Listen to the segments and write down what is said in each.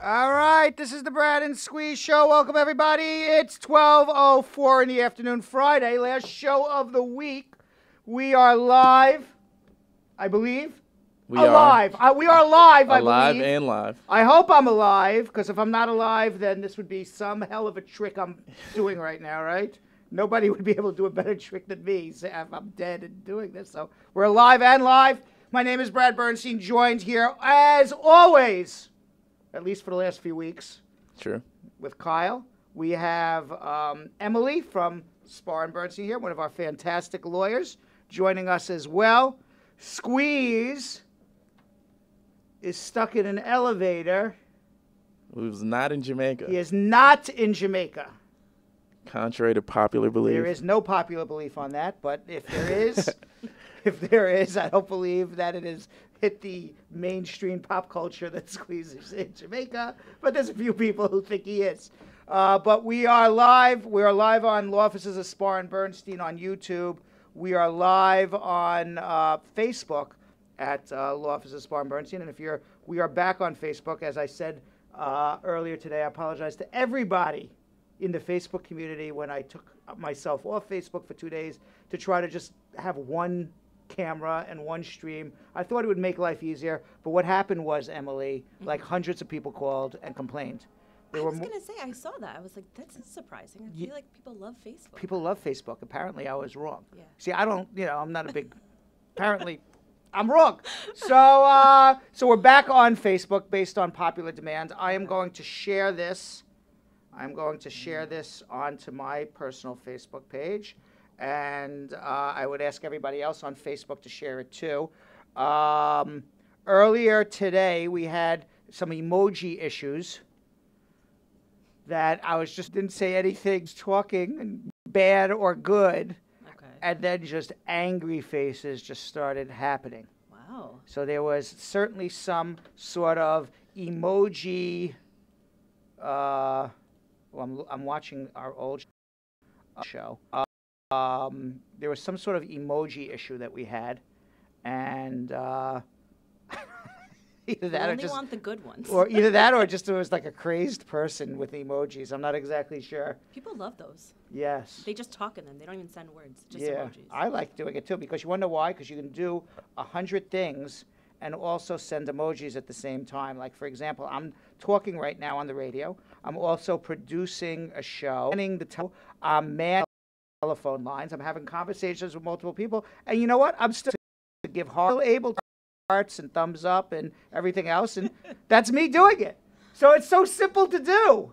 All right, this is the Brad and Squeeze Show. Welcome, everybody. It's 12:04 in the afternoon, Friday, last show of the week. We are live, I believe. We are live, I believe. Alive and live. I hope I'm alive, because if I'm not alive, then this would be some hell of a trick I'm doing right now, right? Nobody would be able to do a better trick than me if I'm dead and doing this. So we're alive and live. My name is Brad Bernstein, joined here, as always, at least for the last few weeks. True. With Kyle. We have Emily from Spar and Bernstein here, one of our fantastic lawyers, joining us as well. Squeeze is stuck in an elevator. Who's not in Jamaica. He is not in Jamaica. Contrary to popular belief. There is no popular belief on that, but if there is, I don't believe that it has hit the mainstream pop culture that Squeeze is in Jamaica, but there's a few people who think he is. But we are live. We are live on Law Offices of Spar and Bernstein on YouTube. We are live on Facebook at Law Offices of Spar and Bernstein. And we are back on Facebook. As I said earlier today, I apologize to everybody in the Facebook community when I took myself off Facebook for 2 days to try to just have one camera and one stream. I thought it would make life easier, but what happened was, Emily, like hundreds of people called and complained. I was going to say, I saw that. I was like, that's surprising. I feel like people love Facebook. People love Facebook. Apparently, I was wrong. Yeah. See, I'm not a big, apparently, I'm wrong. So we're back on Facebook based on popular demand. I am going to share this. I'm going to share this onto my personal Facebook page. And I would ask everybody else on Facebook to share it too. Earlier today, we had some emoji issues that I didn't say anything talking bad or good. Okay. And then just angry faces just started happening. Wow. So there was certainly some sort of emoji. I'm watching our old show. There was some sort of emoji issue that we had, and either that or just want the good ones, or either that, or just it was like a crazed person with emojis. I'm not exactly sure. People love those. Yes. They just talk in them. They don't even send words. Just yeah, emojis. I like doing it too because you wonder why? Because you can do 100 things and also send emojis at the same time. Like, for example, I'm talking right now on the radio. I'm also producing a show. I'm telephone lines. I'm having conversations with multiple people. And you know what? I'm still able to hearts and thumbs up and everything else. And that's me doing it. So it's so simple to do,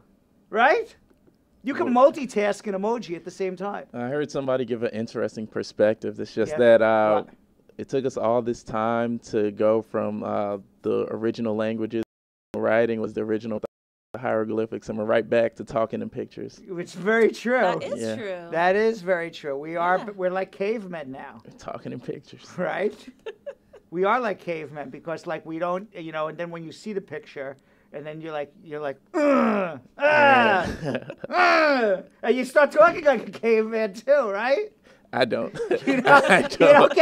right? You can multitask an emoji at the same time. I heard somebody give an interesting perspective. It's just that it took us all this time to go from the original languages. Writing was the original hieroglyphics, and we're right back to talking in pictures. It's very true. That is true. That is very true. We're like cavemen now. We're talking in pictures. Right? We are like cavemen because like we don't, and then when you see the picture and then you're like, and you start talking like a caveman too, right? I don't. You don't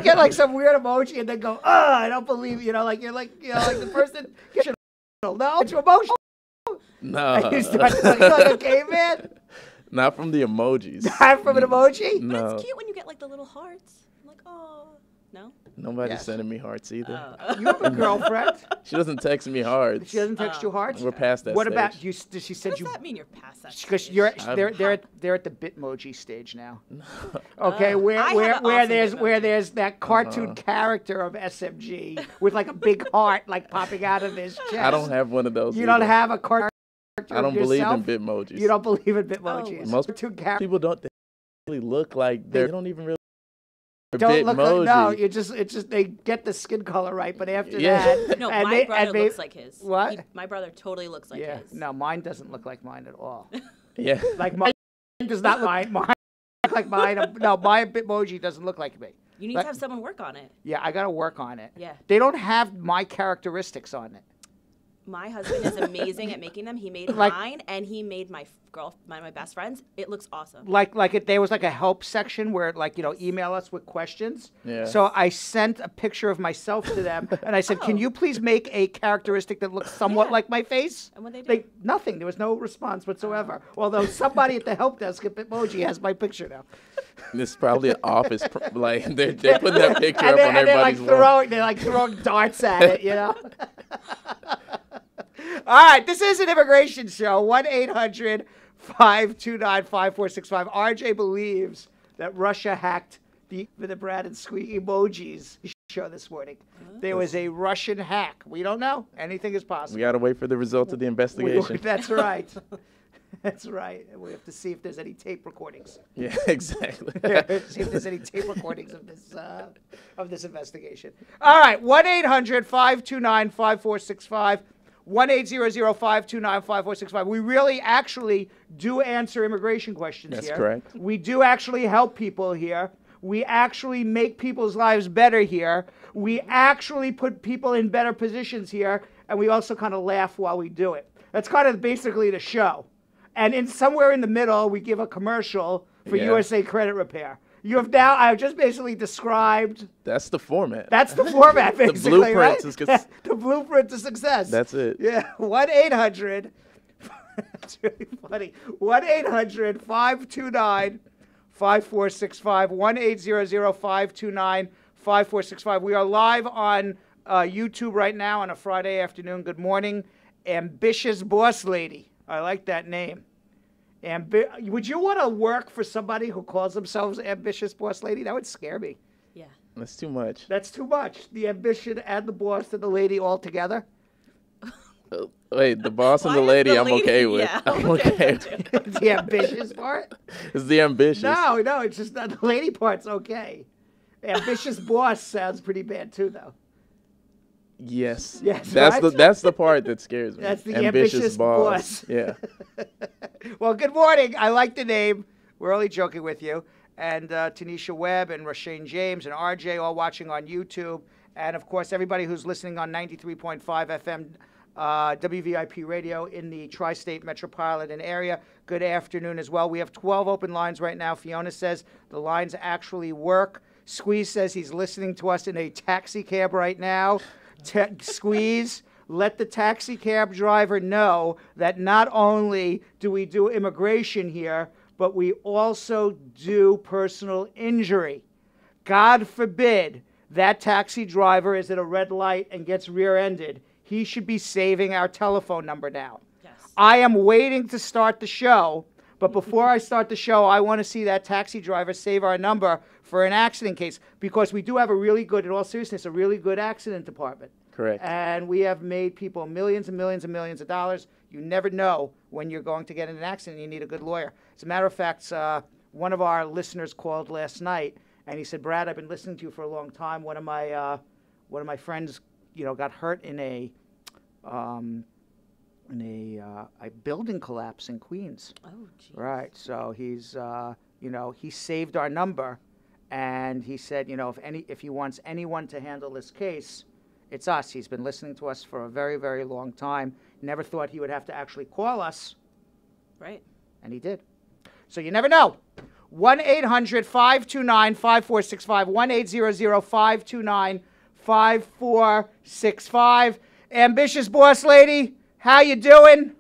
get like some weird emoji and then go, I don't believe, like the person gets no, it's emotional. No. You start talking like a caveman? Not from the emojis. Not from an emoji? No. But it's cute when you get like the little hearts. I'm like, oh, no? Nobody's sending me hearts either. You have a girlfriend? She doesn't text me hearts. She doesn't text you hearts? We're past that What stage. about you? Does she send you? What does that mean you're past that stage? Because they're at the Bitmoji stage now. No. Okay, where there's that cartoon character of SMG with like a big heart like popping out of his chest. I don't have one of those. You don't have a cartoon. I don't believe in Bitmojis. You don't believe in Bitmojis. Oh. Most people don't really look like they don't even really. Don't look like, no, it's just they get the skin color right, but after that, no, my brother looks like his. What? My brother totally looks like his. No, mine doesn't look like mine at all. Yeah, like mine does not mine look like mine. No, my Bitmoji doesn't look like me. You need to have someone work on it. Yeah, I got to work on it. Yeah. They don't have my characteristics on it. My husband is amazing at making them. He made Like- mine, and he made my my best friends. It looks awesome. There was like a help section where email us with questions. Yeah. So I sent a picture of myself to them, and I said, "Can you please make a characteristic that looks somewhat like my face?" And what they do? Nothing. There was no response whatsoever. Although somebody at the help desk at Bitmoji has my picture now. This is probably an office. They're putting that picture up on and everybody's wall. they're throwing darts at it, you know. All right, this is an immigration show. 1-800-529-5465. RJ believes that Russia hacked the Brad and Squee emojis show this morning. There was a Russian hack. We don't know. Anything is possible. We got to wait for the results of the investigation. That's right. That's right. And we have to see if there's any tape recordings. Yeah, exactly. See if there's any tape recordings of this investigation. All right, 1-800-529-5465. 1-800-529-5465. We really actually do answer immigration questions here. That's correct. We do actually help people here. We actually make people's lives better here. We actually put people in better positions here, and we also kind of laugh while we do it. That's kind of basically the show. And somewhere in the middle, we give a commercial for USA Credit Repair. I've just basically described. That's the format. That's the format, basically. The blueprint right? is the blueprint to success. That's it. Yeah. 1-800. That's really funny. 1-800-529-5465. 1-800-529-5465. We are live on YouTube right now on a Friday afternoon. Good morning, Ambitious Boss Lady. I like that name. Would you want to work for somebody who calls themselves Ambitious Boss Lady? That would scare me. Yeah. That's too much. That's too much. The ambition and the boss and the lady all together. Wait, the boss and the lady, I'm okay with. Yeah, I'm okay with. The ambitious part? It's the ambitious. No, it's just not, the lady part's okay. Ambitious boss sounds pretty bad too, though. Yes. Yes, That's right? that's the part that scares me. That's the ambitious boss. Yeah. Well, good morning. I like the name. We're only joking with you. And Tanisha Webb and Rashane James and RJ all watching on YouTube. And, of course, everybody who's listening on 93.5 FM WVIP radio in the tri-state metropolitan area. Good afternoon as well. We have 12 open lines right now. Fiona says the lines actually work. Squeeze says he's listening to us in a taxi cab right now. Squeeze, let the taxi cab driver know that not only do we do immigration here, but we also do personal injury. God forbid that taxi driver is at a red light and gets rear-ended. He should be saving our telephone number now. Yes. I am waiting to start the show, but before I start the show, I want to see that taxi driver save our number for an accident case, because we do have a really good, in all seriousness, a really good accident department. Correct. And we have made people millions and millions and millions of dollars. You never know when you're going to get in an accident and you need a good lawyer. As a matter of fact, one of our listeners called last night, and he said, Brad, I've been listening to you for a long time. One of my friends, got hurt in a building collapse in Queens. Oh, geez. Right. So he's, he saved our number, and he said, if he wants anyone to handle this case, it's us. He's been listening to us for a very, very long time. Never thought he would have to actually call us. Right. And he did. So you never know. 1-800-529-5465. 1-800-529-5465. Ambitious Boss Lady, how you doing?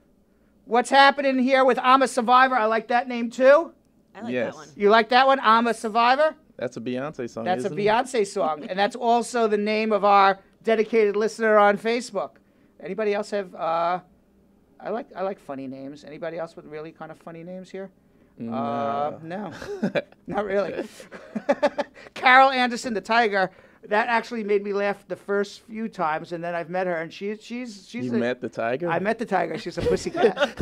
What's happening here with I'm a Survivor? I like that name too. I like Yes. that one. You like that one? I'm a Survivor? That's a Beyonce song. That's a isn't it? Beyonce song. And that's also the name of our dedicated listener on Facebook. Anybody else have I like funny names. Anybody else with really kind of funny names here? No. No. Not really. Carol Anderson, the Tiger, that actually made me laugh the first few times, and then I've met her, and she's You met the tiger? I met the Tiger. She's a pussycat.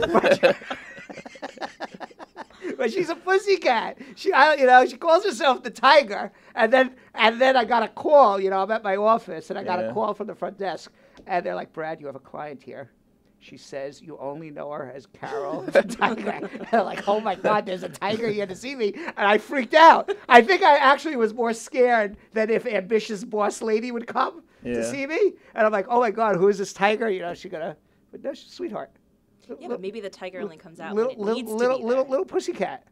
But she's a pussycat. She calls herself the Tiger, and then I got a call. I'm at my office, and I got a call from the front desk, and they're like, Brad, you have a client here. She says you only know her as Carol the Tiger. And I'm like, oh my God, there's a tiger here to see me, and I freaked out. I think I actually was more scared than if Ambitious Boss Lady would come to see me, and I'm like, oh my God, who is this tiger? She gonna But no, she's a sweetheart. Yeah, but maybe the tiger only comes out little, when it needs to be little pussycat.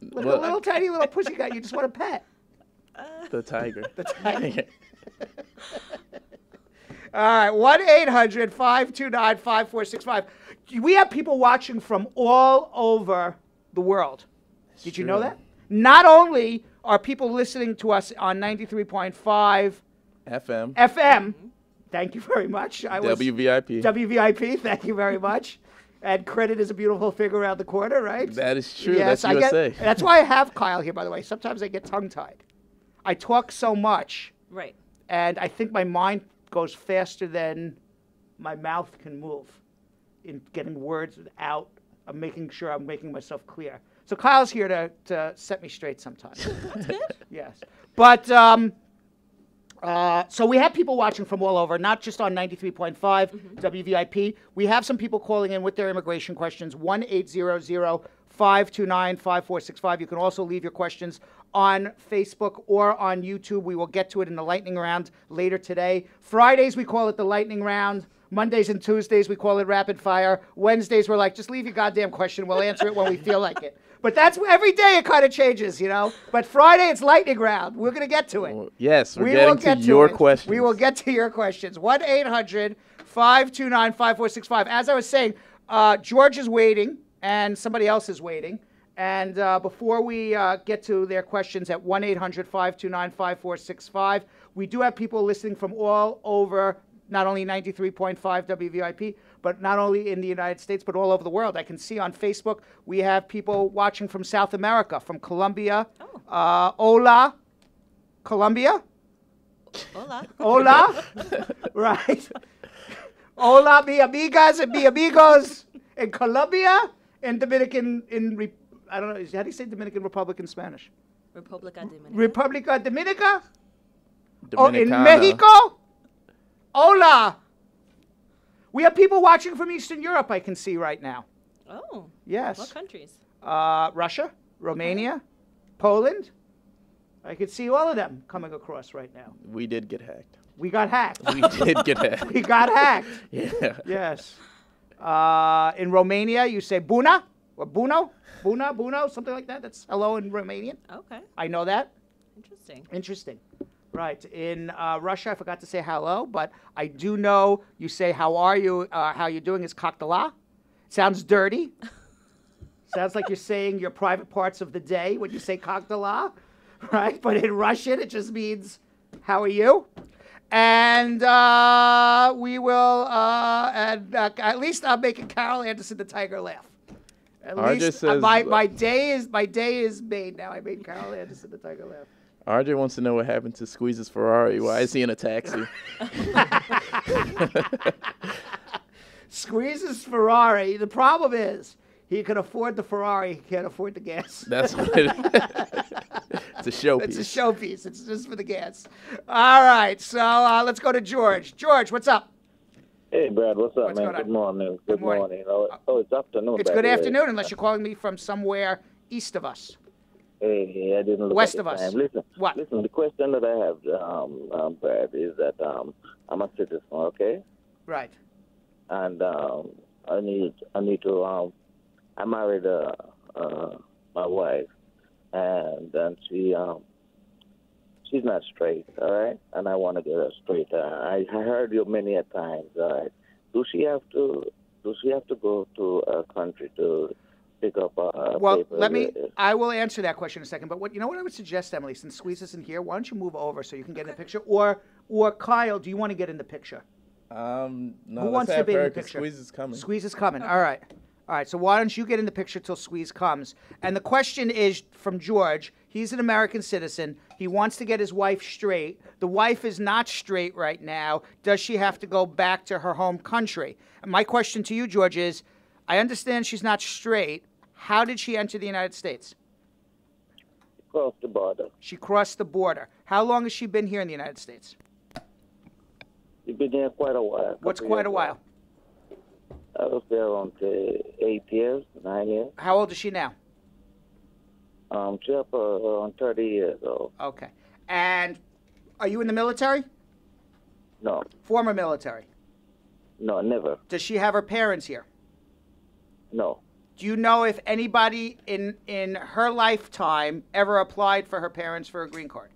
little tiny little pussycat. You just want to pet. The tiger. The tiger. All right, 1-800-529-5465. We have people watching from all over the world. Did you know that? Not only are people listening to us on 93.5 FM. Thank you very much. WVIP. WVIP, thank you very much. And credit is a beautiful thing around the corner, right? That is true. Yes, that's USA. That's why I have Kyle here, by the way. Sometimes I get tongue-tied. I talk so much. Right. And I think my mind goes faster than my mouth can move in getting words out. I'm making sure I'm making myself clear. So Kyle's here to set me straight sometimes. That's good. Yes. But so we have people watching from all over, not just on 93.5 WVIP. We have some people calling in with their immigration questions, 1-800-529-5465. You can also leave your questions on Facebook or on YouTube. We will get to it in the lightning round later today. Fridays, we call it the lightning round. Mondays and Tuesdays, we call it rapid fire. Wednesdays, we're like, just leave your goddamn question. We'll answer it when we feel like it. But that's every day it kind of changes, you know. But Friday, it's lightning round. We're going to get to it. Yes, we're getting to your questions. We will get to your questions. 1-800-529-5465. As I was saying, George is waiting, and somebody else is waiting. And before we get to their questions at 1-800-529-5465, we do have people listening from all over, not only 93.5 WVIP, but not only in the United States, but all over the world. I can see on Facebook we have people watching from South America, from Colombia. Oh. Hola. Colombia? Hola. Hola. Right. Hola, mi amigas and mi amigos in Colombia and Dominican, I don't know, how do you say Dominican Republic in Spanish? República Dominicana. República Dominica? Dominicana. Oh, in Mexico? Hola. We have people watching from Eastern Europe, I can see right now. Oh. Yes. What countries? Russia, Romania, Poland. I can see all of them coming across right now. We did get hacked. We got hacked. We did get hacked. We got hacked. Yeah. Yes. In Romania, you say buna or buno, buno, something like that. That's hello in Romanian. Okay. I know that. Interesting. Interesting. Right. In Russia, I forgot to say hello, but I do know you say how are you, how you doing is kakdala. Sounds dirty. Sounds like you're saying your private parts of the day when you say kakdala, right? But in Russian, it just means how are you? And we will, at least I'm making Carol Anderson the Tiger laugh. At least says, my day is made now. I made Carol Anderson the Tiger laugh. RJ wants to know what happened to Squeeze's Ferrari. Why is he in a taxi? Squeeze's Ferrari. The problem is he can afford the Ferrari. He can't afford the gas. That's what it is. It's a showpiece. It's a showpiece. It's just for the gas. All right. So let's go to George. George, what's up? Hey, Brad. What's up, What's man? going on? Good morning. Good morning. Oh, it's afternoon. It's good afternoon unless you're calling me from somewhere east of us. Hey, I didn't look West at of the us. time. Listen, What? Listen, the question that I have, Brad, is that I'm a citizen, okay? Right. And I need to. I married my wife, and then she's not straight, all right? And I want to get her straight. I heard you many a times, all right? Does she have to go to a country to pick up Well, paper? I will answer that question in a second. But what I would suggest, Emily, since Squeeze isn't here, why don't you move over so you can get in the picture? Or Kyle, do you want to get in the picture? No, Who wants to be in the picture? Squeeze is coming. Squeeze is coming. All right. All right. So why don't you get in the picture till Squeeze comes? And the question is from George. He's an American citizen. He wants to get his wife straight. The wife is not straight right now. Does she have to go back to her home country? And my question to you, George, is I understand she's not straight. How did she enter the United States? Crossed the border. She crossed the border. How long has she been here in the United States? You've been here quite a while. What's quite a while? I was there around 8 years, 9 years. How old is she now? She's up around 30 years old. Okay. And are you in the military? No, Former military? No, never. Does she have her parents here? No. Do you know if anybody in her lifetime ever applied for her parents for a green card?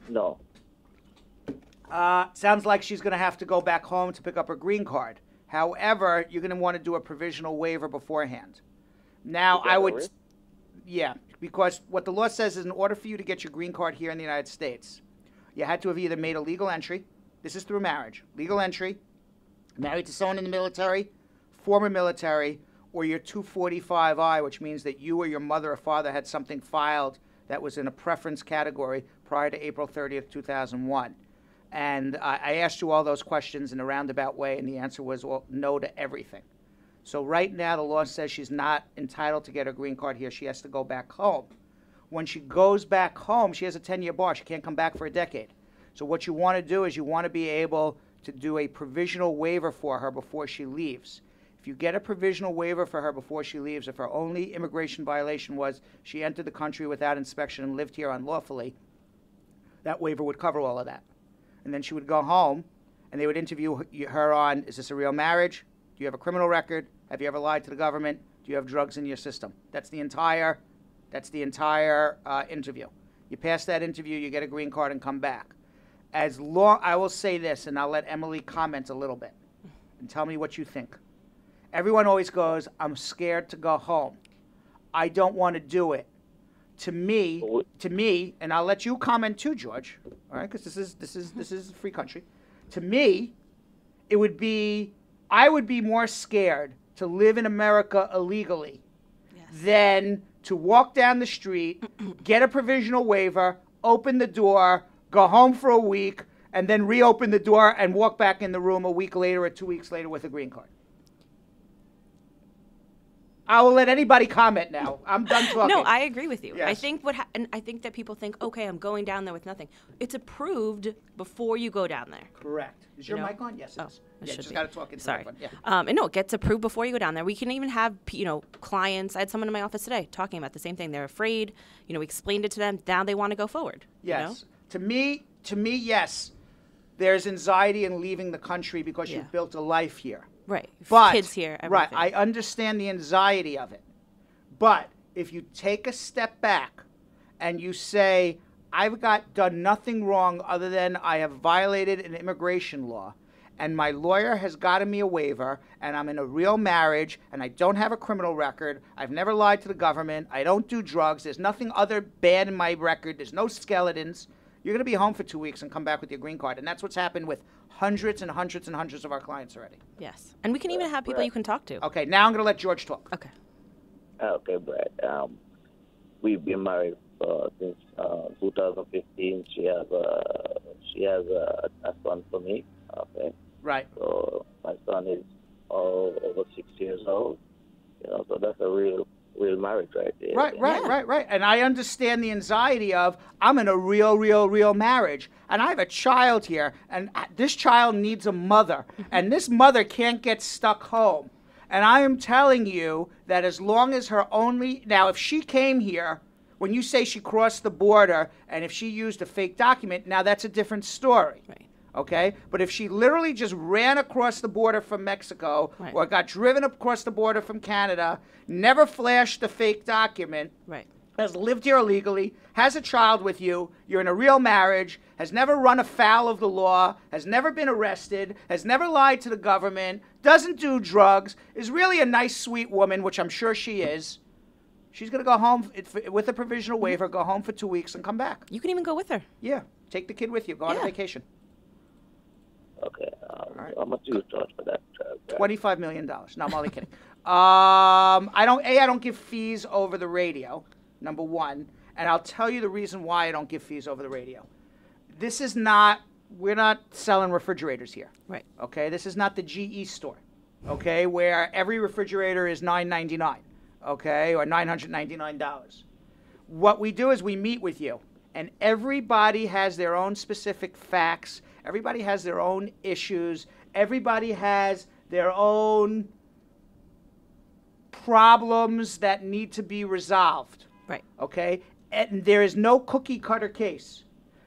No. Sounds like she's going to have to go back home to pick up her green card. However, you're going to want to do a provisional waiver beforehand. Now, I would, yeah, because what the law says is in order for you to get your green card here in the United States, you had to have either made a legal entry, this is through marriage, legal entry, married to someone in the military, former military, or your 245I, which means that you or your mother or father had something filed that was in a preference category prior to April 30th, 2001. And I asked you all those questions in a roundabout way, and the answer was no to everything. So right now, the law says she's not entitled to get her green card here. She has to go back home. When she goes back home, she has a 10-year bar. She can't come back for a decade. So what you want to do is you want to be able to do a provisional waiver for her before she leaves. If you get a provisional waiver for her before she leaves, if her only immigration violation was she entered the country without inspection and lived here unlawfully, that waiver would cover all of that. And then she would go home, and they would interview her on, is this a real marriage? Do you have a criminal record? Have you ever lied to the government? Do you have drugs in your system? That's the entire interview. You pass that interview, you get a green card and come back. As long, I will say this, and I'll let Emily comment a little bit, and tell me what you think. Everyone always goes, I'm scared to go home. I don't want to do it. To me, and I'll let you comment too, George, all right, because this is a free country. To me, I would be more scared to live in America illegally than to walk down the street, get a provisional waiver, open the door, go home for a week, and then reopen the door and walk back in the room a week later or 2 weeks later with a green card. I will let anybody comment now. I'm done talking. No, I agree with you. Yes. I think and I think that people think, okay, I'm going down there with nothing. It's approved before you go down there. Correct. Is your mic on? Yes, it is. It Yeah, should just be. got to talk into Sorry. the phone. Yeah. And no, it gets approved before you go down there. We can even have, clients. I had someone in my office today talking about the same thing. They're afraid. We explained it to them. Now they want to go forward. Yes. To me, yes. There's anxiety in leaving the country because you've built a life here. Right. But, kids here. Everything. Right. I understand the anxiety of it. But if you take a step back and you say, I've done nothing wrong other than I have violated an immigration law, and my lawyer has gotten me a waiver, and I'm in a real marriage, and I don't have a criminal record, I've never lied to the government, I don't do drugs, there's nothing other bad in my record, there's no skeletons, you're going to be home for 2 weeks and come back with your green card. And that's what's happened with hundreds and hundreds and hundreds of our clients already. Yes. And we can even have people you can talk to. Okay, now I'm going to let George talk. Okay. Okay, Brad. We've been married since 2015. She has a son for me. Okay. Right. So my son is over 6 years old. So that's a real marriage right there. Right. And I understand the anxiety of, I'm in a real marriage, and I have a child here, and this child needs a mother, and this mother can't get stuck home. And I am telling you that as long as now if she came here, when you say she crossed the border, and if she used a fake document, now that's a different story. Right. Okay? But if she literally just ran across the border from Mexico or got driven across the border from Canada, never flashed a fake document, has lived here illegally, has a child with you, you're in a real marriage, has never run afoul of the law, has never been arrested, has never lied to the government, doesn't do drugs, is really a nice, sweet woman, which I'm sure she is, she's going to go home with a provisional waiver, go home for 2 weeks and come back. You can even go with her. Yeah. Take the kid with you. Go on a vacation. Okay. How much do you charge for that? $25 million. No, I'm only kidding. I don't give fees over the radio, number one. And I'll tell you the reason why I don't give fees over the radio. We're not selling refrigerators here. Right. Okay? This is not the GE store. Okay? Where every refrigerator is $9.99. Okay? Or $999. What we do is we meet with you. And everybody has their own specific facts. Everybody has their own issues. Everybody has their own problems that need to be resolved. Right. Okay? And there is no cookie cutter case.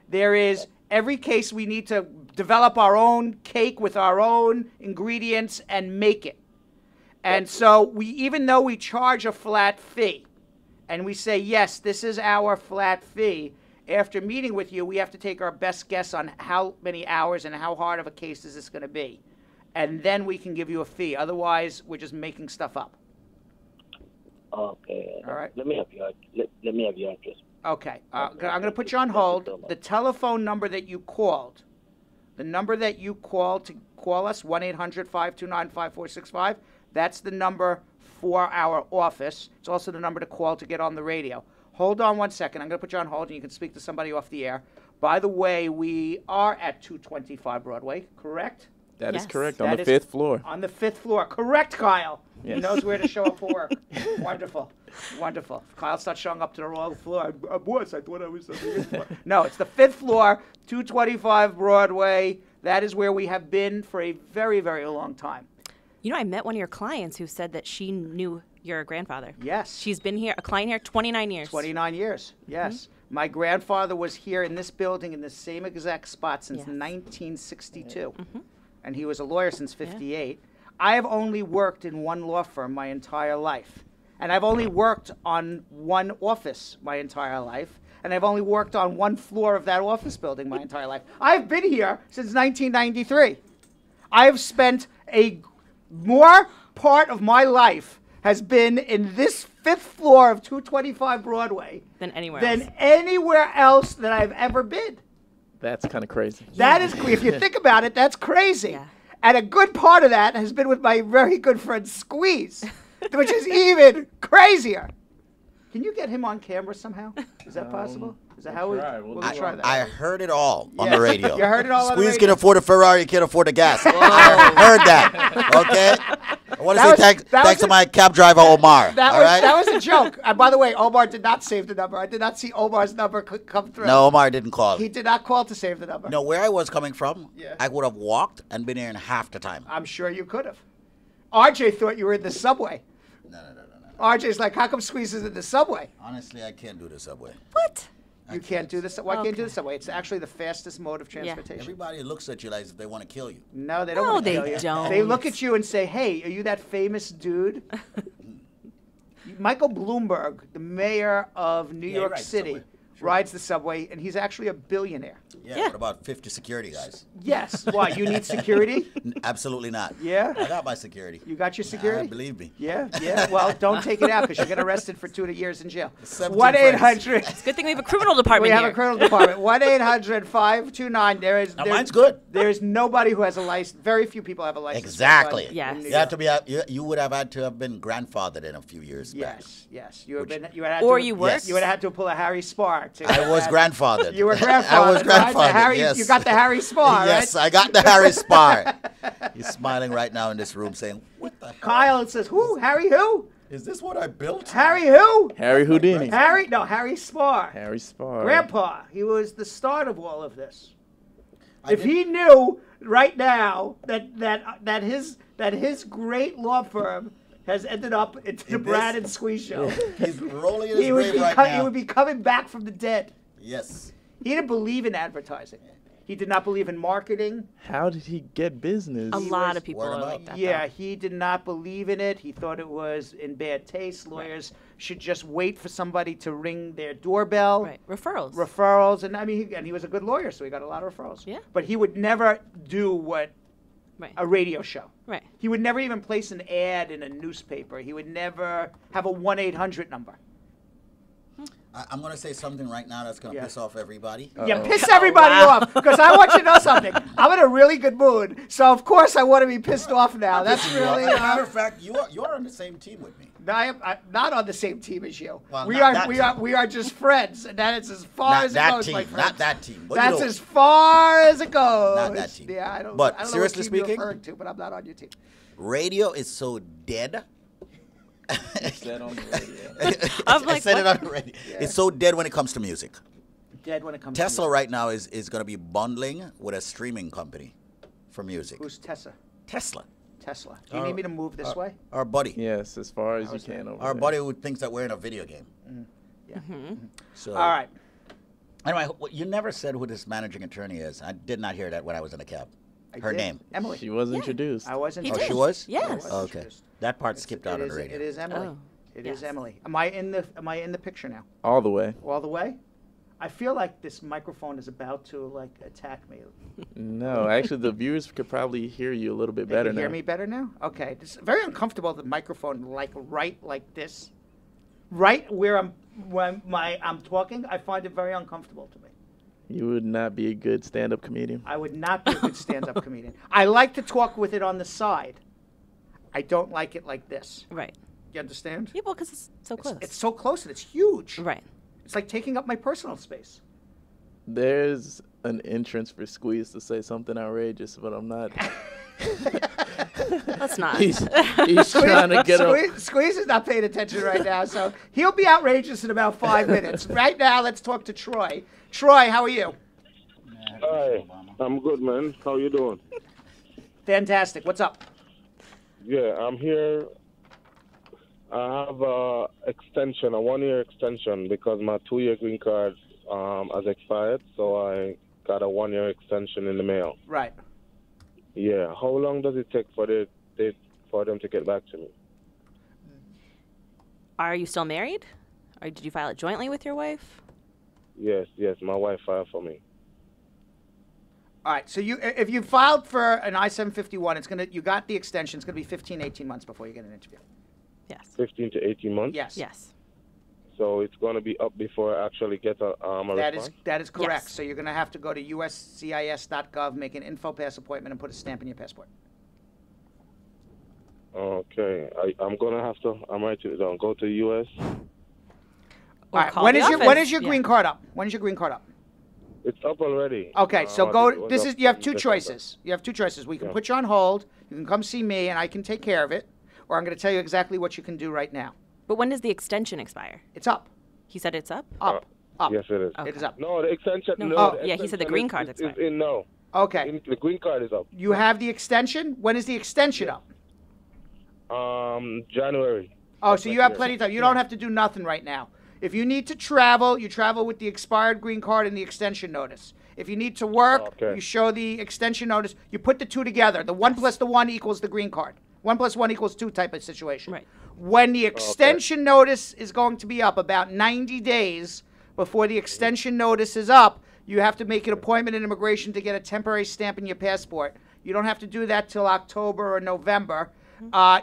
There is Every case we need to develop our own cake with our own ingredients and make it. And so even though we charge a flat fee, and we say, yes, this is our flat fee, after meeting with you, we have to take our best guess on how many hours and how hard of a case is this going to be. And then we can give you a fee. Otherwise, we're just making stuff up. Okay. All right. Let me have your address. Okay. I'm going to put you on hold. The telephone number that you called, the number that you called to call us, 1-800-529-5465, that's the number for our office. It's also the number to call to get on the radio. Hold on 1 second. I'm going to put you on hold, and you can speak to somebody off the air. By the way, we are at 225 Broadway, correct? That is Yes. correct, on the 5th floor. On the 5th floor. Correct, Kyle. Yes. He knows where to show up for work. Wonderful. Wonderful. If Kyle starts showing up to the wrong floor, boss, I thought I was on the 5th floor. No, it's the 5th floor, 225 Broadway. That is where we have been for a very, very long time. You know, I met one of your clients who said that she knew your grandfather. Yes. She's been here, a client here, 29 years. 29 years, yes. My grandfather was here in this building in the same exact spot since Yes. 1962. And he was a lawyer since 58. I have only worked in one law firm my entire life. And I've only worked on one office my entire life. And I've only worked on one floor of that office building my entire life. I've been here since 1993. I've spent more part of my life has been in this 5th floor of 225 Broadway Than anywhere else. anywhere else that I've ever been. That's kind of crazy. That is, if you think about it, that's crazy. Yeah. And a good part of that has been with my very good friend Squeeze, which is even crazier. Can you get him on camera somehow? Is that possible? Is that how we'll try that? I heard it all on the radio. You heard it all on the Squeeze radio? can afford a Ferrari, can't afford the gas. I heard that. Okay? I want to say thanks to my cab driver, Omar. That was a joke. And by the way, Omar did not save the number. I did not see Omar's number come through. No, Omar didn't call. He did not call to save the number. No, where I was coming from, Yeah. I would have walked and been here in half the time. I'm sure you could have. RJ thought you were in the subway. No. RJ's like, how come Squeeze is in the subway? Honestly, I can't do the subway. What? You can't do this. Why can't you do Okay. the subway? It's actually the fastest mode of transportation. Everybody looks at you like they want to kill you. No, they don't No, want to they kill you. don't. They look at you and say, hey, are you that famous dude? Michael Bloomberg, the mayor of New he York rides the City, subway. Sure. rides the subway, and he's actually a billionaire. Yeah, Yeah. but about 50 security guys. Yes. Why? You need security? Absolutely not. Yeah? I got my security. You got your security? Believe me. Yeah. Well, don't take it out because you'll get arrested for 2 years in jail. 17 1-800. It's a good thing we have a criminal department We have here. a criminal department. 1-800-529. Now, mine's good. There is nobody who has a license. Very few people have a license. Exactly. in Yes. New You York. have to be. You would have had to have been grandfathered in a few years back. Yes. You would have had Or to, you worked. You would have had to pull a Harry Spar. I was grandfathered. You were grandfathered. I was right? The grandfathered. Harry, Yes. You got the Harry Spar, Yes, right? I got the Harry Spar. He's smiling right now in this room, saying, "What the hell? Kyle says, who? Harry who? Is this what I built?" Harry who? Harry Houdini. Harry Spar. Harry Spar. Grandpa. He was the start of all of this. If he knew right now that his great law firm has ended up into the In Brad this? and Squeeze show, He's rolling in his he would grave be right he now. would be coming back from the dead. Yes. He didn't believe in advertising. He did not believe in marketing. How did he get business? A lot of people Word are of like mouth. that. Yeah, though. he did not believe in it. He thought it was in bad taste. Lawyers should just wait for somebody to ring their doorbell. Right. Referrals. Referrals, and I mean, he was a good lawyer, so he got a lot of referrals. Yeah. But he would never do what Right. a radio show. Right. He would never even place an ad in a newspaper. He would never have a 1-800 number. I'm going to say something right now that's going to Yeah. piss off everybody. Yeah, piss everybody off because I want you to know something. I'm in a really good mood, so of course I want to be pissed off now. That's really. As a matter of fact, you're on the same team with me. No, I'm not on the same team as you. Well, we not are that we team. are we are just friends, and that is as far Not as it that goes, team. my Not friends. that team. But That's you know, as far as it goes. Not that team. Yeah, I don't. But I don't seriously know what team speaking- you're referring to, but I'm not on your team. radio is so dead. Said on the radio. I'm I like, said what? it on the radio. It's so dead when it comes to music. Dead when it comes. Tesla to right now is going to be bundling with a streaming company for music. Who's Tesla? Tesla. Tesla. Do you need me to move this way? Our buddy. Yes, as far as you How's that? can over Our there. buddy who thinks that we're in a video game. Yeah. So All right. Anyway, you never said who this managing attorney is. I did not hear that when I was in the cab. Her name. Emily. She was introduced. I wasn't. Oh, she was? Yes. Oh, okay. That part skipped out on the radio. It is Emily. Oh. It is Emily. Am I in the picture now? All the way. All the way? I feel like this microphone is about to like attack me. No, actually, the viewers could probably hear you a little bit better They can now. hear me better now? Okay. It's very uncomfortable, the microphone like right like this. Right where I'm talking, I find it very uncomfortable to me. You would not be a good stand-up comedian. I would not be a good stand-up comedian. I like to talk with it on the side. I don't like it like this. Right. You understand? Yeah, well, because it's so close. It's so close and it's huge. Right. It's like taking up my personal space. There's an entrance for Squeeze to say something outrageous, but I'm not. Let's not. He's trying to get up. Squeeze is not paying attention right now, so he'll be outrageous in about 5 minutes. Right now, let's talk to Troy. Troy, how are you? Hi, I'm good, man. How you doing? Fantastic. What's up? Yeah, I'm here. I have a extension, a 1-year extension, because my 2-year green card has expired, so I got a 1-year extension in the mail. Right. Yeah. How long does it take for them to get back to me? Are you still married? Or did you file it jointly with your wife? Yes, my wife filed for me. All right. So if you filed for an I-751, you got the extension. It's gonna be 15, 18 months before you get an interview. Yes. 15 to 18 months. Yes. Yes. So it's going to be up before I actually get a response? That is correct. Yes. So you're gonna have to go to uscis.gov, make an InfoPass appointment, and put a stamp in your passport. Okay. I'm going to have to, I'm writing it down, go to US. Or All right. call When the is your office. green card up? When is your green card up? It's up already. Okay, so I go. think it was This up is you have in two December. choices. You have two choices. We can Yeah. put you on hold. You can come see me, and I can take care of it, or I'm going to tell you exactly what you can do right now. But when does the extension expire? It's up. He said it's up? Up. Up. Yes, it is. It is up. No, the extension. No. No, Oh, the yeah, he said the extension green card is expired. in now. Okay. The green card is up. You have the extension. When is the extension up? January. Oh, so you have plenty of time. You don't have to do nothing right now. If you need to travel, you travel with the expired green card and the extension notice. If you need to work, Okay. you show the extension notice. You put the two together. The 1 plus the 1 equals the green card. 1 plus 1 equals 2 type of situation. Right. When the extension notice is going to be up, about 90 days before the extension notice is up, you have to make an appointment in immigration to get a temporary stamp in your passport. You don't have to do that till October or November.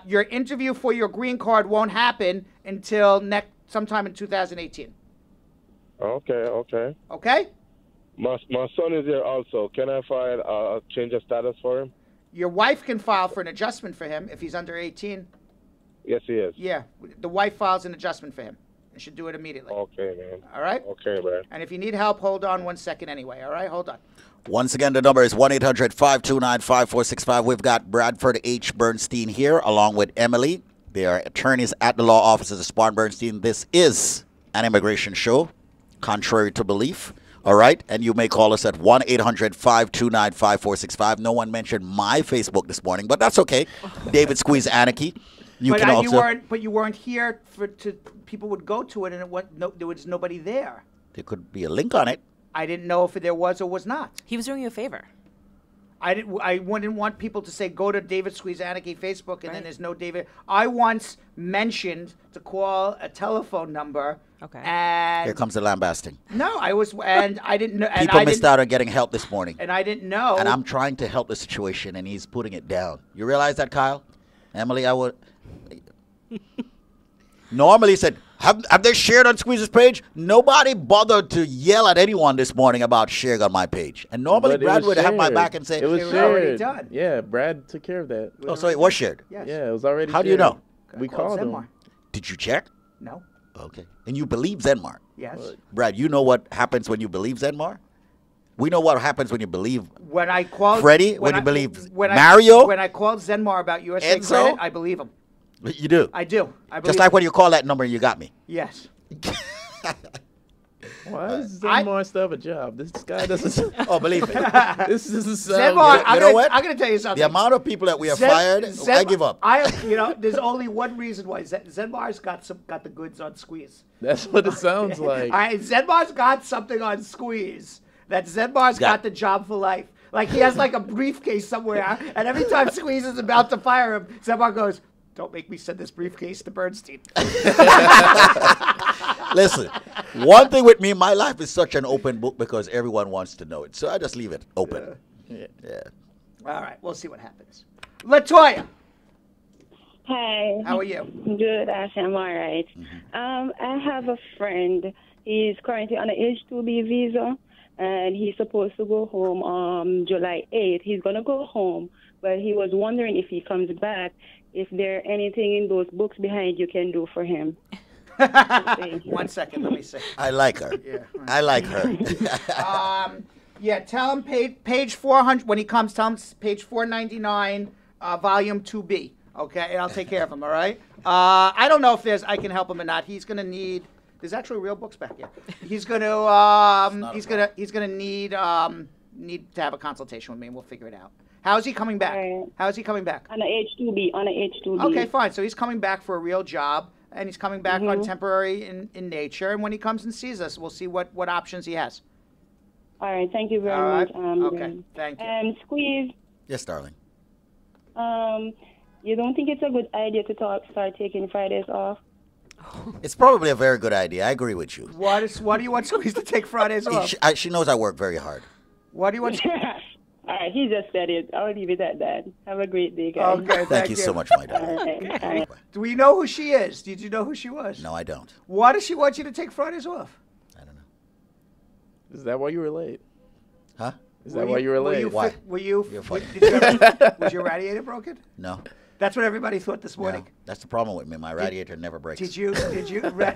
Your interview for your green card won't happen until sometime in 2018. Okay. Okay? My son is here also. Can I file a change of status for him? Your wife can file for an adjustment for him if he's under 18. Yes, he is. Yeah, the wife files an adjustment for him. You should do it immediately. Okay, man. All right? Okay, man. And if you need help, hold on 1 second anyway. All right? Hold on. Once again, the number is 1-800-529-5465. We've got Bradford H. Bernstein here, along with Emily. They are attorneys at the law offices of Spar Bernstein. This is an immigration show, contrary to belief. All right? And you may call us at 1-800-529-5465. No one mentioned my Facebook this morning, but that's okay. David Squeeze Annakie. You can also. But you weren't here people would go to it, and there was nobody there. There could be a link on it. I didn't know if there was or was not. He was doing you a favor. I didn't want people to say go to David Squeeze Annakie Facebook and then there's no David. I once mentioned to call a telephone number. Okay. And Here comes the lambasting. no, I didn't know. And People missed out on getting help this morning. And I didn't know. And I'm trying to help the situation, and he's putting it down. You realize that, Kyle? Emily, I would. Normally said, have they shared on Squeeze's page? Nobody bothered to yell at anyone this morning about sharing on my page. And normally But it Brad was would have my shared. back and say, It was It was already shared. done. Yeah, Brad took care of that. oh, so it was shared. Yes. Yeah, it was already How do you shared. know? We Called called him. Zenmar. Did you check? No. Okay. And you believe Zenmar. Yes. Brad, you know what happens when you believe Zenmar? We know what happens when you believe When I called Freddie, when I- you believe when I- Mario? when I called Zenmar about USA Enzo? Credit, I believe him. You do. I do. I believe Just like when you call that number, you got me. Yes. Why does Zenmar still have a job? This guy doesn't. Oh, believe me. This doesn't sound Zenmar, good. You know what? I'm going to tell you something. The amount of people that we have fired, I give up. There's only one reason why Zenmar's got the goods on Squeeze. That's what it sounds like. All right, Zenmar's got something on Squeeze. That Zenmar's got the job for life. Like he has like a briefcase somewhere, and every time Squeeze is about to fire him, Zenmar goes, "Don't make me send this briefcase to Bernstein." Listen, one thing with me, my life is such an open book because everyone wants to know it. So I just leave it open. Yeah. All right, we'll see what happens. LaToya. Hi. How are you? Good, Ashley. I'm all right. I have a friend. He's currently on an H-2B visa, and he's supposed to go home on July 8th. He's going to go home, but he was wondering if he comes back, if there anything in those books behind you can do for him. 1 second, let me see. I like her. Yeah. I like her. Yeah, tell him page 400 when he comes. Tell him page 499, volume 2B. Okay, and I'll take care of him. All right. I don't know if I can help him or not. He's gonna need. There's actually real books back here. He's gonna. He's gonna need to have a consultation with me, and we'll figure it out. How's he coming back? Right. How's he coming back? On an H-2B. On an H-2B. Okay, fine. So he's coming back for a real job, and he's coming back on temporary in nature. And when he comes and sees us, we'll see what options he has. All right. Thank you very All right. much. Okay. Thank you. Squeeze. Yes, darling. You don't think it's a good idea to start taking Fridays off? It's probably a very good idea. I agree with you. Why do you want Squeeze to take Fridays off? She knows I work very hard. Why do you want? All right, he just said it. I'll leave it at that. Have a great day, guys. Okay, Thank you so much, my darling. All right. Do we know who she is? Did you know who she was? No, I don't. Why does she want you to take Fridays off? I don't know. Is that why you were late? Huh? Is that why you were late? Why? You're funny. Was your radiator broken? No. That's what everybody thought this morning. No. That's the problem with me. My radiator never breaks. Did you?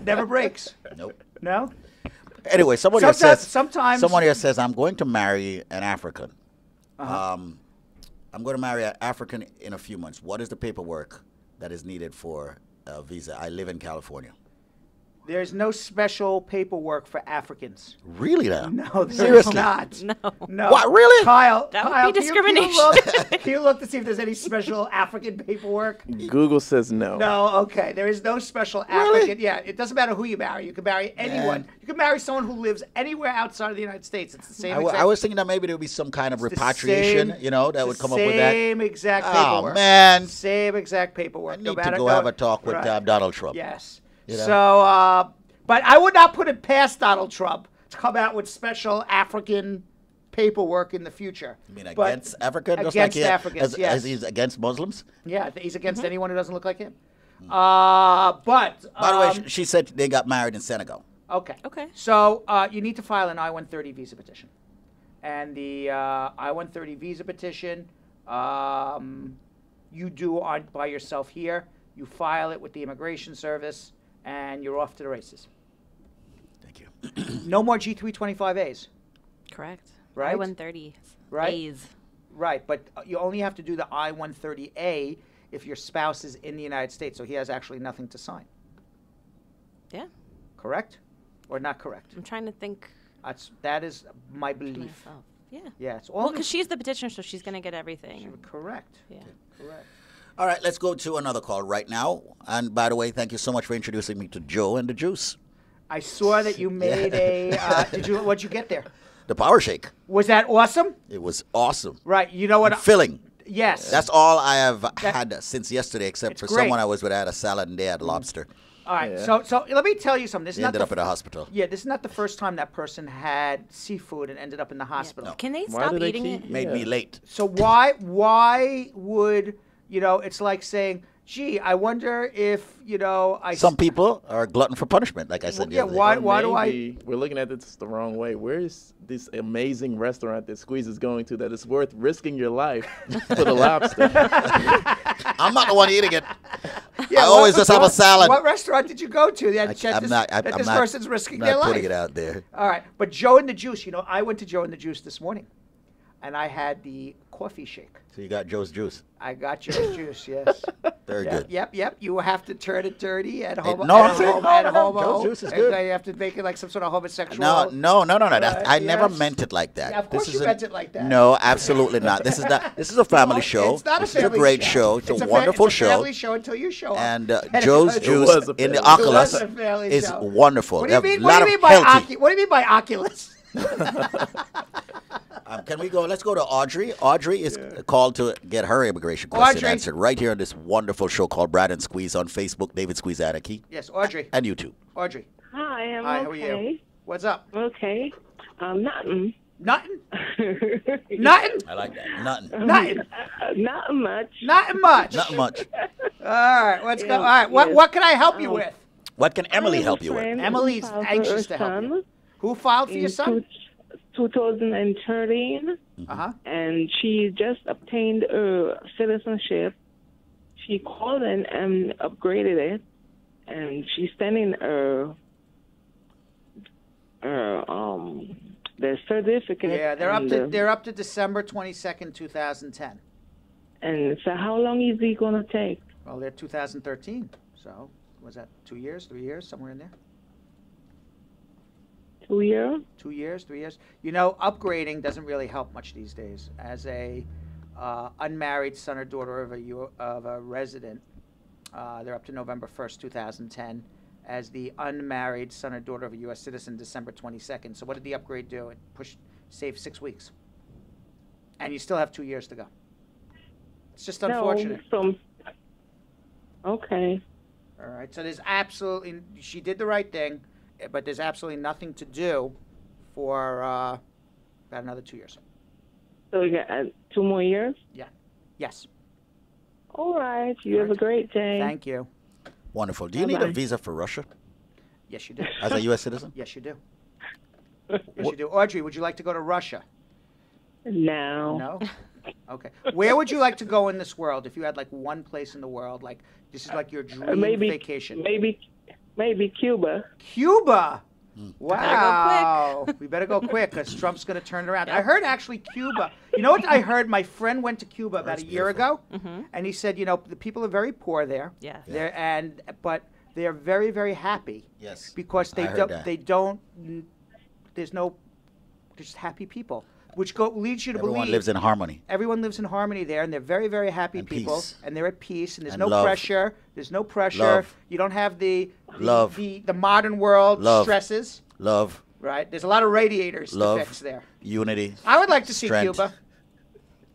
Never breaks. Nope. No. Anyway, somebody here says I'm going to marry an African. I'm going to marry an African in a few months. What is the paperwork that is needed for a visa? I live in California. There's no special paperwork for Africans. Really now? No, there's Seriously? not. No. What, really? Kyle, That would Kyle, be discrimination. Can you look to see if there's any special African paperwork? Google says no. No, okay. There is no special African. Yeah, it doesn't matter who you marry. You can marry anyone. You can marry someone who lives anywhere outside of the United States. It's the same I was thinking that maybe there would be some kind of repatriation, that would come up with that. Same exact paperwork. Oh, man. Same exact paperwork. I need to go have a talk with Donald Trump. Yes. You know? So, but I would not put it past Donald Trump to come out with special African paperwork in the future. You mean against Africa? Against Africans, yes. As he's against Muslims? Yeah, he's against anyone who doesn't look like him. But By the way, she said they got married in Senegal. Okay. Okay. So you need to file an I-130 visa petition. And the I-130 visa petition, you do by yourself here. You file it with the Immigration Service, and you're off to the races. Thank you. No more G325As. Correct. Right? I-130 Right? A's. Right, but you only have to do the I-130A if your spouse is in the United States, so he has actually nothing to sign. Yeah. Correct? Or not correct? I'm trying to think That is my to belief. myself. Yeah. Yeah, it's all Well, because she's the petitioner, so she's going to get everything. correct. Yeah. Correct. All right, let's go to another call right now. And by the way, thank you so much for introducing me to Joe and the Juice. I saw that you made what'd you get there? The Power Shake. Was that awesome? It was awesome. Right, you know what? Filling. Yes. That's all I have had since yesterday, except for great. someone I was with. I had a salad and they had lobster. All right, Yeah. so let me tell you something. This is They not ended the up at a hospital. Yeah, this is not the first time that person had seafood and ended up in the hospital. Can they Why stop do they eating keep- it? Made me late. So why would, it's like saying, gee, I wonder if, Some people are glutton for punishment, like I said the other day. why do I? Maybe we're looking at this the wrong way. Where is this amazing restaurant that Squeeze is going to that is worth risking your life for the lobster? I'm not the one eating it. Yeah, I always just have a salad. What restaurant did you go to that I'm this not- person's risking I'm their not life? putting it out there. All right, but Joe and the Juice, I went to Joe and the Juice this morning, and I had the coffee shake. So you got Joe's Juice. I got Joe's Juice, yes. Very good. Yep. You have to turn it dirty and homo. No, and homo. Joe's juice is and good. you have to make it like some sort of homosexual. No. I never yes. meant it like that. Yeah, of course you meant it like that. No, absolutely not. This is a family show. It's not this a family is a great show. It's a wonderful it's a show. family show until you show up. And Joe's juice in the It Oculus was a family is show. wonderful. What do you They have mean? a lot of healthy. What do you mean by Oculus? Can we go? Let's go to Audrey. Audrey is called to get her immigration question Audrey. answered right here on this wonderful show called Brad and Squeeze on Facebook. David Squeeze Annakie. Yes, Audrey. And YouTube. Audrey. Hi, I'm Hi, okay. how are you? What's up? Okay. Nothing. Nothing? Nothing? I like that. Nothing. Nothing? Not much. Nothing much? Not much. All right, let's go. All right, what can I help you with? What can Emily help you with? Emily's anxious to help you. Who filed for your son? 2013, and she just obtained citizenship. She called in and upgraded it, and she's sending the certificate. Yeah, they're up to December 22nd, 2010. And so, how long is it going to take? Well, they're 2013, so was that 2 years, 3 years, somewhere in there? 2 years? 2 years, 3 years. You know, upgrading doesn't really help much these days. As a unmarried son or daughter of a resident, they're up to November 1st, 2010. As the unmarried son or daughter of a U.S. citizen, December 22nd. So what did the upgrade do? It saved 6 weeks. And you still have 2 years to go. It's just unfortunate. Okay. All right. So there's absolutely, she did the right thing, but there's absolutely nothing to do for about another 2 years. So we got 2 more years? Yeah. Yes. All right. You have a great day. Thank you. Wonderful. Do you need a visa for Russia Yes, you do. as a U.S. citizen? Yes, you do. Yes, you do. Audrey, would you like to go to Russia? No. No? Okay. Where would you like to go in this world if you had like one place in the world, like this is like your dream vacation? Maybe Cuba. Cuba? Wow. We better go quick because Trump's going to turn it around. I heard actually Cuba. You know what I heard? My friend went to Cuba about a year ago, and he said, you know, the people are very poor there. Yeah. But they're very, very happy. Yes. Because they're just happy people. Which leads you to believe Everyone lives in harmony. Everyone lives in harmony there, and they're very, very happy people, peace. and they're at peace, and there's And no love. pressure. There's no pressure. Love. You don't have the modern world Love. stresses. Love. Right? There's a lot of radiators Love. to fix there. Unity. I would like to see Strength. Cuba.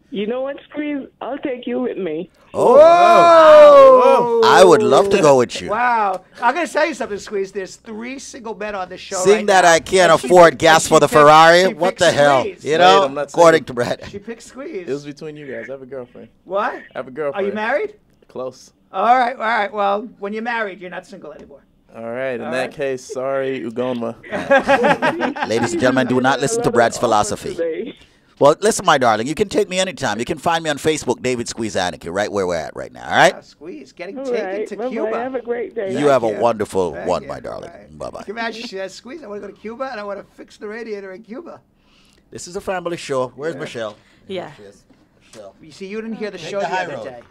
You know what, Squeeze? I'll take you with me. Oh! I would love to go with you. Wow. I'm going to tell you something, Squeeze. There's 3 single men on this show Seeing right that now. I can't And she afford picked- gas and for the she picked- Ferrari, she what picked the hell? Squeeze. You know, I'm not according saying- to Brad. She picked Squeeze. It was between you guys. I have a girlfriend. What? I have a Are girlfriend. you married? Close. All right. Well, when you're married, you're not single anymore. All right. In All that right. case, sorry, Ugonma. Ladies and gentlemen, do not listen to Brad's philosophy. Today. Well, listen, my darling, you can take me anytime. You can find me on Facebook, David Squeeze Annakie, right where we're at right now, all right? Squeeze, getting All taken right. to Bye-bye. Cuba. Have a great day. You have a you. wonderful Thank one, you. my darling. Right. Bye-bye. Can you imagine she says, Squeeze, I want to go to Cuba and I want to fix the radiator in Cuba. This is a family show. Where's Michelle? Yeah. There she is. Michelle. You see, you didn't hear the Take show the the high other road. day.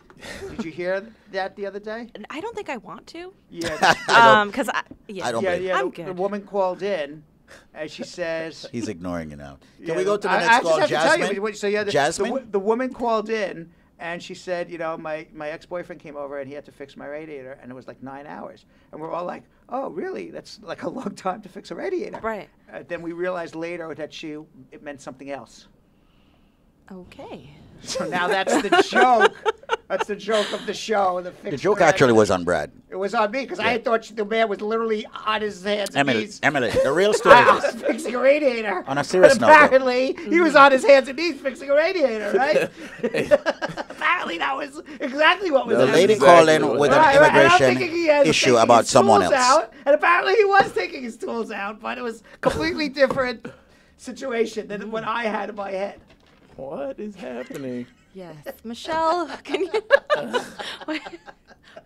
Did you hear that the other day? I don't think I want to. Yeah. Because I don't yeah, blame I'm the good. woman called in and she says... He's ignoring you now. Can Yeah, we go to the I next call, just have to tell Jasmine? you, so yeah, Jasmine? the woman called in and she said, you know, my ex-boyfriend came over and he had to fix my radiator and it was like 9 hours. And we're all like, oh, really? That's like a long time to fix a radiator. Right. Then we realized later that it meant something else. Okay. So now that's the joke. That's the joke of the show. The joke actually was on Brad. It was on me because I thought the man was literally on his hands and knees. Emily, the real story I is was fixing a radiator. On a serious But note, though. apparently, he was on his hands and knees fixing a radiator, right? Apparently, that was exactly what was the happening. lady called in with an Right, and I'm immigration thinking he was issue taking about his someone tools else. Out, and apparently, he was taking his tools out, but it was completely different situation than what I had in my head. What is happening? Yes. Michelle, can you?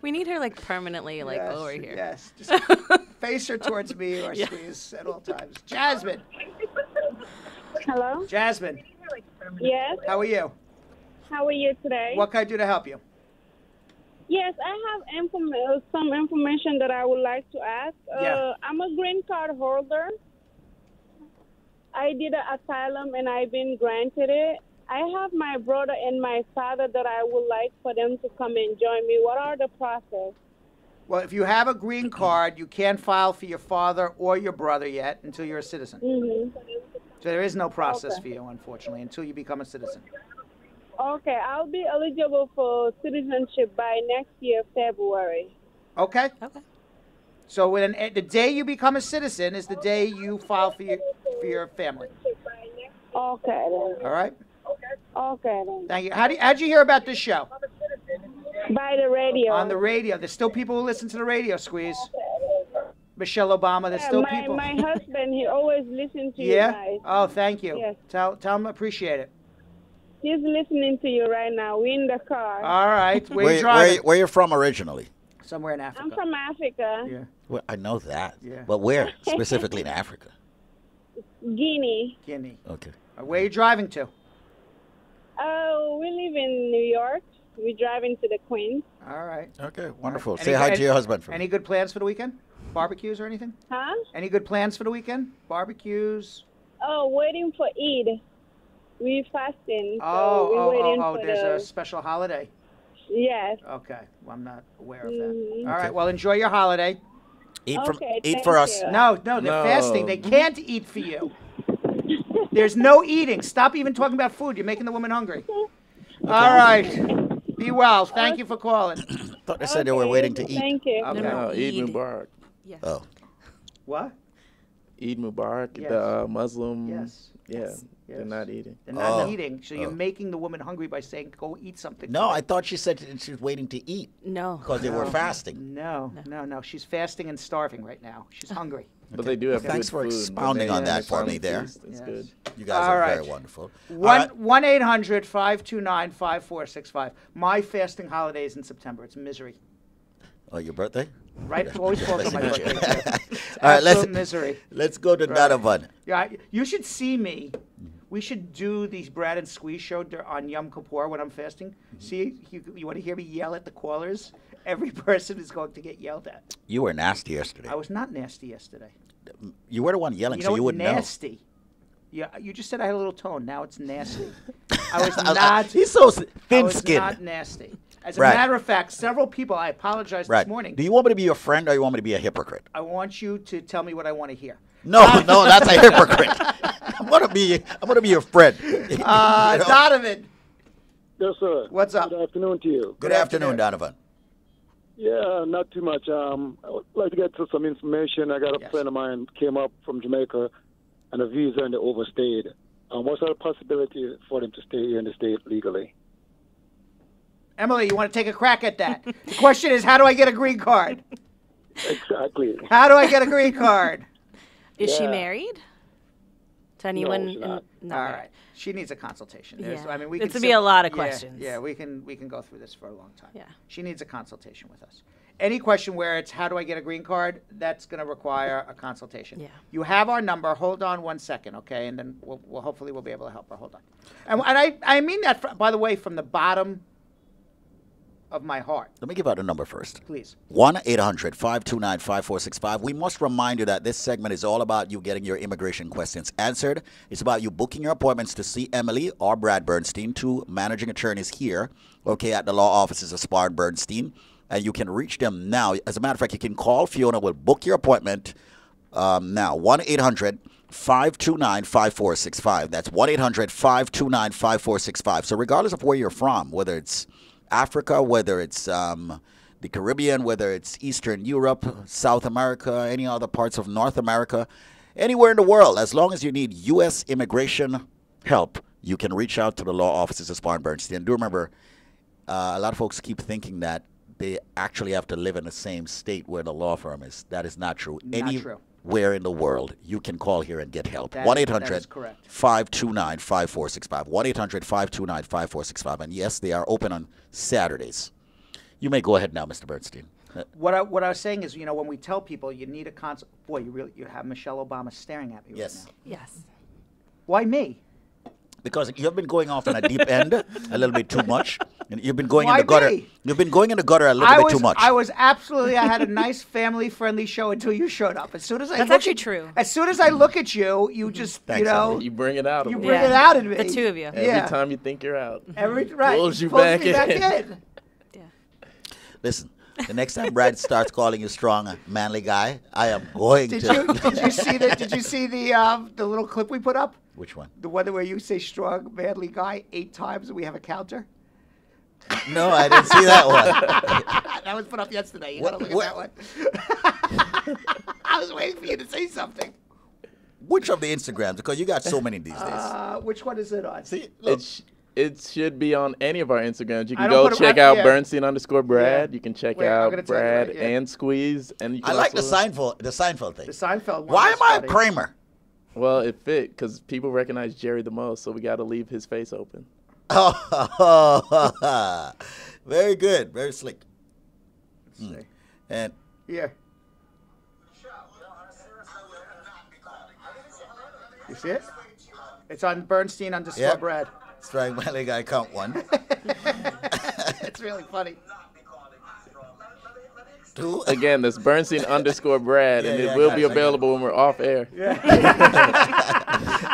We need her like permanently like Yes, over here. Yes, just face her towards me or Squeeze at all times. Jasmine. Hello? Jasmine, Yes. how are you? How are you today? What can I do to help you? Yes, I have some information that I would like to ask. Yeah. I'm a green card holder. I did an asylum and I've been granted it. I have my brother and my father that I would like for them to come and join me. What are the process? Well, if you have a green card, you can't file for your father or your brother yet until you're a citizen. So there is no process for you, unfortunately, until you become a citizen. Okay, I'll be eligible for citizenship by next year, February. Okay? Okay. So when the day you become a citizen is the day you file for your family. Okay, then. All right? Okay, then. Thank you. How'd you hear about this show? By the radio. On the radio. There's still people who listen to the radio, Squeeze. Michelle Obama, there's still people. My husband, he always listens to you Yeah? guys. Oh, thank you. Yes. Tell him I appreciate it. He's listening to you right now. We're in the car. All right. Where you driving? Where you from originally? Somewhere in Africa. I'm from Africa. Yeah. Well, I know that. Yeah. But where specifically in Africa? Guinea. Guinea. Okay. Where are you driving to? We live in New York. We're driving to the Queens. All right. Okay, wonderful. Any Say hi good- to your husband for me. Any good plans for the weekend? Barbecues or anything? Huh? Any good plans for the weekend? Barbecues? Oh, waiting for Eid. We're fasting. So we're waiting for there's a special holiday. Yes. Okay. Well, I'm not aware of that. Mhm. All right. Well, enjoy your holiday. Eat Okay, eat thank for us. you. No, they're No. fasting. They can't eat for you. There's no eating. Stop even talking about food. You're making the woman hungry. All right. Be well. Thank you for calling. Thought they said they were waiting to eat. Thank you. Okay. No, Eid Eid. Mubarak. Yes. Oh. What? Eid Mubarak, Yes. the Muslim. Yes. Yeah, Yes. they're not eating. They're not Oh. eating. So you're Oh. making the woman hungry by saying, go eat something. No, for I me." thought she said she was waiting to eat No. because they were fasting. No. She's fasting and starving right now. She's hungry. But they do have Thanks good for food. expounding on that for me there. It's Yes. good. You guys All are right. very wonderful. All right. 1-800-529-5465. My fasting holiday is in September. It's misery. Oh, your birthday? Right? Always talking about my Listen to you. birthday. All right, Absolute misery. let's go to Right. Donovan. Yeah, you should see me. We should do these Brad and Squeeze show on Yom Kippur when I'm fasting. See, you want to hear me yell at the callers? Every person is going to get yelled at. You were nasty yesterday. I was not nasty yesterday. You were the one yelling, You so know you what? wouldn't Nasty. Yeah, you just said I had a little tone. Now it's nasty. I was not. He's so I was thin-skinned. not nasty. As a Right. matter of fact, several people. I apologized Right. this morning. Do you want me to be your friend or you want me to be a hypocrite? I want you to tell me what I want to hear. No, no, that's a hypocrite. I'm gonna be your friend. You know? Donovan, Yes, sir. what's up? Good afternoon to you. Good afternoon, Donovan. Yeah, not too much. I would like to get to some information. I got a Yes. friend of mine came up from Jamaica and a visa and they overstayed. What's the possibility for them to stay here in the state legally? Emily, you want to take a crack at that? The question is, how do I get a green card? Exactly. How do I get a green card? Is she Yeah. married? To anyone? she's not. No. All right. She needs a consultation. There's- Yeah. I mean, we It's can to be a lot of yeah, questions. Yeah, we can go through this for a long time. Yeah. She needs a consultation with us. Any question where it's how do I get a green card, that's going to require a consultation. Yeah. You have our number. Hold on 1 second, okay? And then we'll hopefully we'll be able to help her. Hold on. And I mean that, by the way, from the bottom of my heart. Let me give out a number first. Please. 1-800-529-5465. We must remind you that this segment is all about you getting your immigration questions answered. It's about you booking your appointments to see Emily or Brad Bernstein, two managing attorneys here, okay, at the law offices of Spar and Bernstein. And you can reach them now. As a matter of fact, you can call Fiona. We'll book your appointment now. 1-800-529-5465. That's 1-800-529-5465. So regardless of where you're from, whether it's Africa, whether it's the Caribbean, whether it's Eastern Europe, South America, any other parts of North America, anywhere in the world, as long as you need U.S. immigration help, you can reach out to the law offices of Spar and Bernstein. Do remember, a lot of folks keep thinking that they actually have to live in the same state where the law firm is. That is not true. Not true. Anywhere in the world, you can call here and get help. That is correct. 1-800-529-5465. 1-800-529-5465. And yes, they are open on Saturdays. You may go ahead now, Mr. Bernstein. What I was saying is, when we tell people you need a consult, boy, you have Michelle Obama staring at me Yes. right now. Yes. Why me? Because you have been going off on a deep end a little bit too much. And you've been going in Why the gutter. me? You've been going in the gutter a little bit too much. I was absolutely. I had a nice family-friendly show until you showed up. As soon as I That's look actually at- true. As soon as I look at you, you just Thanks, you know Annakie. You bring it out. you of me. bring it out in me. The two of you. Every time you think you're out. Right. Pulls you Pulls back me back in. in. Listen, the next time Brad starts calling you strong, manly guy, I am going Did to. you see the little clip we put up? Which one? The one where you say strong, manly guy 8 times and we have a counter? No, I didn't see that one. That was put up yesterday. You What- gotta look at that one. I was waiting for you to say something. Which of the Instagrams? Because you got so many these days. Which one is it on? See, look. It should be on any of our Instagrams. You I can don't go put 'em- check I- out yeah. Bernstein_Brad. Yeah. You can check Wait, I'm out gonna tell you Brad right, yeah. and Squeeze. And you can I like the also- Seinfeld thing. The Seinfeld one. Why was am I a funny. Kramer? Well, it fit because people recognize Jerry the most, so we got to leave his face open. Oh, very good. Very slick. Let's see. And Yeah. You see it? It's on Bernstein_Brad. Yeah. strong manly guy count 1. It's really funny. 2. Again, that's Bernstein_Brad, and Yeah, it will I be got it. available when we're off air.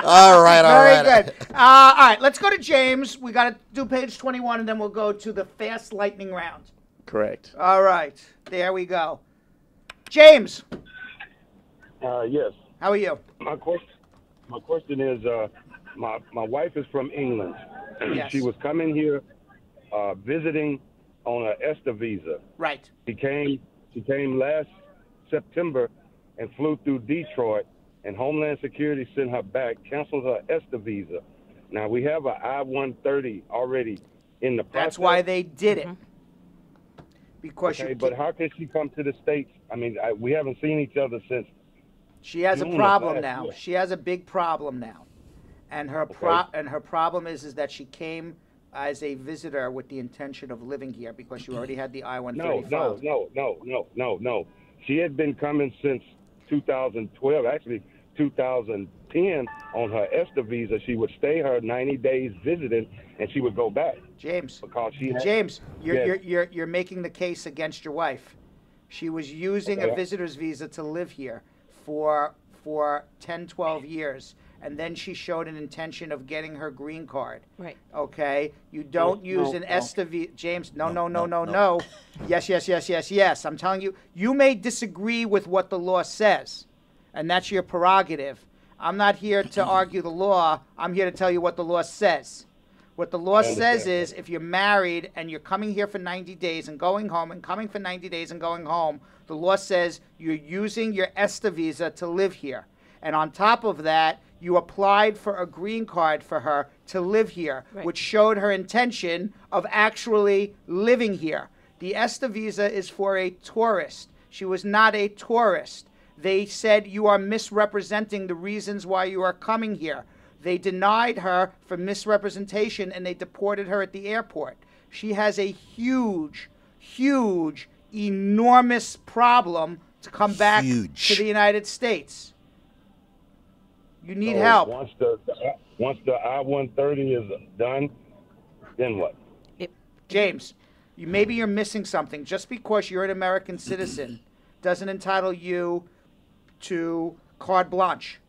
All right. Very good. All right, let's go to James. We got to do page 21, and then we'll go to the fast lightning round. Correct. All right, there we go. James, Yes. how are you? My question is, my wife is from England. Yes. She was coming here visiting on an ESTA visa. Right. She came last September and flew through Detroit, and Homeland Security sent her back, canceled her ESTA visa. Now we have an I-130 already in the process. That's why they did it. Because Okay, but how can she come to the States? I mean, we haven't seen each other since. she has a June of problem last now. year. She has a big problem now, and her problem is that she came as a visitor with the intention of living here because she already had the I-130 filed. No. She had been coming since 2012, actually 2010, on her ESTA visa. She would stay her 90 days visiting, and she would go back. James, Because she had, James, Yes. you're making the case against your wife. She was using a visitor's visa to live here for 10, 12 years, and then she showed an intention of getting her green card. Right. Okay? You don't use an no. ESTA visa. James, no. Yes. I'm telling you, you may disagree with what the law says, and that's your prerogative. I'm not here to argue the law. I'm here to tell you what the law says. What the law says is if you're married and you're coming here for 90 days and going home and coming for 90 days and going home, the law says you're using your ESTA visa to live here. And on top of that, you applied for a green card for her to live here, Right. which showed her intention of actually living here. The ESTA visa is for a tourist. She was not a tourist. They said you are misrepresenting the reasons why you are coming here. They denied her for misrepresentation and they deported her at the airport. She has a huge, enormous problem to come back to the United States. You need help. Once the I-130 is done, then what? James, maybe you're missing something. Just because you're an American citizen doesn't entitle you to carte blanche.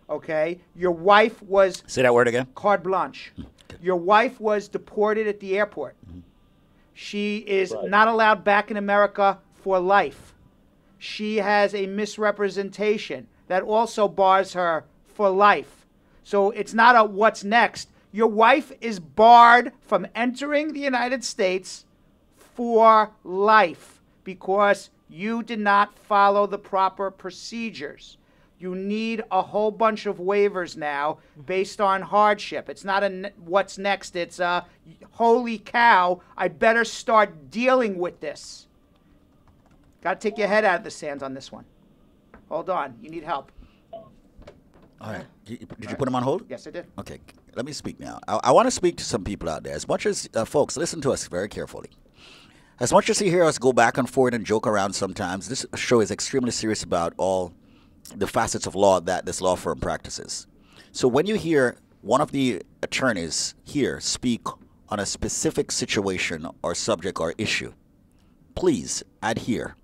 Okay? Your wife was... Say that word again. Carte blanche. Your wife was deported at the airport. She is not allowed back in America for life. She has a misrepresentation that also bars her for life. So it's not a what's next. Your wife is barred from entering the United States for life because you did not follow the proper procedures. You need a whole bunch of waivers now based on hardship. It's not a what's next. It's a holy cow, I better start dealing with this. Got to take your head out of the sand on this one. Hold on. You need help. All right. Did you put him on hold? Yes, I did. Okay. Let me speak now. I want to speak to some people out there. As much as, folks, listen to us very carefully. As much as you hear us go back and forth and joke around sometimes, this show is extremely serious about all the facets of law that this law firm practices. So when you hear one of the attorneys here speak on a specific situation or subject or issue, please adhere.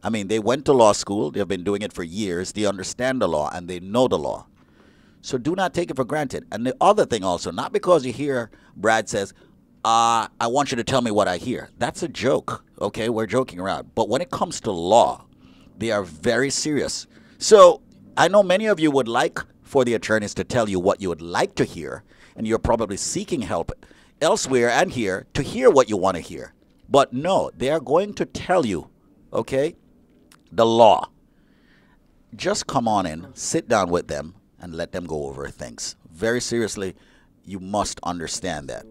I mean, they went to law school. They've been doing it for years. They understand the law and they know the law. So do not take it for granted. And the other thing also, not because you hear Brad says, I want you to tell me what I hear. That's a joke, okay? We're joking around. But when it comes to law, they are very serious. So I know many of you would like for the attorneys to tell you what you would like to hear, and you're probably seeking help elsewhere and here to hear what you want to hear. But no, they are going to tell you, okay, the law. Just come on in, sit down with them, and let them go over things. Very seriously, you must understand that.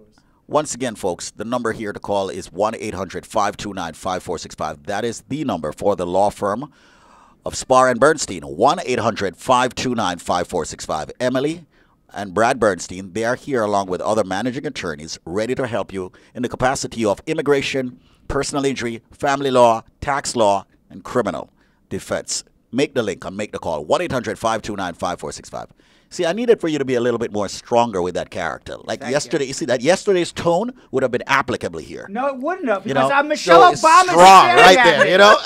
Once again, folks, the number here to call is 1-800-529-5465. That is the number for the law firm of Spar and Bernstein, 1-800-529-5465. Emily and Brad Bernstein, they are here along with other managing attorneys ready to help you in the capacity of immigration, personal injury, family law, tax law, and criminal defense. Make the link and make the call, 1-800-529-5465. See, I needed for you to be a little bit more stronger with that character. Like yesterday, you see that yesterday's tone would have been applicable here. No, it wouldn't have, You because know? I'm Michelle So it's Obama strong staring right at there, me. you know?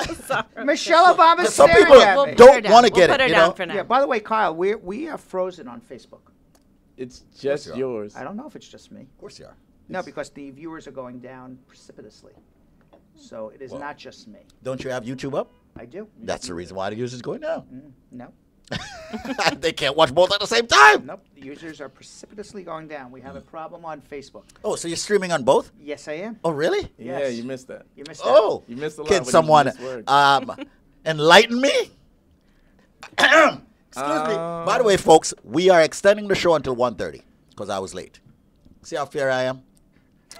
Michelle Obama Some staring people at me. don't want to get Put her it, you down know? for now. Yeah, by the way, Kyle, we are frozen on Facebook. It's just yours. I don't know if it's just me. Of course you are. No, because the viewers are going down precipitously. So it is not just me. Don't you have YouTube up? I do. That's the reason why the users going down. No. They can't watch both at the same time. Nope. The users are precipitously going down. We have a problem on Facebook. Oh, so you're streaming on both? Yes, I am. Oh, really? Yeah, Yes. you missed that. You missed that. Oh, You missed a lot can when you someone missed words. enlighten me? Excuse me. By the way, folks, we are extending the show until 1:30 because I was late. See how fair I am?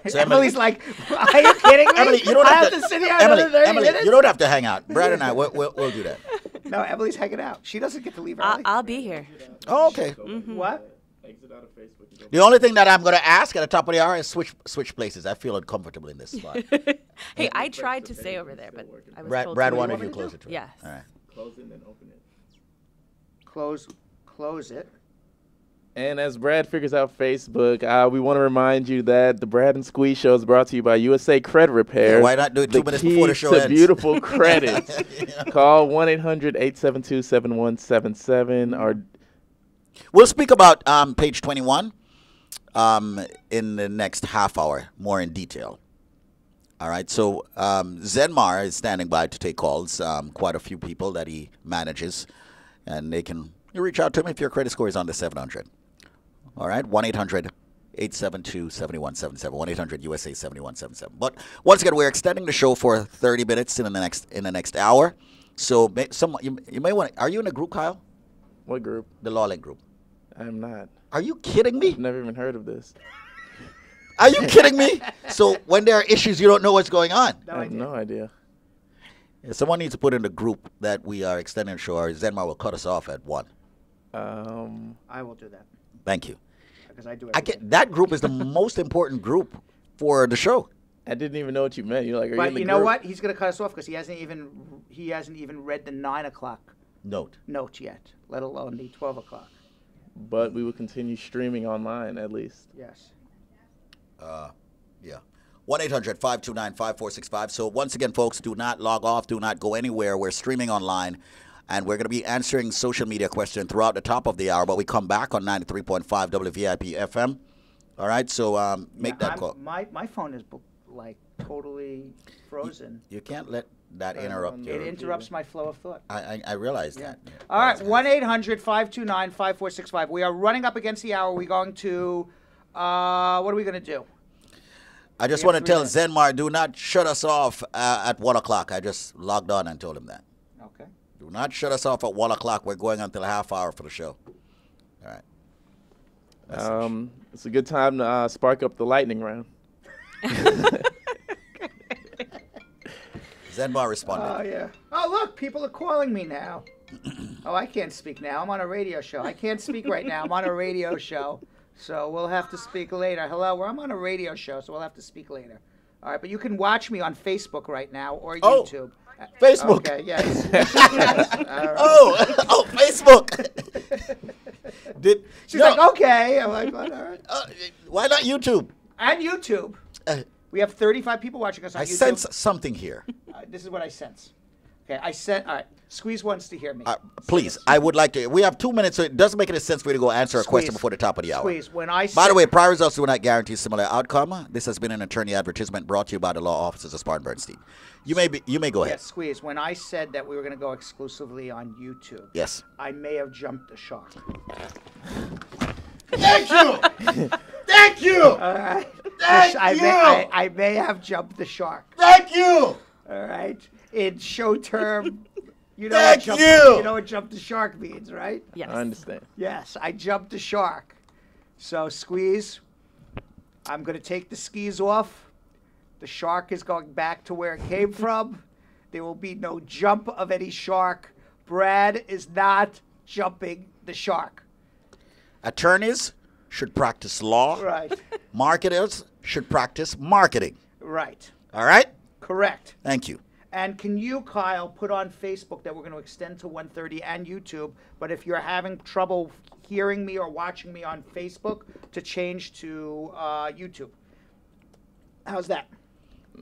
So Emily's like, are you kidding me? Emily, you don't I have have to sit here another 30 minutes? you don't have to hang out. Brad and I, we'll do that. No, Emily's hanging out. She doesn't get to leave early. I'll be here. Oh, okay. What? Exit out of Facebook. The only thing that I'm going to ask at the top of the hour is switch places. I feel uncomfortable in this spot. Hey, I tried to stay over there, but I was told Brad to wanted leave. you closer to it. Yes. All right. Close it and then open it. Close it. And as Brad figures out Facebook, we want to remind you that the Brad and Squeeze Show is brought to you by USA Credit Repair. Yeah, why not do it 2 minutes before the show to ends? beautiful credit. Call 1-800-872-7177 or We'll speak about page 21 in the next half hour, more in detail. All right, so Zenmar is standing by to take calls, quite a few people that he manages, and you reach out to him if your credit score is under 700. All right, 1-800-872-7177, 1-800-USA-7177. But once again, we're extending the show for 30 minutes in the next hour. So you may want. Are you in a group, Kyle? what group? The LawLink group. I'm not. Are you kidding me? I've never even heard of this. Are you kidding me? So when there are issues, you don't know what's going on. I have no idea. Yeah, someone needs to put in the group that we are extending the show, or Zenmar will cut us off at 1. I will do that. Thank you. Because I do That group is the most important group for the show. I didn't even know what you meant. You're like, are But you in the you know group? what? He's going to cut us off because he hasn't even read the 9 o'clock note yet, let alone the 12 o'clock. But we will continue streaming online at least. Yes. Yeah. 1-800-529-5465. So once again, folks, do not log off. Do not go anywhere. We're streaming online. And we're going to be answering social media questions throughout the top of the hour. But we come back on 93.5 WVIP FM. All right, so make that call. My phone is like totally frozen. You can't let that interrupt you. It interrupts my flow of thought. I realize that. Yeah. All right, 1-800-529-5465. We are running up against the hour. We're going to, what are we going to do? I just want to tell Zenmar, do not shut us off at 1 o'clock. I just logged on and told him that. Okay. Do not shut us off at 1 o'clock. We're going until a half hour for the show. All right. It's a good time to spark up the lightning round. Zenmar responded. Oh, yeah. Oh, look, people are calling me now. Oh, I can't speak now. I'm on a radio show. I can't speak right now. I'm on a radio show. So we'll have to speak later. Hello, I'm on a radio show, so we'll have to speak later. All right, but you can watch me on Facebook right now or YouTube. Facebook. Okay, yes. All right. Oh, Facebook. She's like, okay. I'm like, what? All right. Why not YouTube? And YouTube. We have 35 people watching us on YouTube. I sense something here. This is what I sense. Okay, all right. Squeeze wants to hear me. Please, I would like to. We have 2 minutes, so it doesn't make any sense for you to go answer a question before the top of the hour. Squeeze, when I By the way, prior results do not guarantee similar outcome. This has been an attorney advertisement brought to you by the law offices of Spar and Bernstein. You may go ahead. Yes, Squeeze. When I said that we were going to go exclusively on YouTube, yes, I may have jumped the shark. Thank you. Thank you. All right. Thank you. I may have jumped the shark. Thank you. All right. In show term, you know what jump the shark means, right? Yes. I understand. Yes, I jumped the shark. So Squeeze, I'm going to take the skis off. The shark is going back to where it came from. There will be no jump of any shark. Brad is not jumping the shark. Attorneys should practice law. Right. Marketers should practice marketing. Right. All right? Correct. Thank you. And can you, Kyle, put on Facebook that we're going to extend to 1:30 and YouTube, but if you're having trouble hearing me or watching me on Facebook, to change to YouTube. How's that?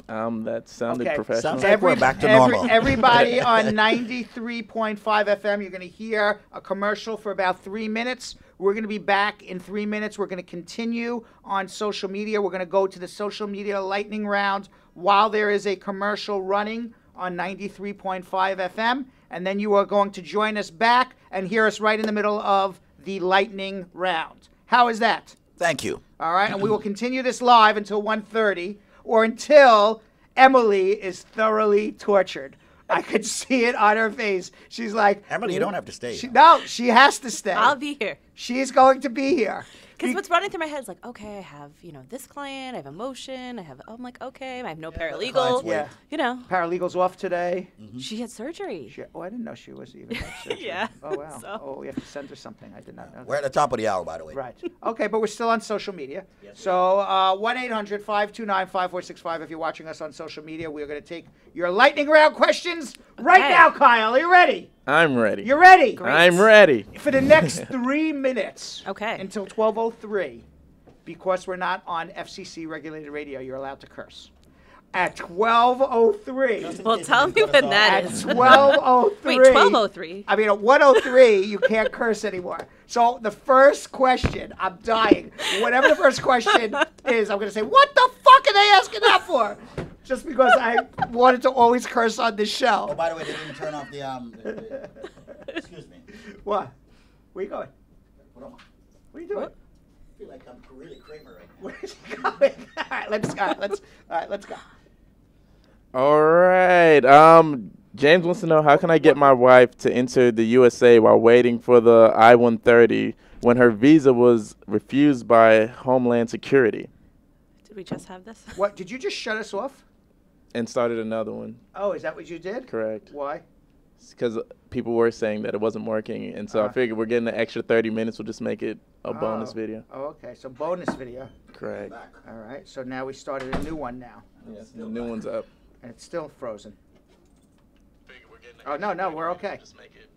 That sounded professional. Sounds like we're back to normal. Everybody on 93.5 FM, you're going to hear a commercial for about 3 minutes. We're going to be back in 3 minutes. We're going to continue on social media. We're going to go to the social media lightning round while there is a commercial running on 93.5 FM. And then you are going to join us back and hear us right in the middle of the lightning round. How is that? Thank you. All right. And we will continue this live until 1:30 or until Emily is thoroughly tortured. I could see it on her face. She's like, Emily, you don't have to stay. No, she has to stay. I'll be here. She's going to be here. Because what's running through my head is like, okay, I have, this client, I have emotion, I'm like, okay, I have no paralegal. Yeah. Paralegal's off today. Mm-hmm. She had surgery. I didn't know she was even had surgery. Yeah. Oh, wow. So. Oh, we have to send her something. I did not know that. We're at the top of the hour, by the way. Right. Okay, but we're still on social media. Yes, so 1-800-529-5465 if you're watching us on social media. We're going to take your lightning round questions right now, Kyle. Are you ready? I'm ready. You're ready? Great. I'm ready. For the next 3 minutes. Okay. Until 12:03. Because we're not on FCC regulated radio, you're allowed to curse. At 12:03. Well, tell me when that is. At 12:03. Wait, 12:03. I mean, at 1:03, you can't curse anymore. So the first question, I'm dying. Whatever the first question is, I'm going to say, what the fuck are they asking that for? Just because I wanted to always curse on this show. Oh, by the way, they didn't turn off the excuse me. What? Where you going? What are you doing? I feel like I'm really Kramer right now. Where's he going? All right, let's go. All right. James wants to know, how can I get my wife to enter the USA while waiting for the I-130 when her visa was refused by Homeland Security? Did we just have this? What? Did you just shut us off? And started another one. Oh, is that what you did? Correct. Why? Because people were saying that it wasn't working, and so I figured we're getting an extra 30 minutes. We'll just make it a bonus video. Oh, okay. So bonus video. Correct. All right. So now we started a new one now. Yes, the new one's up. And it's still frozen. Oh, no, we're okay.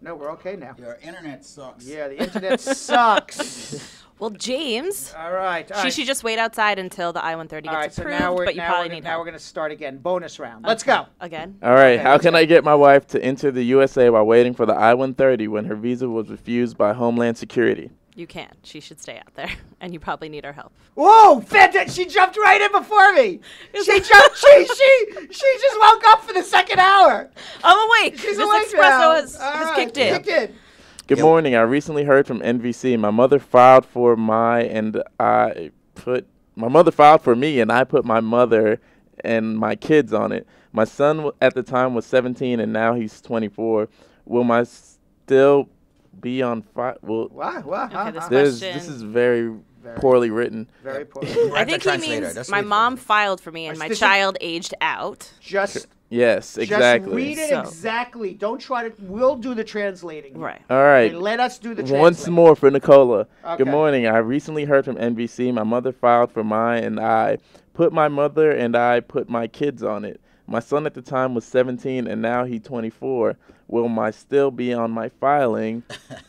No, we're okay now. Your internet sucks. Yeah, the internet sucks. Well, James. All right. She should just wait outside until the I-130 gets approved, but you probably need help. Now we're going to start again. Bonus round. Let's go. Again? All right. How can I get my wife to enter the USA while waiting for the I-130 when her visa was refused by Homeland Security? You can't. She should stay out there, and you probably need our help. Whoa! Fantastic! She jumped right in before me. She jumped. She just woke up for the second hour. I'm awake. She's this awake espresso now. has kicked in. Good morning. I recently heard from NVC. My mother filed for me, and I put my mother and my kids on it. My son at the time was 17, and now he's 24. Will my still be on file? Okay, this is very poorly written. Very poorly. I think he means my mom filed for me and my child aged out. Yes, exactly. Just read it exactly. Don't try to. We'll do the translating. Right. All right. Let us do the translating. Once more for Nicola. Okay. Good morning. I recently heard from NBC. My mother filed for mine, and I put my mother and I put my kids on it. My son at the time was 17, and now he's 24. Will my still be on my filing?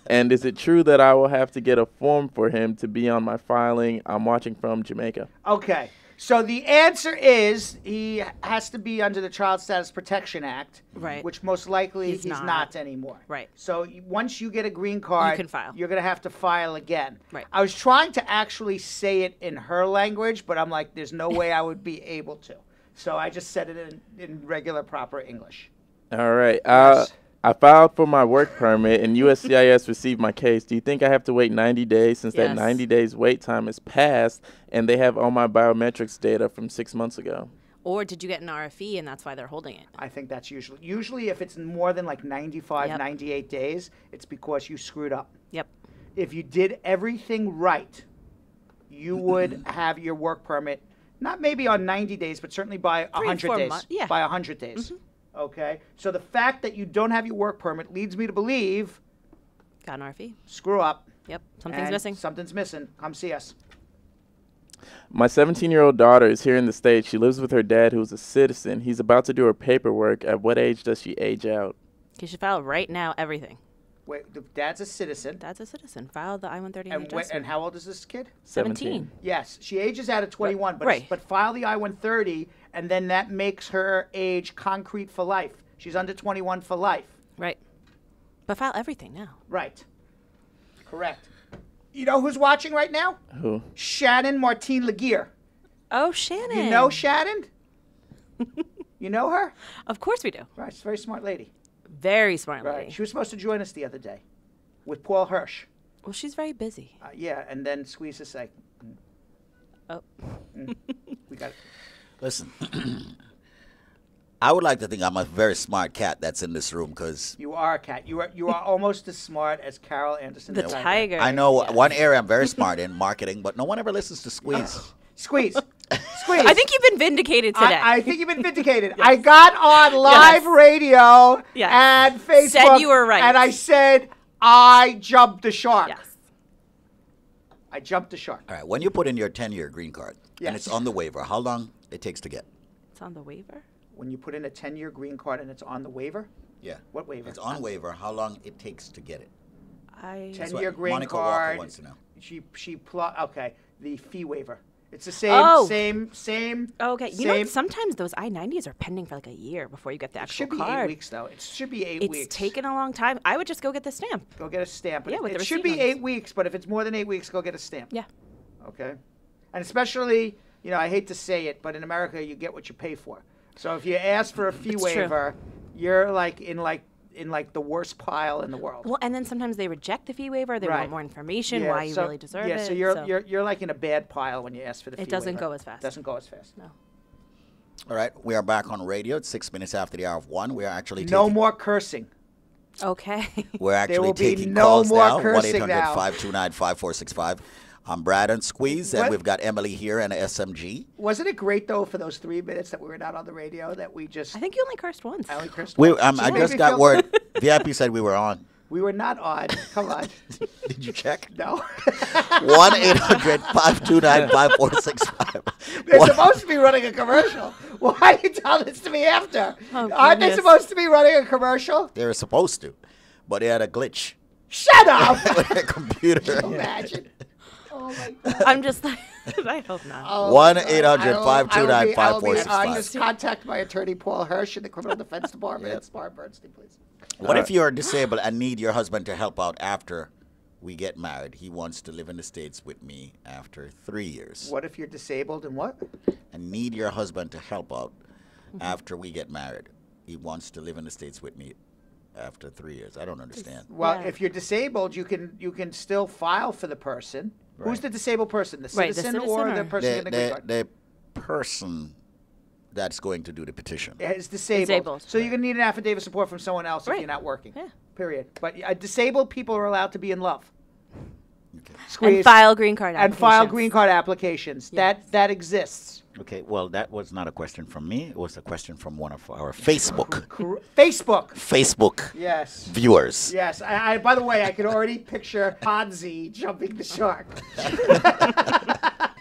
And is it true that I will have to get a form for him to be on my filing? I'm watching from Jamaica. Okay. So the answer is he has to be under the Child Status Protection Act, Right. which most likely he's not anymore. Right. So once you get a green card, You can file. You're going to have to file again. Right. I was trying to actually say it in her language, but I'm like, there's no way I would be able to. So I just said it in regular, proper English. All right. Yes. I filed for my work permit, and USCIS received my case. Do you think I have to wait 90 days since that 90 days wait time has passed, and they have all my biometrics data from 6 months ago? Or did you get an RFE and that's why they're holding it? I think that's usually if it's more than like 95, 98 days, it's because you screwed up. Yep. If you did everything right, you would have your work permit, not maybe on 90 days, but certainly by 100 days. By 100 days. Okay? So the fact that you don't have your work permit leads me to believe... Got an RFE. Screw up. Yep. Something's missing. Something's missing. Come see us. My 17-year-old daughter is here in the States. She lives with her dad, who's a citizen. He's about to do her paperwork. At what age does she age out? You should file right now everything. Wait, the dad's a citizen. Dad's a citizen. File the I-130 and how old is this kid? 17. Yes, she ages out at 21, Right. but file the I-130, and then that makes her age concrete for life. She's under 21 for life. Right. But file everything now. Right. Correct. You know who's watching right now? Who? Shannon Martine Laguerre. Oh, Shannon. You know Shannon? You know her? Of course we do. Right, she's a very smart lady. Very smart lady. Right. She was supposed to join us the other day with Paul Hirsch. Well, she's very busy. Yeah, and then Squeeze is like, Oh. We got it. Listen, I would like to think I'm a very smart cat that's in this room because You are a cat. You are almost as smart as Carol Anderson. The tiger. I know one area I'm very smart in, marketing, but no one ever listens to Squeeze. Squeeze. Squeeze. I think you've been vindicated today. I think you've been vindicated. I got on live radio and Facebook. Said you were right. And I said, I jumped the shark. Yes. I jumped the shark. All right, when you put in your 10-year green card and it's on the waiver, how long it takes to get? It's on the waiver? When you put in a 10-year green card and it's on the waiver? Yeah. What waiver? It's on waiver. How long it takes to get it? 10-year green Monica card. Walker wants to know. Okay, the fee waiver. It's the same. Okay. You know, sometimes those I-90s are pending for like a year before you get the actual card. It should be 8 weeks, though. It should be 8 weeks. It's taken a long time. I would just go get the stamp. Go get a stamp. Yeah, with the it should receipt be on it. 8 weeks, but if it's more than 8 weeks, go get a stamp. Yeah. Okay? And especially, you know, I hate to say it, but in America, you get what you pay for. So if you ask for a fee waiver, you're like in the worst pile in the world. Well, and then sometimes they reject the fee waiver. They want more information, why you really deserve it. Yeah, so you're like in a bad pile when you ask for the fee waiver. It doesn't go as fast. Doesn't go as fast. No. All right, we are back on radio. It's 6 minutes after the hour of 1. We are actually taking... No more cursing. Okay. We're actually there will taking be no calls more now. Cursing now. 1-800-529-5465. I'm Brad and Squeeze, and we've got Emily here and SMG. Wasn't it great, though, for those 3 minutes that we were not on the radio that we just... I think you only cursed once. I only cursed once. I just got word. VIP said we were on. We were not on. Come on. Did you check? No. 1-800-529-5465. They're supposed to be running a commercial. Why do you tell this to me after? Oh, Aren't they supposed to be running a commercial? They were supposed to, but they had a glitch. Shut up! With their computer. Can you imagine? Oh, my God. I'm just like, I hope not. 1-800-529-5465. I'll just contact my attorney, Paul Hirsch, in the Criminal Defense Department at Spar, Bernstein, please. What if you're disabled and need your husband to help out after we get married? He wants to live in the States with me after 3 years. What if you're disabled and what? And need your husband to help out after we get married. He wants to live in the States with me after 3 years. I don't understand. Well, if you're disabled, you can still file for the person. Right. Who's the disabled person? The citizen, or the person in the green card? The person that's going to do the petition. Is disabled. So you're going to need an affidavit of support from someone else if you're not working. Yeah. Period. But disabled people are allowed to be in love. Okay. Squeeze. And file green card applications. And file green card applications. Yes. That exists. Okay, well, that was not a question from me. It was a question from one of our Facebook. Facebook yes. viewers. Yes. I by the way, I can already picture Ponzi jumping the shark.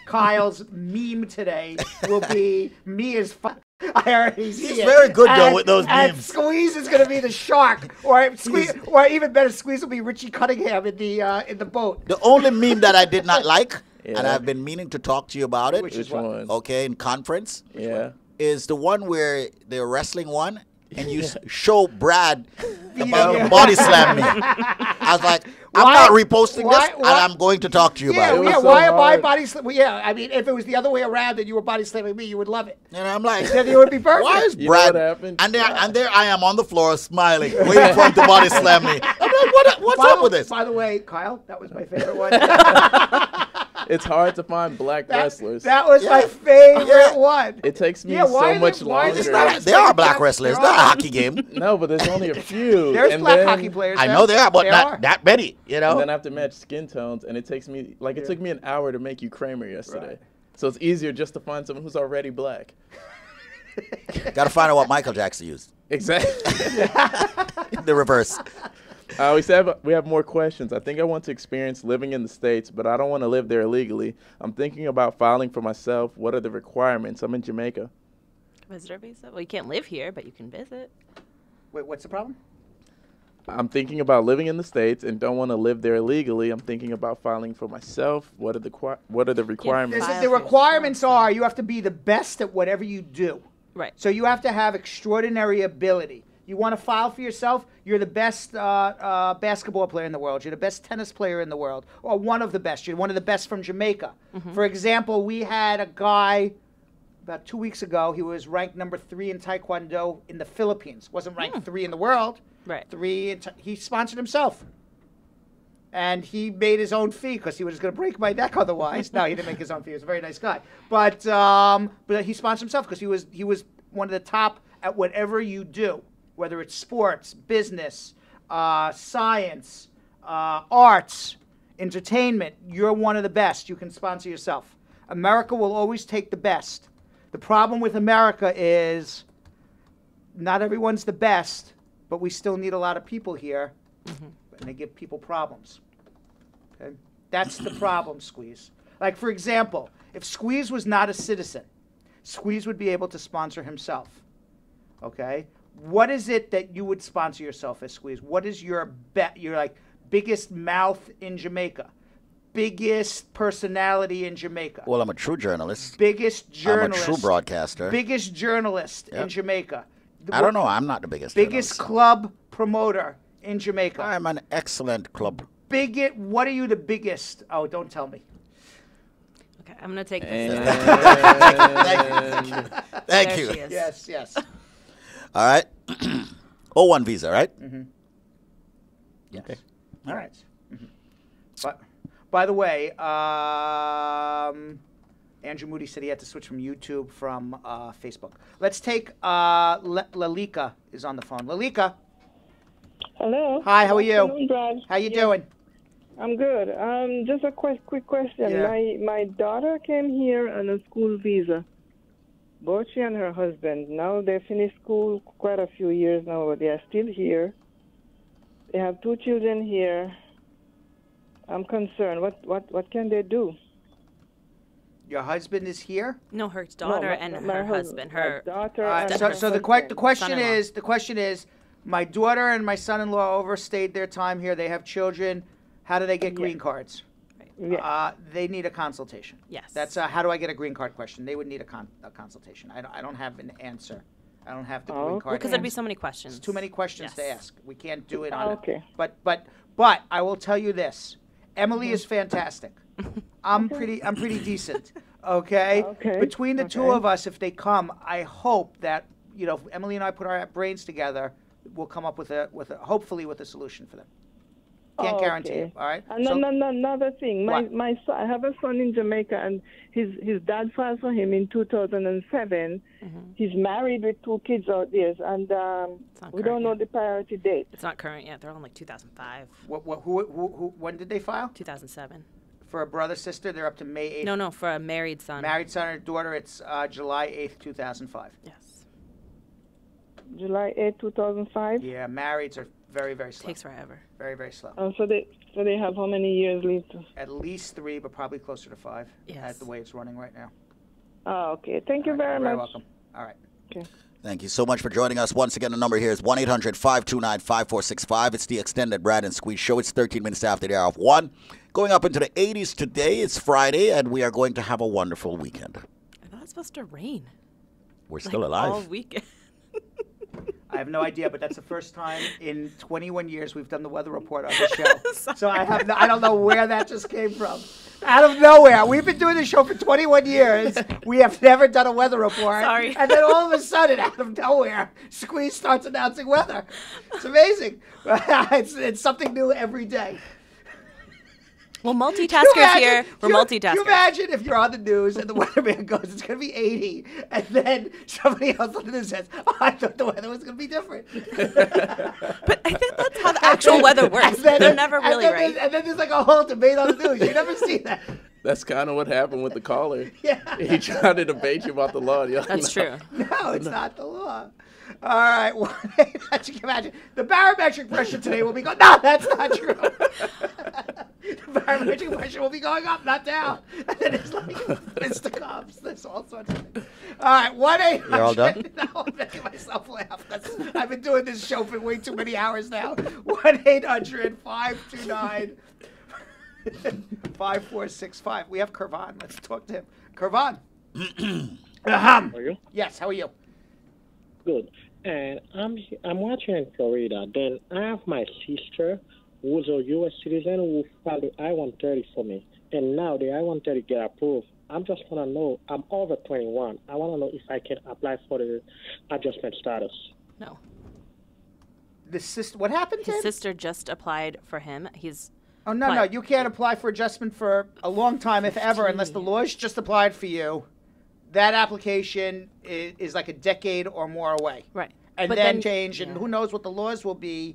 Kyle's meme today will be me as I already see He's it. very good, though, And- with those and memes. Squeeze is going to be the shark, or Squeeze, or even better, Squeeze will be Richie Cunningham in the boat. The only meme that I did not like, Yeah. and I've been meaning to talk to you about it, Which one? okay, in conference, Yeah. is the one where they're wrestling one, and you show Brad about Yeah. the body slam me. I was like, I'm Why- not reposting why- this, why- and I'm going to talk to you Yeah, about it. yeah. so Why am I hard. body slam? Well, yeah, I mean, if it was the other way around and you were body slamming me, you would love it. And I'm like, Then it would be perfect. why is You know Brad? what happened? And there I am on the floor smiling, waiting for him to body slam me. I'm like, what's up with this? By the way, Kyle, that was my favorite one. It's hard to find black wrestlers. That was my Yeah. favorite Yeah. one. It takes me Yeah, why so is much it- why is longer. it not- There are black wrestlers. It's not a hockey game. No, but there's only a few. There's and black then, hockey players. I know there are, but There not are. that many. You know. And then I have to match skin tones, and it takes me it took me an hour to make you Kramer yesterday. Right. So it's easier just to find someone who's already black. Got to find out what Michael Jackson used. Exactly. The reverse. We have more questions. I think I want to experience living in the States, but I don't want to live there illegally. I'm thinking about filing for myself. What are the requirements? I'm in Jamaica. Visitor visa? Well, you can't live here, but you can visit. Wait, what's the problem? I'm thinking about living in the States and don't want to live there illegally. I'm thinking about filing for myself. What are the requirements? file The for requirements are you have to be the best at whatever you do. Right. So you have to have extraordinary ability. You want to file for yourself? You're the best basketball player in the world. You're the best tennis player in the world, or one of the best. You're one of the best from Jamaica. For example, we had a guy about 2 weeks ago. He was ranked number 3 in Taekwondo in the Philippines. Wasn't ranked 3 in the world. Right. 3. He sponsored himself. And he made his own fee because he was going to break my neck otherwise. No, he didn't make his own fee. He was a very nice guy. But he sponsored himself because he was one of the top at whatever you do, whether it's sports, business, science, arts, entertainment. You're one of the best. You can sponsor yourself. America will always take the best. The problem with America is not everyone's the best, but we still need a lot of people here. And they give people problems. Okay? That's the problem, Squeeze. Like, for example, if Squeeze was not a citizen, Squeeze would be able to sponsor himself. Okay? What is it that you would sponsor yourself as Squeeze? What is your biggest mouth in Jamaica? Biggest personality in Jamaica? Well, I'm a true journalist. Biggest journalist. I'm a true broadcaster. Biggest journalist in Yep. Jamaica. I don't know. I'm not the biggest. Biggest journalist. club promoter in Jamaica. I'm an excellent club. What are you the biggest? Oh, don't tell me. Okay, I'm going to take this. Thank There you. she is. Yes. All right. O1 visa, right? Yes. Okay. All right. But by the way, Andrew Moody said he had to switch from YouTube from Facebook. Let's take Lalika is on the phone. Lalika. Hello. Hi, how are you? Afternoon, Brad. How you doing? I'm good. Just a quick question. Yeah. My daughter came here on a school visa. Both she and her husband. Now they finished school quite a few years now, but they are still here. They have 2 children here. I'm concerned. What can they do? Your husband is here. No, her daughter and her husband. Her daughter. So the question is, my daughter and my son-in-law overstayed their time here. They have children. How do they get green cards? Yeah. They need a consultation. Yes. That's a how do I get a green card question. They would need a consultation. I don't have an answer. I don't have the green card. Because there'd be answer. so many questions. It's too many questions to ask. We can't do it on Okay. it. But I will tell you this. Emily is fantastic. I'm pretty decent. Okay? Okay. Between the two of us, if they come, I hope that if Emily and I put our brains together, we'll come up with a hopefully with a solution for them. Can't guarantee it. All right. And another thing, my son, I have a son in Jamaica, and his dad filed for him in 2007. He's married with 2 kids out there, and we don't know the priority date. It's not current yet. They're on like 2005. Who when did they file? 2007. For a brother sister, they're up to May 8th. No, for a married son. Married son or daughter, it's July 8th, 2005. Yes. July 8, 2005. Yeah, marrieds are very, very slow. Takes forever. Very, very slow. Oh, so they have how many years left? At least 3, but probably closer to 5. Yes. At the way it's running right now. Oh, okay. Thank you very You're much. very welcome. All right. Thank you so much for joining us. Once again, the number here is 1-800-529-5465. It's the extended Brad and Squeeze show. It's 13 minutes after the hour of 1. Going up into the 80s today. It's Friday, and we are going to have a wonderful weekend. I thought it was supposed to rain. We're still alive. All weekend. I have no idea, but that's the first time in 21 years we've done the weather report on the show. So I don't know where that just came from. Out of nowhere. We've been doing this show for 21 years. We have never done a weather report. Sorry. And then all of a sudden, out of nowhere, Squeeze starts announcing weather. It's amazing. It's something new every day. Well, multitaskers here. We're multitaskers. Can you imagine if you're on the news and the weatherman goes, it's going to be 80, and then somebody else on the news says, oh, I thought the weather was going to be different. But I think that's how the actual weather works. They're never really right. And then there's like a whole debate on the news. You never see that. That's kind of what happened with the caller. Yeah. He tried to debate you about the law. That's true. No, it's not the law. All right. You can imagine. The barometric pressure today will be going, no, that's not true. The barometric pressure will be going up, not down. And then it's like fisticuffs. There's all sorts of things. All right. 1-800. You're all done? No, I'm making myself laugh. I've been doing this show for way too many hours now. 1-800-529-5465. We have Kervan. Let's talk to him. Kervan. How are you? Yes, how are you? Good. And I'm watching in Florida. Then I have my sister who's a U.S. citizen who filed the I-130 for me. And now the I-130 get approved. I just want to know, I'm over 21. I want to know if I can apply for the adjustment status. No. What happened to His him? sister just applied for him. He's Oh, no. You can't apply for adjustment for a long time, if ever, unless the laws just applied for you. That application is like a decade or more away. Right. And But then change, and who knows what the laws will be.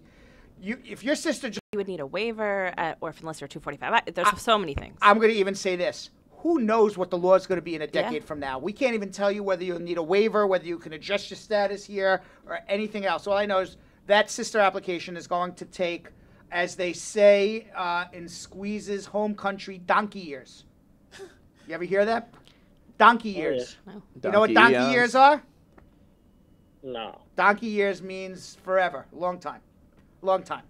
If your sister... You would need a waiver, or unless you're 245. There's so many things. I'm going to even say this. Who knows what the law is going to be in a decade from now? We can't even tell you whether you'll need a waiver, whether you can adjust your status here, or anything else. All I know is that sister application is going to take, as they say in Squeeze's home country, donkey years. You ever hear that? Donkey years. No. You know what donkey years are? No. Donkey years means forever, long time. Long time.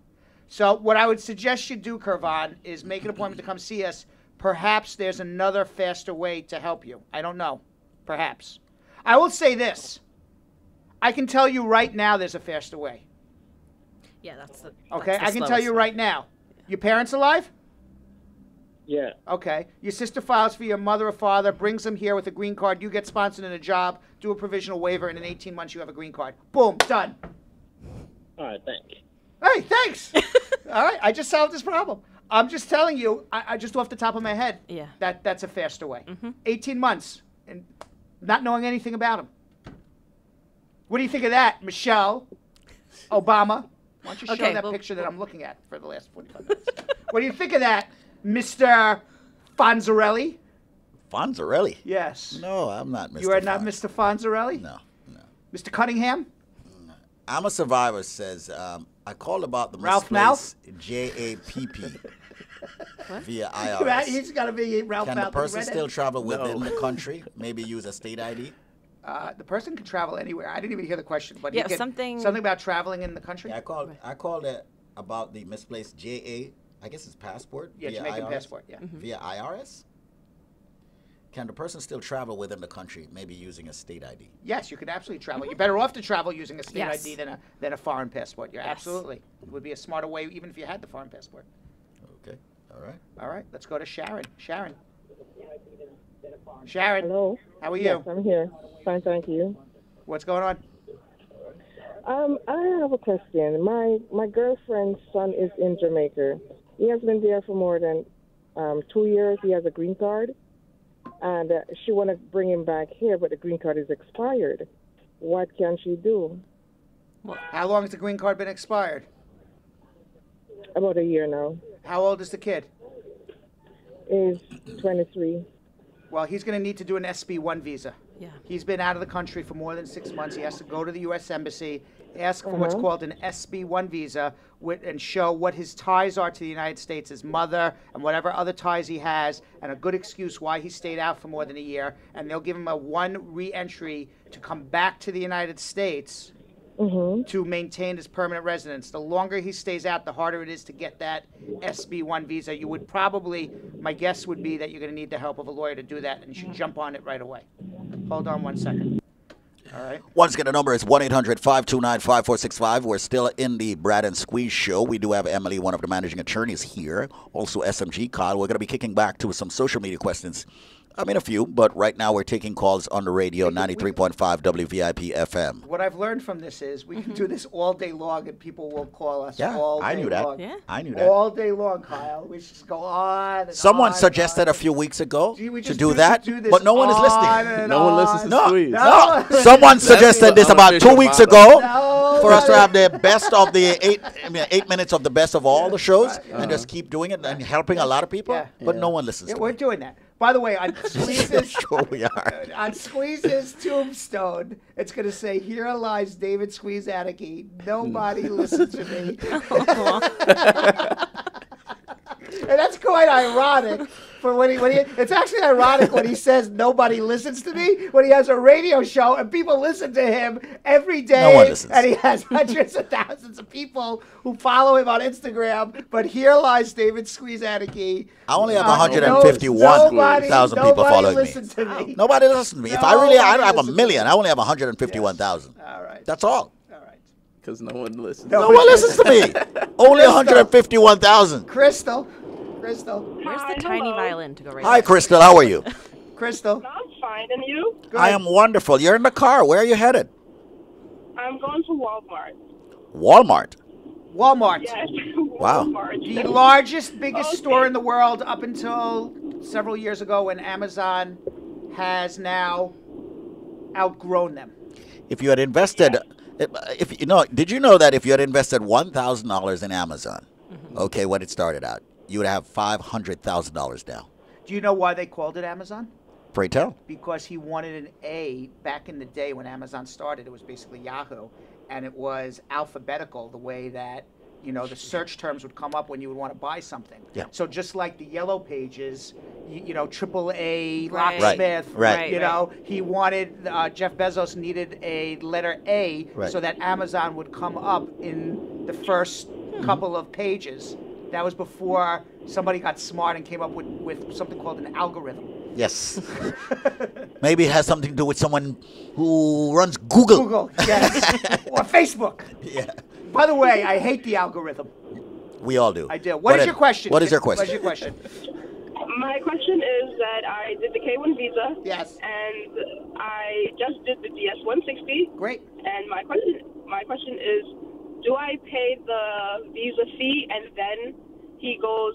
So what I would suggest you do, Kervan, is make an appointment to come see us. Perhaps there's another faster way to help you. I don't know. Perhaps. I will say this. I can tell you right now there's a faster way. Yeah, that's the Okay, I can tell you right now. Your parents alive? Yeah. Okay. Your sister files for your mother or father, brings them here with a green card. You get sponsored in a job, do a provisional waiver, and in 18 months you have a green card. Boom, done. All right, thanks. Hey, thanks. All right, I just solved this problem. I'm just telling you, I just off the top of my head, that's a faster way. 18 months and not knowing anything about him. What do you think of that, Michelle Obama? Why don't you show that picture that I'm looking at for the last 45 minutes? What do you think of that, Mr. Fonzarelli? Fonzarelli? Yes. No, I'm not Mr. You are not Mr. Fonzarelli? No. Mr. Cunningham? I'm a Survivor says, I called about the Ralph misplaced JAPP via IRS. He's got to be Ralph Can Malcolm. the person still travel within the country? Maybe use a state ID? The person can travel anywhere. I didn't even hear the question, but something about traveling in the country. Yeah, I called it about the misplaced I guess it's passport. Yeah, via Jamaican IRS, passport. Yeah, via IRS. Can the person still travel within the country, maybe using a state ID? Yes, you can absolutely travel. You're better off to travel using a state ID than a foreign passport. You're absolutely. It would be a smarter way, even if you had the foreign passport. Okay. All right. All right. Let's go to Sharon. Sharon. Hello. How are you? Yes, I'm here. Fine, thank you. What's going on? I have a question. My girlfriend's son is in Jamaica. He has been there for more than 2 years. He has a green card. And she want to bring him back here, but the green card is expired. What can she do? Well, how long has the green card been expired? About a year now. How old is the kid? Is 23. Well, he's going to need to do an SB1 visa. Yeah. He's been out of the country for more than 6 months. He has to go to the U.S. Embassy, ask for what's called an SB1 visa, and show what his ties are to the United States, his mother, and whatever other ties he has, and a good excuse why he stayed out for more than a year. And they'll give him a one re-entry to come back to the United States to maintain his permanent residence. The longer he stays out, the harder it is to get that SB1 visa. You would probably, my guess would be that you're going to need the help of a lawyer to do that, and you should jump on it right away. Hold on 1 second. All right. Once again, the number is 1-800-529-5465. We're still in the Brad and Squeeze show. We do have Emily, one of the managing attorneys here, also SMG. Kyle, we're going to be kicking back to some social media questions. I mean, a few, but right now we're taking calls on the radio, 93.5 WVIP FM. What I've learned from this is we can do this all day long, and people will call us Yeah, all day I knew that. long. Yeah. I knew that. All day long, Kyle. We just go on and Someone on suggested a few weeks ago we to just do that, do this but no one is on listening. and No one on. listens to No, Squeeze. no. Someone suggested this about 2 weeks ago for us to have the best of the 8 minutes of the best of all the shows and just keep doing it and helping a lot of people, but no one listens Yeah, to we're it. doing that. By the way, on Squeeze's, Sure we are. on Squeeze's tombstone, it's going to say, "Here lies David Squeeze Annakie. Nobody listens to me." And that's quite ironic. For when he, it's actually ironic when he says nobody listens to me, when he has a radio show and people listen to him every day. No one listens. And he has hundreds of thousands of people who follow him on Instagram. But here lies David Squeeze Annakie. I only have 151,000 people following me. To me. Nobody listens to me. If I have a million, I only have 151,000. All right. That's all. Because no one listens. No one listens to me. Only 151,000. Crystal. Where's the tiny violin to go right Hi, there? Crystal. How are you? Crystal. I'm fine, and you? I am wonderful. You're in the car. Where are you headed? I'm going to Walmart. Walmart. Walmart. Yes. Wow. Walmart. The largest, biggest store in the world up until several years ago when Amazon has now outgrown them. If you had invested, did you know that if you had invested $1,000 in Amazon, okay, when it started out, you would have $500,000 now. Do you know why they called it Amazon? Pray tell. Because he wanted an A back in the day when Amazon started. It was basically Yahoo, and it was alphabetical the way that, the search terms would come up when you would want to buy something. Yeah. So just like the yellow pages, AAA, Right. locksmith, Right. he wanted, Jeff Bezos needed a letter A so that Amazon would come up in the first couple of pages. That was before somebody got smart and came up with something called an algorithm. Yes. Maybe it has something to do with someone who runs Google. Google, yes. Or Facebook. Yeah. By the way, I hate the algorithm. We all do. I do. What is your question? What is your question? What's your question? My question is that I did the K-1 visa. Yes. And I just did the DS-160. Great. And my question is, do I pay the visa fee and then he goes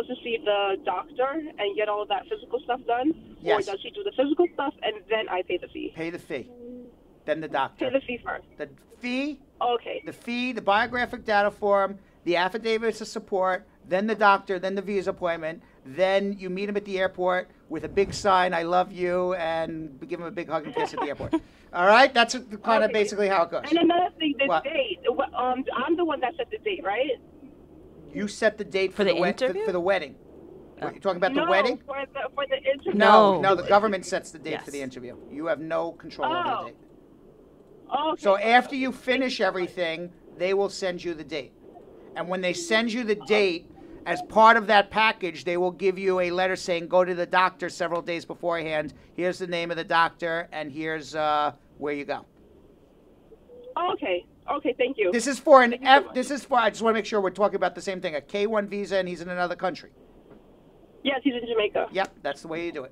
to see the doctor and get all of that physical stuff done? Yes. Or does he do the physical stuff and then I pay the fee? Pay the fee. Then the doctor. Pay the fee first. The fee. Okay. The fee, the biographic data form, the affidavits of support, then the doctor, then the visa appointment, then you meet him at the airport with a big sign, "I love you," and give him a big hug and kiss at the airport. All right? That's kind of basically how it goes. And another thing, the What? date. I'm the one that set the date, right? You set the date for the interview? for the wedding. You're talking about the No, wedding? for the interview. No, the government sets the date Yes. for the interview. You have no control over the date. Okay. So after you finish everything, they will send you the date. And when they send you the date, as part of that package, they will give you a letter saying, go to the doctor several days beforehand. Here's the name of the doctor, and here's where you go. Okay. Okay, thank you. This is for I just want to make sure we're talking about the same thing, a K-1 visa, and he's in another country. Yes, he's in Jamaica. Yep, that's the way you do it.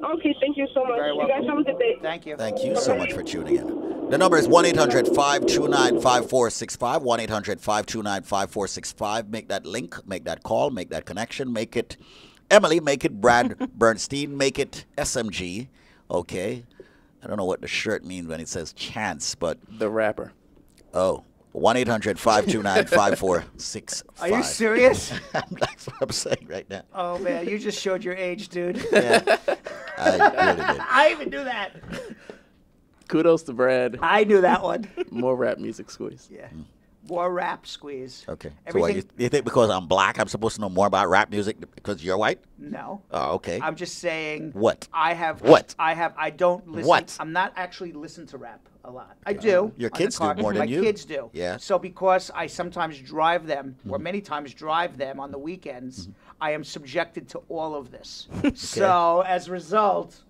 Okay, thank you so much. Very You guys have a good day. Thank you. Thank you so much for tuning in. The number is 1-800-529-5465, 1-800-529-5465. Make that link, make that call, make that connection, make it Emily, make it Brad Bernstein, make it SMG, okay? I don't know what the shirt means when it says chance, but... The rapper. Oh, 1-800-529-5465. Are you serious? That's what I'm saying right now. Oh, man, you just showed your age, dude. Yeah, I really did. I even knew that. Kudos to Brad. I knew that one. More rap music, Squeeze. Yeah. More rap, Squeeze. Okay. So Everything. what, you think because I'm black, I'm supposed to know more about rap music because you're white? No. Oh, okay. I'm just saying. What? I have. What? I don't listen. What? I'm not actually listen to rap a lot. I do. Your on the kids do car. more than My you. kids do. Yeah. So because I sometimes drive them, or many times drive them on the weekends, I am subjected to all of this. So as a result,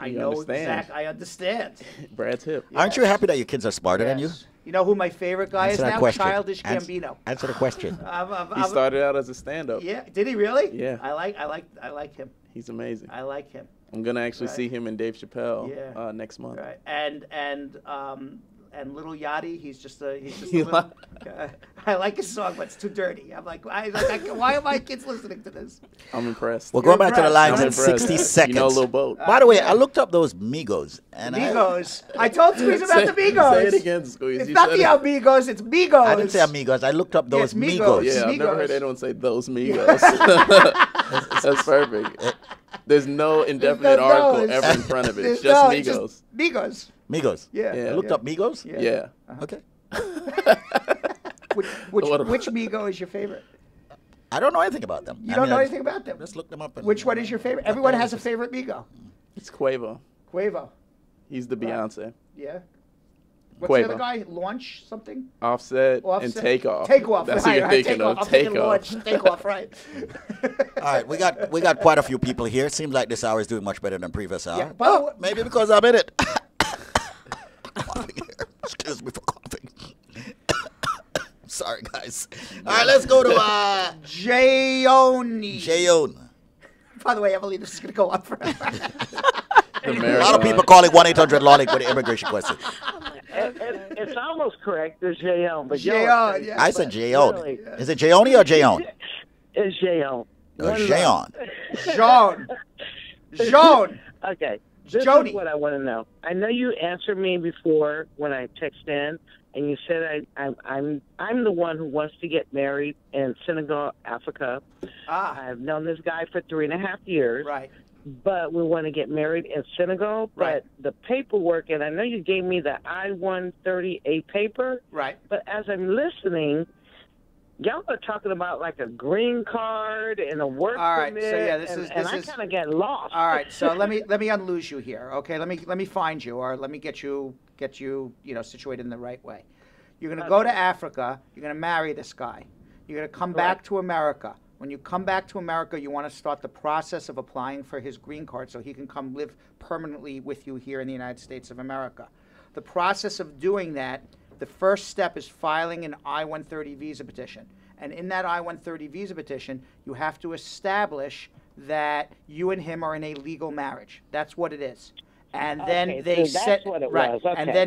I know exactly. I understand. Brad's hip. Aren't you happy that your kids are smarter than you? You know who my favorite guy is now? Childish Gambino. Answer the question. He started out as a stand-up. Yeah. Did he really? Yeah. I like him. He's amazing. I like him. I'm gonna actually see him and Dave Chappelle next month. Right. And Little Yachty, he's just a little, I like his song, but it's too dirty. I'm like, why are my kids listening to this? I'm impressed. We're going back to the lines in 60 seconds. You know Lil Boat. By the way, I looked up those Migos. And Migos. I told Squeeze about the Migos. Say it again, Squeeze. It's not the Amigos, it's Migos. I didn't say Amigos. I looked up those Migos. Yeah, I've never heard anyone say those Migos. That's perfect. There's no indefinite article ever in front of it. It's just Migos. Migos. Migos. Yeah. I looked up Migos? Yeah. Okay. Which Migo is your favorite? I don't know anything about them. You don't know anything about them? Let's look them up. Which one is your favorite? Everyone has a favorite Migo. It's Quavo. Quavo. He's the Beyonce. Yeah. What's the other guy? Launch something? Offset and Takeoff. Takeoff. That's what you're thinking of. Takeoff. Takeoff, right. All right, we got quite a few people here. Seems like this hour is doing much better than previous hour. Yeah, maybe because I'm in it. Excuse me for coughing. Sorry, guys. All right, let's go to Jayone. By the way, Emily, this is going to go on forever. A lot of people calling 1-800-LawLink with an immigration question. It's almost correct. There's Jayone, but Jayone. Yeah, I said Jayone. Really, is it Jayone or Jayone? It's Jayone. Jayone. Jean. Okay. This is what I want to know. I know you answered me before when I texted in, and you said I'm the one who wants to get married in Senegal, Africa. I've known this guy for 3.5 years. Right. But we want to get married in Senegal. Right. But the paperwork, and I know you gave me the I-130A paper. Right. But as I'm listening, y'all are talking about like a green card and a work permit. So yeah, I kind of get lost. All right, so let me unloose you here. Okay, let me find you, or let me get you situated in the right way. You're gonna go to Africa. You're gonna marry this guy. You're gonna come back to America. When you come back to America, you want to start the process of applying for his green card so he can come live permanently with you here in the United States of America. The process of doing that, the first step is filing an I-130 visa petition. And in that I-130 visa petition, you have to establish that you and him are in a legal marriage. That's what it is. And then and then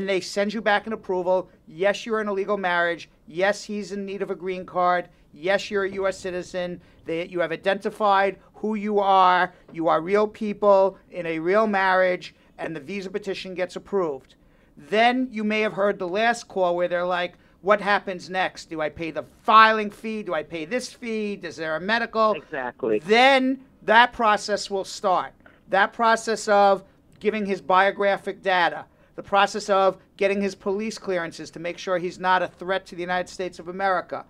they send you back an approval. Yes, you're in a legal marriage. Yes, he's in need of a green card. Yes, you're a U.S. citizen. You have identified who you are. You are real people in a real marriage, and the visa petition gets approved. Then you may have heard the last call where they're like, what happens next? Do I pay the filing fee? Do I pay this fee? Is there a medical? Exactly. Then that process will start. That process of giving his biographic data, the process of getting his police clearances to make sure he's not a threat to the United States of America,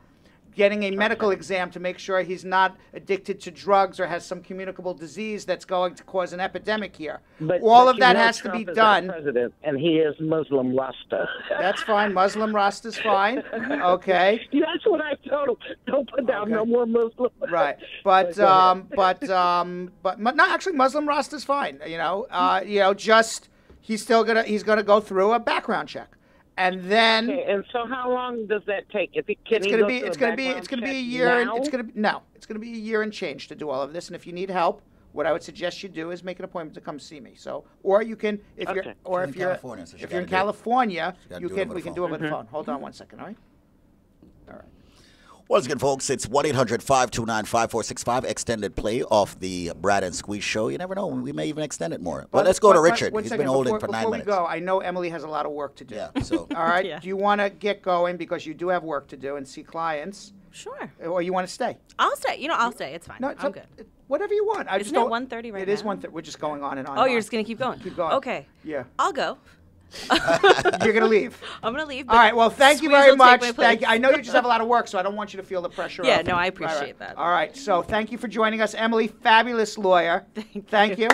getting a medical exam to make sure he's not addicted to drugs or has some communicable disease that's going to cause an epidemic here. All of that has to be done. President, and he is Muslim Rasta. That's fine. Muslim Rasta's fine. Okay. Yeah, that's what I told him. Don't put down no more Muslim. Right. But no, actually, Muslim Rasta's fine. Just he's gonna go through a background check. And then, and so how long does that take? If it's going to be a year. It's going to be a year and change to do all of this. And if you need help, what I would suggest you do is make an appointment to come see me. So, or you can, if you're in California, we can do it over the phone. Hold on 1 second, all right? All right. Once again, folks, it's 1-800-529-5465, extended play off the Brad and Squeeze show. You never know. We may even extend it more. But let's go to Richard. He's been holding for 9 minutes. Before we go, I know Emily has a lot of work to do. Yeah, so. All right. Yeah. Do you want to get going because you do have work to do and see clients? Sure. Or you want to stay? I'll stay. I'll stay. It's fine. No, I'm good. Whatever you want. Isn't it 1:30 right now? It is 1:30. We're just going on and on. Oh, you're just going to keep going? Keep going. Okay. Yeah. I'll go. You're going to leave. I'm going to leave. All right. Well, thank you Squeeze very will take much. my Thank you. place. I know you just have a lot of work, so I don't want you to feel the pressure. Yeah, of no, I Right, appreciate that. All right. So thank you for joining us, Emily. Fabulous lawyer. Thank you.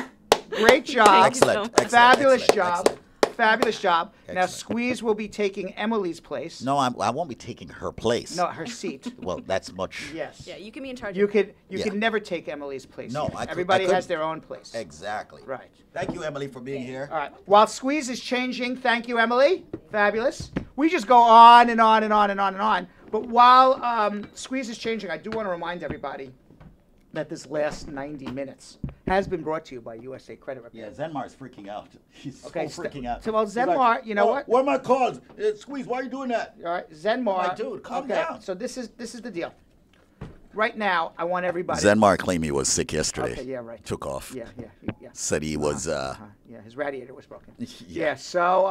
Great job. Excellent. Fabulous Excellent. job. Excellent. Fabulous job. Now, Excellent. Squeeze will be taking Emily's place. No, I won't be taking her place. No, her seat. Well, that's much. Yes. Yeah, you can be in charge. You of could Yeah. never take Emily's place. No, here. I could- Everybody I has couldn't. their own place. Exactly. Right. Thank you, Emily, for being here. All right. While Squeeze is changing, thank you, Emily. Fabulous. We just go on and on and on and on and on. But while Squeeze is changing, I do want to remind everybody that this last 90 minutes has been brought to you by USA Credit Repair. Yeah, Zenmar's freaking out. He's Okay, so freaking out. So, well, He's Zenmar, like, you know "Oh, what? What are my calls? Squeeze, why are you doing that? All right, Zenmar. Like, dude, calm down. So this is the deal. Right now, I want everybody. Zenmar claimed he was sick yesterday. Okay, yeah, right. Took off. Yeah. Said he was. Yeah, his radiator was broken. Yeah. So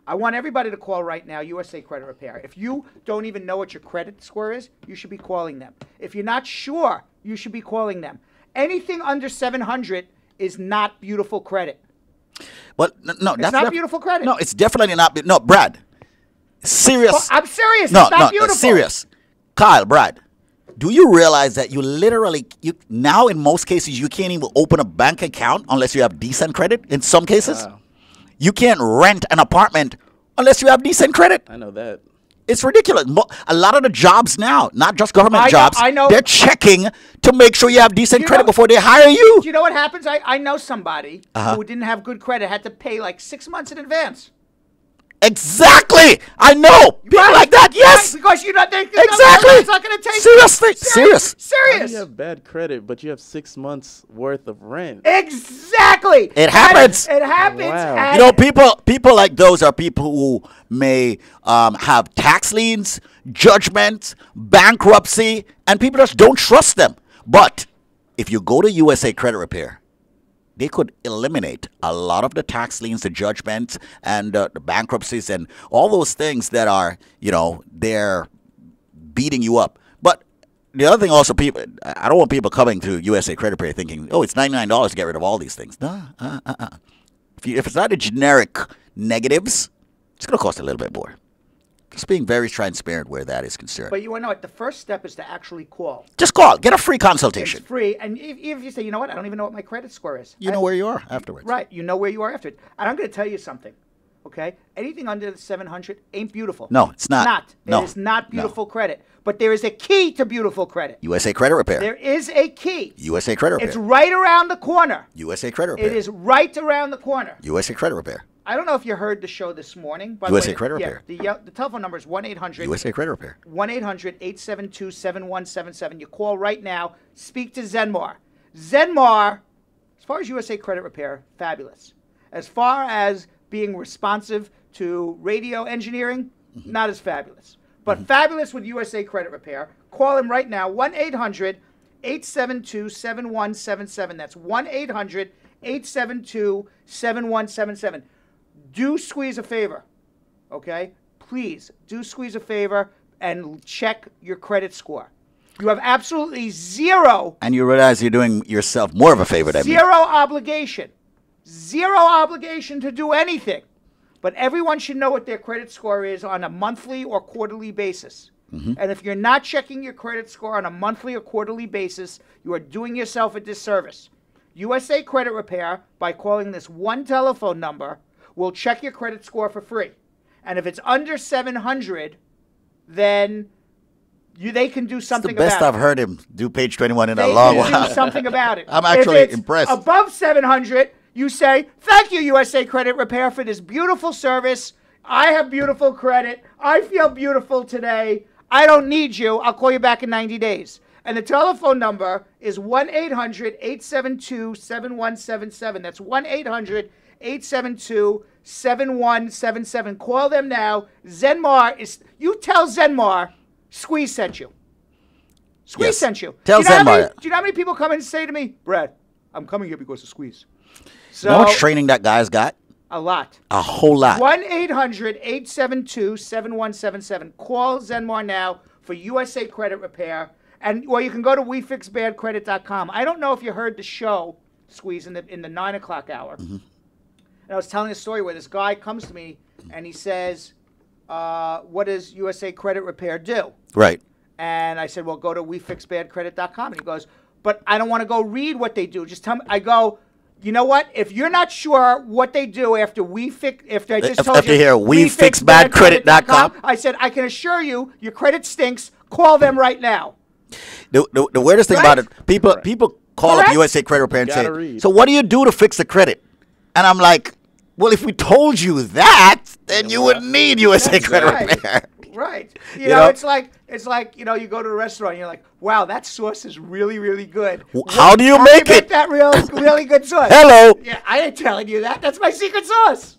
I want everybody to call right now, USA Credit Repair. If you don't even know what your credit score is, you should be calling them. If you're not sure, you should be calling them. Anything under 700 is not beautiful credit. But no, It's that's not beautiful credit. No, it's definitely not. No, Brad. Serious. Well, I'm serious. No, It's not no, beautiful. serious. Kyle, Brad, do you realize that you literally now in most cases you can't even open a bank account unless you have decent credit? In some cases, you can't rent an apartment unless you have decent credit. I know that. It's ridiculous. A lot of the jobs now, not just government jobs, I know. they're checking to make sure you have decent You credit know- before they hire you. Do you know what happens? I know somebody Uh-huh. who didn't have good credit, had to pay like 6 months in advance. Exactly. I know. People like that, yes. Right, because you're not thinking Exactly. It's not going to take Seriously. Serious. How do you Serious. have bad credit, but you have 6 months worth of rent? Exactly. It happens. It happens. Wow. and- You know, people like those are people who may have tax liens, judgments, bankruptcy, and people just don't trust them. But if you go to USA Credit Repair, they could eliminate a lot of the tax liens, the judgments, and the bankruptcies, and all those things that are, they're beating you up. But the other thing also, I don't want people coming to USA Credit Repair thinking, oh, it's $99 to get rid of all these things. No, if it's not a generic negatives, it's going to cost a little bit more. Just being very transparent where that is concerned. But you want to know what? The first step is to actually call. Just call. Get a free consultation. It's free. And if you say, you know what, I don't even know what my credit score is. You know where you are afterwards. Right. You know where you are afterwards. And I'm going to tell you something. Okay? Anything under the 700 ain't beautiful. No, it's not. It's not. No. It is not No. beautiful credit. But there is a key to beautiful credit. USA Credit Repair. There is a key. USA Credit Repair. It's right around the corner. USA Credit Repair. It is right around the corner. USA Credit Repair. I don't know if you heard the show this morning. By USA the way, Credit yeah, Repair. the telephone number is 1-800. USA Credit Repair. 1-800-872-7177. You call right now. Speak to Zenmar. Zenmar, as far as USA Credit Repair, fabulous. As far as being responsive to radio engineering, not as fabulous. But fabulous with USA Credit Repair. Call him right now. 1-800-872-7177. That's 1-800-872-7177. Do Squeeze a favor, okay? Please, do Squeeze a favor and check your credit score. You have absolutely zero And you realize you're doing yourself more of a favor than me. obligation. Zero obligation to do anything. But everyone should know what their credit score is on a monthly or quarterly basis. And if you're not checking your credit score on a monthly or quarterly basis, you are doing yourself a disservice. USA Credit Repair, by calling this one telephone number, will check your credit score for free. And if it's under 700, then they can do something It's the best about I've heard him do page 21 in a They long can while. do something about it. I'm actually if it's impressed. Above 700, you say, thank you, USA Credit Repair, for this beautiful service. I have beautiful credit. I feel beautiful today. I don't need you. I'll call you back in 90 days. And the telephone number is 1-800-872-7177. That's 1-800-872-7177. Call them now. Zenmar is, you tell Zenmar, Squeeze sent you. Squeeze Yes. sent you. Tell Do you know how many- Zenmar. Do you know how many people come in and say to me, Brad, I'm coming here because of Squeeze? So, You know how much training that guy's got? a lot. A whole lot. 1-800-872-7177. Call Zenmar now for USA Credit Repair. And or you can go to WeFixBadCredit.com. I don't know if you heard the show, Squeeze, in the 9 o'clock hour. And I was telling a story where this guy comes to me and he says, what does USA Credit Repair do? Right. And I said, well, go to wefixbadcredit.com. And he goes, but I don't want to go read what they do. Just tell me. I go, you know what? If you're not sure what they do after I just told you, wefixbadcredit.com. I said, I can assure you, your credit stinks. Call them right now. The weirdest thing about it, people call up USA Credit Repair and say, so what do you do to fix the credit? And I'm like, well, if we told you that, then you wouldn't need USA Credit Repair. Right. You know, it's like, you know, you go to a restaurant and you're like, wow, that sauce is really, really good. How do you make it? That really good sauce. Hello. Yeah, I ain't telling you that. That's my secret sauce.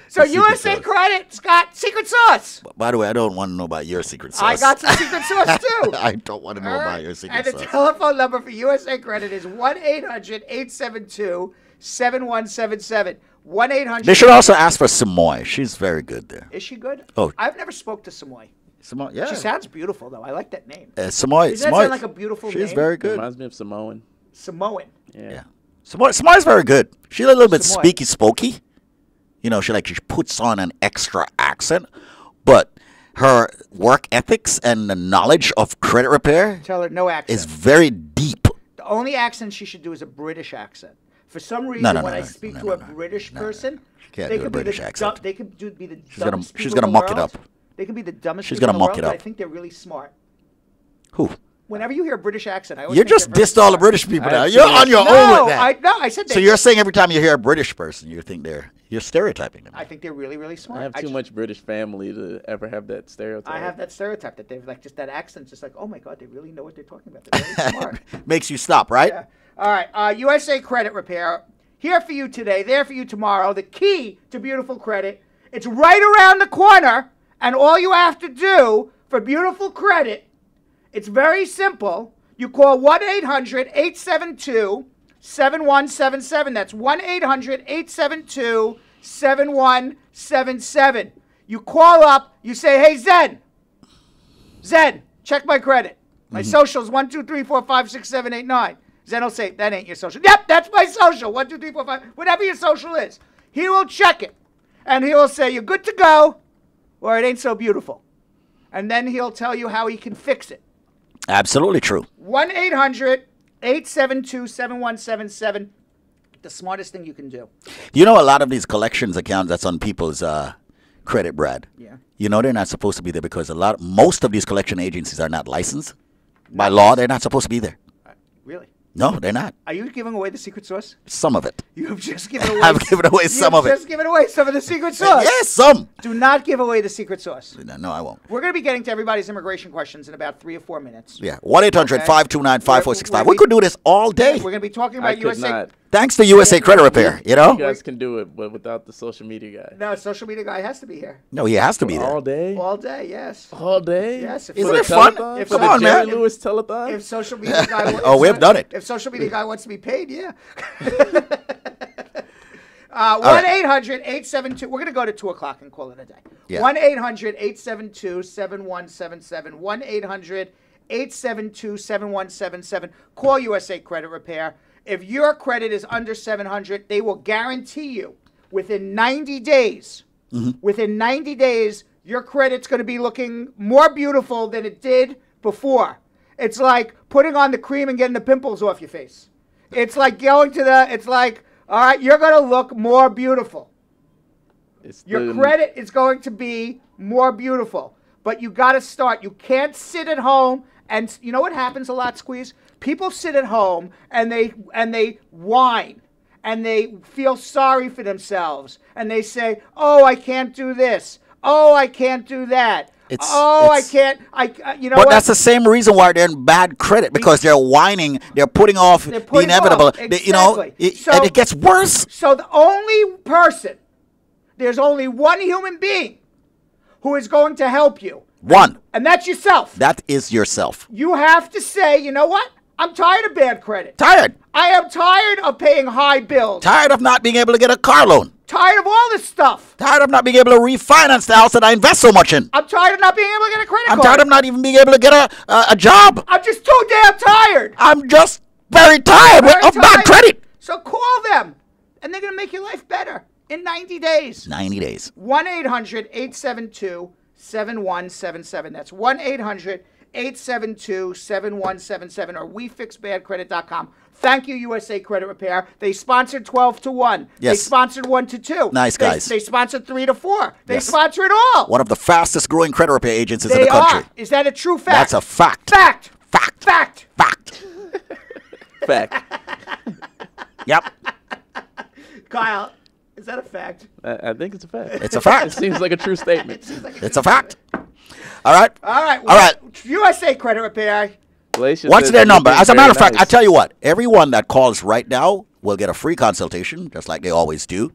So USA Credit's got secret sauce. By the way, I don't want to know about your secret sauce. I got some secret sauce too. I don't want to know about your secret sauce. And the telephone number for USA Credit is 1-800-872-7177. 1-800. They should also ask for Samoy. She's very good there. Is she good? Oh, I've never spoke to Samoy. Samoy, yeah. She sounds beautiful though. I like that name. Samoy. Doesn't that sound like a beautiful name? She's very good. Reminds me of Samoan. Samoan. Yeah. Samoy's very good. She's a little bit speaky-spokey. You know, she puts on an extra accent, but her work ethics and the knowledge of credit repair is very deep. The only accent she should do is a British accent. For some reason, when I speak to a British person, they could be the dumbest She's gonna muck it up. They can be the dumbest She's people gonna in the muck world, it but up. I think they're really smart. Who? Whenever you hear a British accent, I always You just dissed all the British people now. You're on your own with that. I said so you're saying every time you hear a British person, you think you're stereotyping them. I think they're really, really smart. I have too much British family to ever have that stereotype. I have that stereotype that they've just that accent, just like, oh my God, they really know what they're talking about. They're really smart. Makes you stop, right? Yeah. All right, USA Credit Repair, here for you today, there for you tomorrow. The key to beautiful credit. It's right around the corner, and all you have to do for beautiful credit, it's very simple. You call 1-800-872-7177. That's 1-800-872-7177. You call up, you say, hey, Zen, check my credit. My social is 1, 2, 3, 4, 5, 6, 7, 8, 9. Zen will say, that ain't your social. Yep, that's my social. 1, 2, 3, 4, 5, whatever your social is. He will check it. And he will say, you're good to go, or it ain't so beautiful. And then he'll tell you how he can fix it. Absolutely true. 1-800-872-7177. The smartest thing you can do. You know, a lot of these collections accounts that's on people's credit, Brad. Yeah. You know, they're not supposed to be there because most of these collection agencies are not licensed. By law, they're not supposed to be there. Really? No, they're not. Are you giving away the secret sauce? Some of it. You have just given away. I've given away some of it. You've just given away some of the secret sauce. Yes, some. Do not give away the secret sauce. No, I won't. We're going to be getting to everybody's immigration questions in about 3 or 4 minutes. Yeah. 1-800-529-5465. We could do this all day. We're going to be talking about USA. Thanks to USA Credit Repair, you know? You guys can do it, but without the social media guy. No, social media guy has to be here. No, he has to be there. All day? All day, yes. All day? Yes. Isn't it fun? Come on, man. Lewis telethon? If social media guy oh, we've done it. If social media guy wants to be paid, yeah. 1-800-872. We're going to go to 2 o'clock and call it a day. Yeah. 1-800-872-7177. 1-800-872-7177. Call USA Credit Repair. If your credit is under 700, they will guarantee you within 90 days, your credit's going to be looking more beautiful than it did before. It's like putting on the cream and getting the pimples off your face. It's like all right, you're going to look more beautiful. Your credit is going to be more beautiful. But you got to start. You can't sit at home. And you know what happens a lot, Squeeze? People sit at home and they whine and they feel sorry for themselves and they say, "Oh, I can't do this. Oh, I can't do that. I can't. You know." But what? that's the same reason why they're in bad credit because they're whining. They're putting off the inevitable. Exactly. And it gets worse. So there's only one human being who is going to help you. One. And that's yourself. That is yourself. You have to say, you know what? I'm tired of bad credit. Tired. I am tired of paying high bills. Tired of not being able to get a car loan. Tired of all this stuff. Tired of not being able to refinance the house that I invest so much in. I'm tired of not being able to get a credit card. I'm tired of not even being able to get a job. I'm just too damn tired. I'm just very tired of bad credit. So call them, and they're going to make your life better. In 90 days. 90 days. 1-800-872-7177. That's 1-800-872-7177 or WeFixBadCredit.com. Thank you, USA Credit Repair. They sponsored 12 to 1. Yes. They sponsored 1 to 2. Nice guys. They sponsored 3 to 4. They Yes. sponsor it all. One of the fastest growing credit repair agencies in They the country. are. Is that a true fact? That's a fact. Fact. Fact. Fact. Fact. Fact. Yep. Kyle, is that a fact? I think it's a fact. It's a fact. It seems like a true statement. It's a fact. All right. All right. All right. USA Credit Repair. Glacier What's says their you've number? been As a matter of very fact, nice. I tell you what, everyone that calls right now will get a free consultation, just like they always do.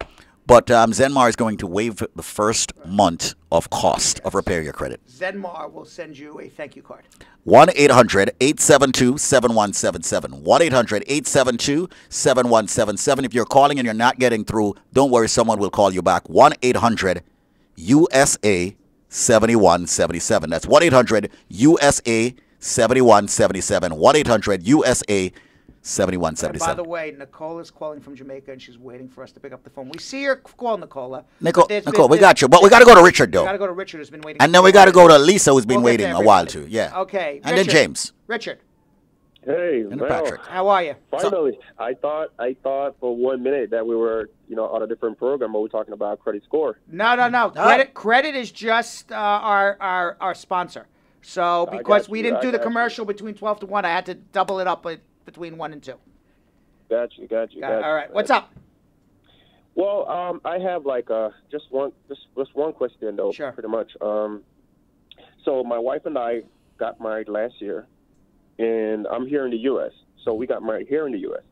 But Zenmar is going to waive the first month of cost of repair your credit. Zenmar will send you a thank you card. 1-800-872-7177. 1-800-872-7177. If you're calling and you're not getting through, don't worry, someone will call you back. 1-800-USA-7177. That's 1-800-USA-7177. 1-800-USA-7177. By the way, Nicola's calling from Jamaica, and she's waiting for us to pick up the phone. We see her call Nicola. Nicole, But we got you. But we got to go to Richard, though. We got to go to Richard, who's been waiting. And then we got to go to Lisa, who's been waiting a while, too. Yeah. Okay. And then James. Richard. Hey, And well, Patrick. How are you? Finally, I thought for 1 minute that we were, on a different program, but we're talking about credit score. No. Credit is just our sponsor. So because we didn't do the commercial between 12 to 1, I had to double it up between 1 and 2. Got you. All right. What's up? Well, I have just one question though. Sure. Pretty much. So my wife and I got married last year, and I'm here in the U.S. So we got married here in the U.S.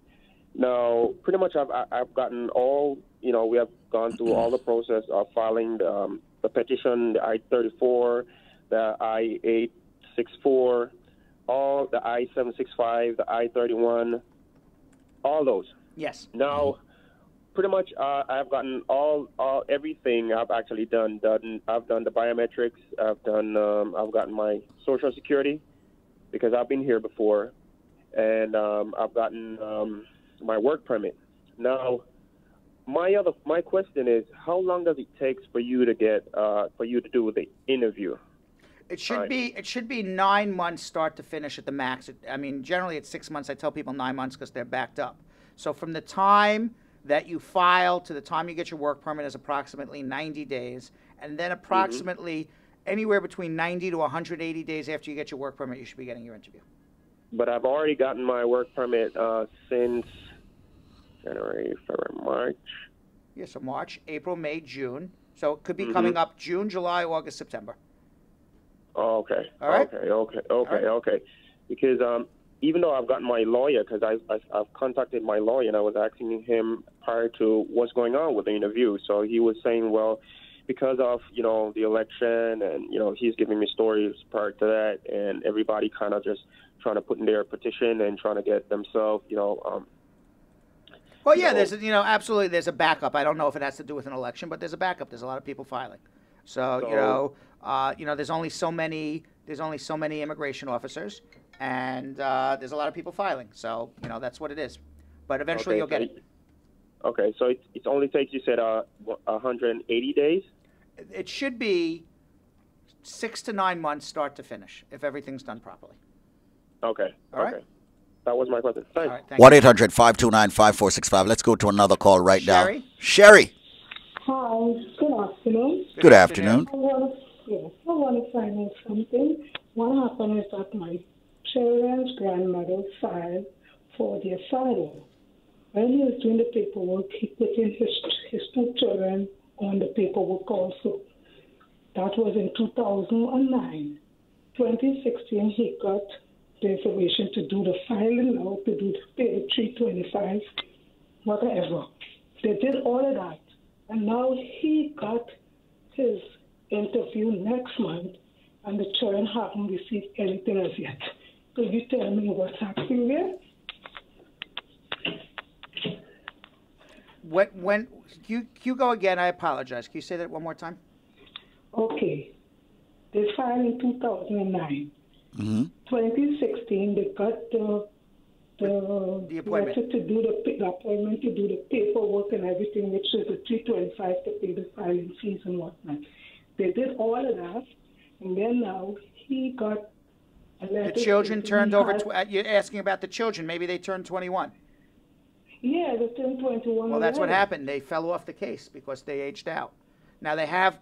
Now, pretty much I've gotten all, we have gone through all the process of filing the petition, the I-34, the I-864, all the I-765, the I-31, all those. Yes. Now, pretty much I've gotten everything I've actually done. I've done the biometrics. I've gotten my Social Security because I've been here before, and I've gotten my work permit. Now, my question is, how long does it take for you to do the interview? It should be 9 months start to finish at the max. Generally it's 6 months. I tell people 9 months because they're backed up. So from the time that you file to the time you get your work permit is approximately 90 days, and then approximately anywhere between 90 to 180 days after you get your work permit, you should be getting your interview. But I've already gotten my work permit since January, February, March. Yeah, so March, April, May, June. So it could be coming up June, July, August, September. Oh, okay. All right. Okay. Because even though I've gotten my lawyer, because I've contacted my lawyer and I was asking him prior to what's going on with the interview. So he was saying, well, because of the election and he's giving me stories prior to that, and everybody kind of just trying to put in their petition and trying to get themselves Well, yeah, there's absolutely there's a backup. I don't know if it has to do with an election, but there's a backup. There's a lot of people filing. So there's only so many immigration officers, and there's a lot of people filing. So that's what it is. But eventually you'll get it. Okay, so it only takes, you said, 180 days. It should be 6 to 9 months start to finish if everything's done properly. Okay. All right. That was my question. Thanks. All right, 1-800-529-5465. Let's go to another call right Sherry? now. Sherry. Hi, good afternoon. Good afternoon. I want to find out something. What happened is that my children's grandmother filed for the asylum. When he was doing the paperwork, he put in his 2 children on the paperwork also. That was in 2009. 2016, he got the information to do the filing now, to do the 325, whatever. They did all of that. And now he got his interview next month, and the children haven't received anything as yet. Could you tell me what's happening there? When you go again, I apologize. Can you say that one more time? Okay. They filed in 2009. 2016, they got the the appointment. To do the appointment, to do the paperwork and everything, which is the $325 to pay the filing fees and whatnot. They did all of that, and then now he got a letter. The children turned over. You're asking about the children. Maybe they turned 21. Yeah, they turned 21. Well, that's what already. happened. They fell off the case because they aged out. Now they have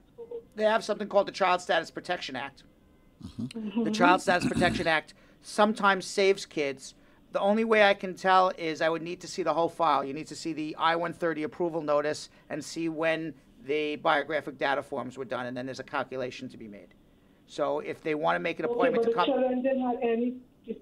something called the Child Status Protection Act. The Child Status Protection Act sometimes saves kids. The only way I can tell is I would need to see the whole file. You need to see the I-130 approval notice and see when the biographic data forms were done, and then there's a calculation to be made. So if they want to make an appointment but to come... The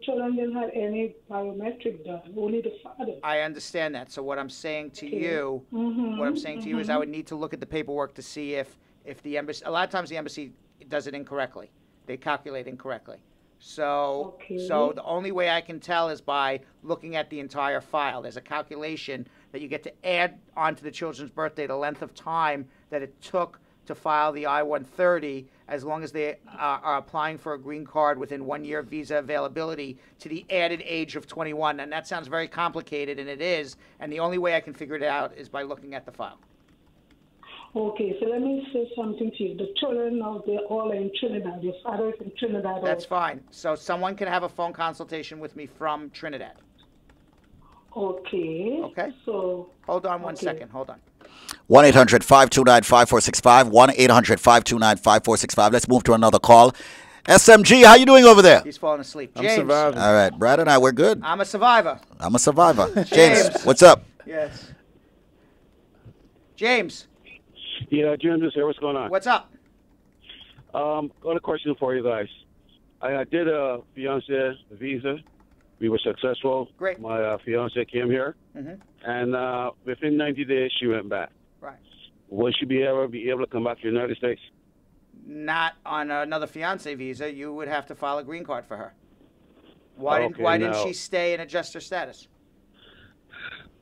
children didn't have any biometric done, only the father. I understand that. So what I'm saying to you, is I would need to look at the paperwork to see if the embassy... A lot of times the embassy does it incorrectly. They calculate incorrectly. So the only way I can tell is by looking at the entire file. There's a calculation that you get to add onto the children's birthday the length of time that it took to file the I-130, as long as they are applying for a green card within 1 year visa availability to the added age of 21. And that sounds very complicated, and it is. And the only way I can figure it out is by looking at the file. Okay, so let me say something to you. The children now, they're all in Trinidad. Your father is in Trinidad. That's fine. So someone can have a phone consultation with me from Trinidad. Okay. Okay. So hold on one second. Hold on. 1-800-529-5465. 1-800-529-5465. Let's move to another call. SMG, how you doing over there? He's falling asleep. I'm James. surviving. All right, Brad and I, we're good. I'm a survivor. I'm a survivor. James, what's up? Yes. James. Yeah, Jim is here. What's going on? What's up? Got a question for you guys. I did a fiancé visa. We were successful. Great. My fiancé came here, and within 90 days she went back. Right. Will she be able to come back to the United States? Not on another fiancé visa. You would have to file a green card for her. Why didn't she stay and adjust her status?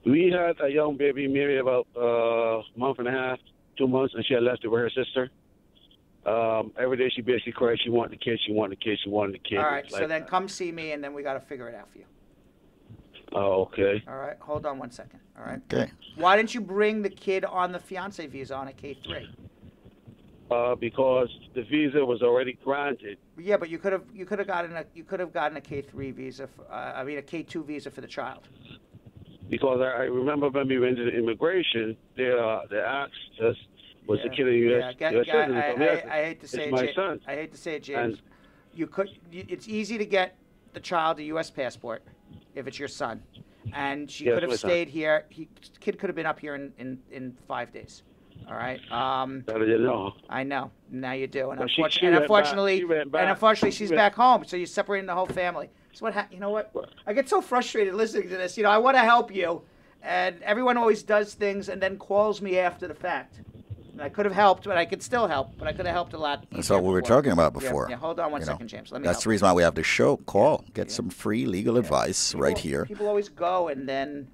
We had a young baby, maybe about a month and a half, 2 months, and she had left it with her sister. Every day she basically cried. She wanted the kid. She wanted the kid. She wanted the kid. All right. So then come see me, and then we got to figure it out for you. Oh, okay. All right. Hold on one second. All right. Okay. Why didn't you bring the kid on the fiancé visa on a K3? Because the visa was already granted. Yeah, but you could have gotten a K3 visa. A K2 visa for the child. Because I remember when we went to the immigration, they asked us, was the kid a U.S. citizen? I hate to say it, my son. I hate to say it, James. It's easy to get the child a U.S. passport if it's your son, and she could have stayed here. Kid could have been up here in 5 days. All right. I didn't know. I know. Now you do, and Well, unfortunately, she she's back home. So you're separating the whole family. So you know what? I get so frustrated listening to this. I want to help you, and everyone always does things and then calls me after the fact. And I could have helped, but I could still help. But I could have helped a lot. That's what we were talking about before. Yeah. Hold on one second, James. Let me. That's the reason why we have this show. Call, get some free legal advice right here. People always go and then.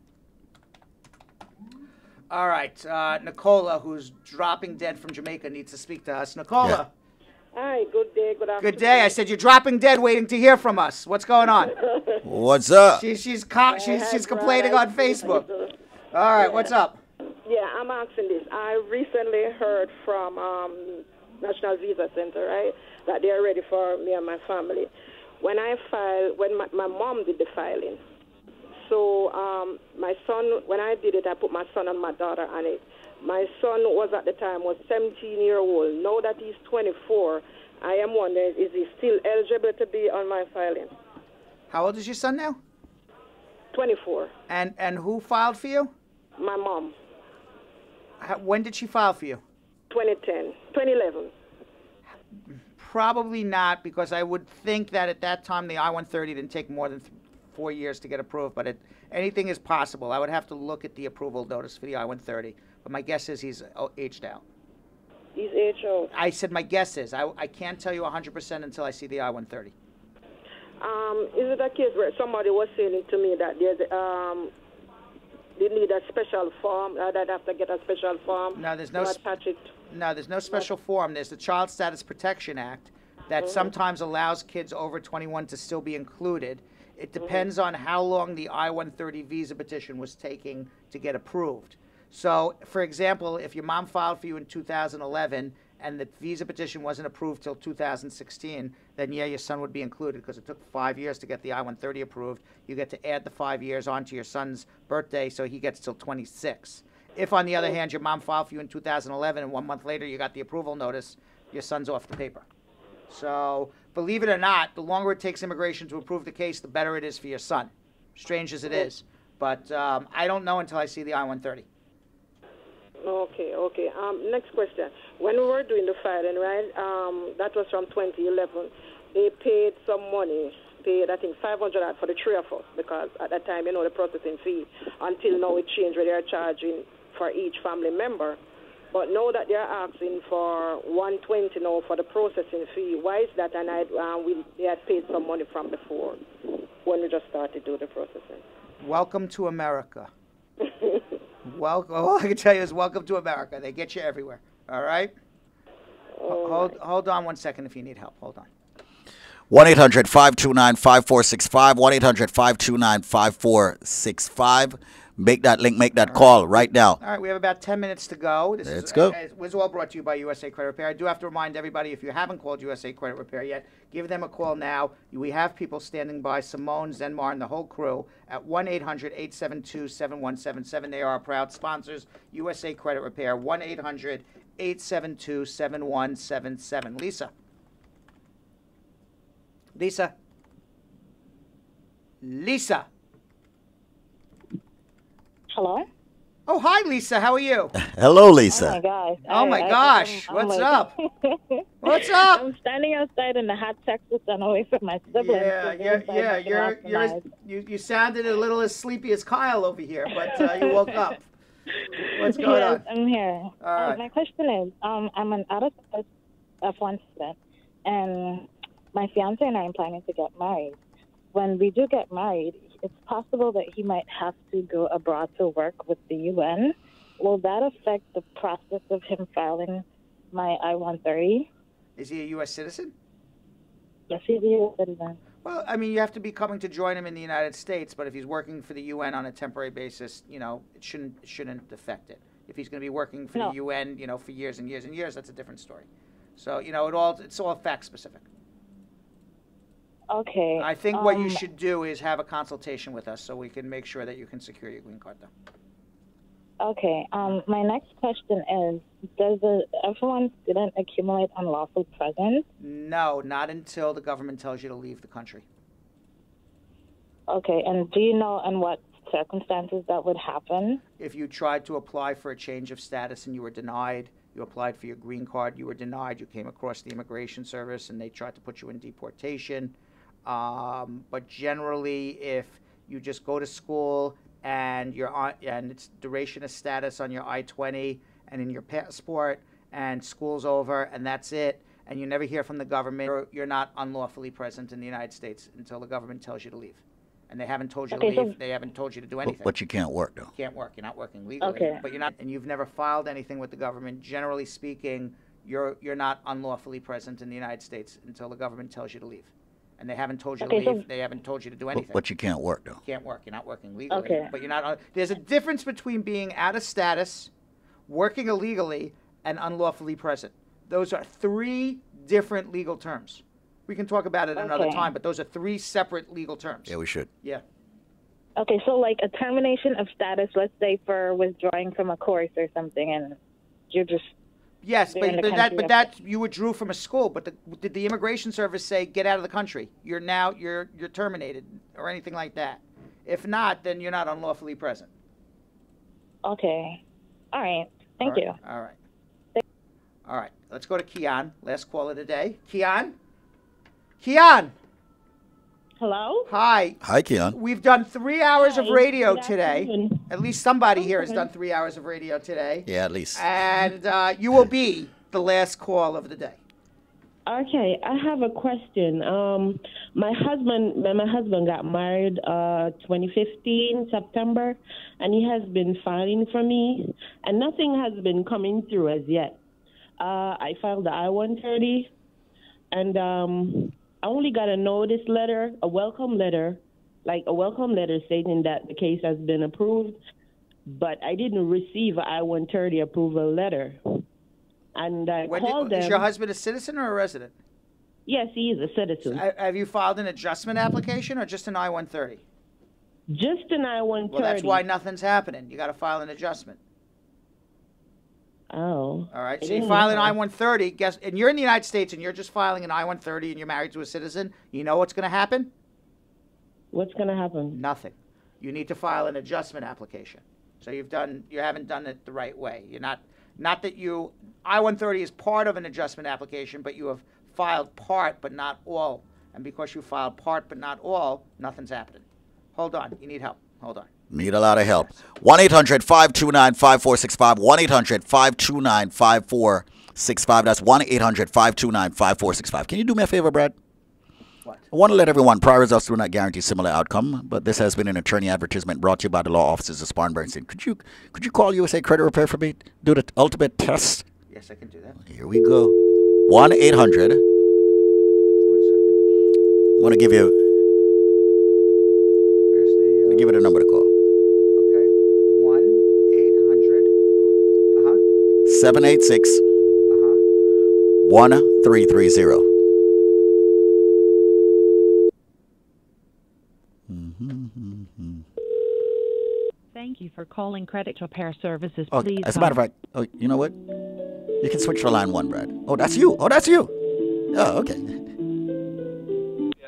All right, Nicola, who's dropping dead from Jamaica, needs to speak to us. Nicola. Yeah. Hi, good day, good afternoon. Good day. I said you're dropping dead, waiting to hear from us. What's going on? What's up? She's complaining on Facebook. All right, what's up? Yeah, I'm asking this. I recently heard from National Visa Center, right, that they're ready for me and my family. When I filed, when my mom did the filing, so my son, when I did it, I put my son and my daughter on it. My son was at the time 17-year-old. Now that he's 24, I am wondering, is he still eligible to be on my filing? How old is your son now? 24. And who filed for you? My mom. When did she file for you? 2011. Probably not, because I would think that at that time the I-130 didn't take more than 4 years to get approved, but anything is possible. I would have to look at the approval notice for the I-130, but my guess is he's aged out. He's aged out. I said my guess is. I can't tell you 100% until I see the I-130. Is it a case where somebody was saying to me that there's they need a special form, that have to get a special form? No, there's no attach it. No, there's no special form. There's the Child Status Protection Act that sometimes allows kids over 21 to still be included. It depends on how long the I-130 visa petition was taking to get approved. So, for example, if your mom filed for you in 2011 and the visa petition wasn't approved till 2016, then yeah, your son would be included because it took 5 years to get the I-130 approved. You get to add the 5 years onto your son's birthday, so he gets till 26. If, on the other hand, your mom filed for you in 2011 and 1 month later you got the approval notice, your son's off the paper. So, believe it or not, the longer it takes immigration to approve the case, the better it is for your son. Strange as it is. But I don't know until I see the I-130. Okay. Next question. When we were doing the filing, right, that was from 2011, they paid some money, paid, I think, $500 for the three of us, because at that time, the processing fee, until now it changed where they are charging for each family member. But now that they're asking for $120 now for the processing fee, why is that? And they had paid some money from before when we just started doing the processing. Welcome to America. All I can tell you is welcome to America. They get you everywhere. All right? Hold on 1 second if you need help. Hold on. 1-800-529-5465. 1-800-529-5465. Make that link, make that call right now. All right, we have about 10 minutes to go. Let's go. This was all brought to you by USA Credit Repair. I do have to remind everybody, if you haven't called USA Credit Repair yet, give them a call now. We have people standing by, Simone, Zenmar, and the whole crew, at 1-800-872-7177. They are our proud sponsors, USA Credit Repair, 1-800-872-7177. Lisa. Hello? Oh, hi, Lisa. How are you? Hello, Lisa. Oh, my gosh. Oh, my gosh. What's up? What's up? I'm standing outside in the hot Texas and away from my siblings. You sounded a little as sleepy as Kyle over here, but you woke up. What's going on? I'm here. All right. My question is, I'm an out-of-state F1 student, and my fiance and I are planning to get married. When we do get married, it's possible that he might have to go abroad to work with the UN. Will that affect the process of him filing my I-130? Is he a U.S. citizen? Yes, he's a U.S. citizen. Well, I mean, you have to be coming to join him in the United States, but if he's working for the UN on a temporary basis, it shouldn't affect it. If he's going to be working for the UN, for years and years and years, that's a different story. So, it's all fact-specific. Okay. I think what you should do is have a consultation with us so we can make sure that you can secure your green card, though. Okay. My next question is, does the F1 student accumulate unlawful presence? No, not until the government tells you to leave the country. Okay. And do you know in what circumstances that would happen? If you tried to apply for a change of status and you were denied, you applied for your green card, you were denied, you came across the Immigration Service and they tried to put you in deportation. But generally, if you just go to school and it's duration of status on your I-20 and in your passport, and school's over and that's it, and you never hear from the government, you're not unlawfully present in the United States until the government tells you to leave. And they haven't told you to leave. They haven't told you to do anything. But you can't work, though. You can't work. You're not working legally. Okay. But and you've never filed anything with the government. Generally speaking, you're not unlawfully present in the United States until the government tells you to leave. And they haven't told you to leave. They haven't told you to do anything. But you can't work, though. You can't work. You're not working legally. Okay. But you're not. There's a difference between being out of status, working illegally, and unlawfully present. Those are three different legal terms. We can talk about it another time, but those are three separate legal terms. Yeah, we should. Yeah. Okay, so like a termination of status, let's say for withdrawing from a course or something, and you're just yes, but that you withdrew from a school. But did the Immigration Service say get out of the country? You're terminated or anything like that? If not, then you're not unlawfully present. Okay. All right. Thank you. All right. All right. Let's go to Keon. Last call of the day. Keon. Hello? Hi. Hi, Keon. We've done 3 hours of radio today. At least somebody here has done 3 hours of radio today. Yeah, at least. And you will be the last call of the day. Okay, I have a question. My husband got married 2015 September, and he has been filing for me, and nothing has been coming through as yet. I filed the I-130, and I only got a notice letter, a welcome letter, like a welcome letter stating that the case has been approved, but I didn't receive an I-130 approval letter. And I called them. Is your husband a citizen or a resident? Yes, he is a citizen. Have you filed an adjustment application or just an I-130? Just an I-130. Well, that's why nothing's happening. You got to file an adjustment. Oh. All right. So you file an I-130. And you're in the United States, and you're just filing an I-130, and you're married to a citizen. You know what's going to happen? What's going to happen? Nothing. You need to file an adjustment application. So you haven't done it the right way. You're not that you I-130 is part of an adjustment application, but you have filed part but not all. And because you filed part but not all, nothing's happening. Hold on. You need help. Hold on. Need a lot of help. 1-800-529-5465. 1-800-529-5465. That's 1-800-529-5465. Can you do me a favor, Brad? What? I want to let everyone, prior results do not guarantee similar outcome, but this has been an attorney advertisement brought to you by the law offices of Spar and Bernstein. Could you call USA Credit Repair for me? Do the ultimate test? Yes, I can do that. Here we go. 1-800. I want to give you. Give it a number to call. Okay. 1-800. 786. 1330. Thank you for calling Credit Repair Services. Oh, Please. as a matter of fact, you know what? You can switch to line 1, Brad. Oh, that's you. Oh, that's you. Oh, okay.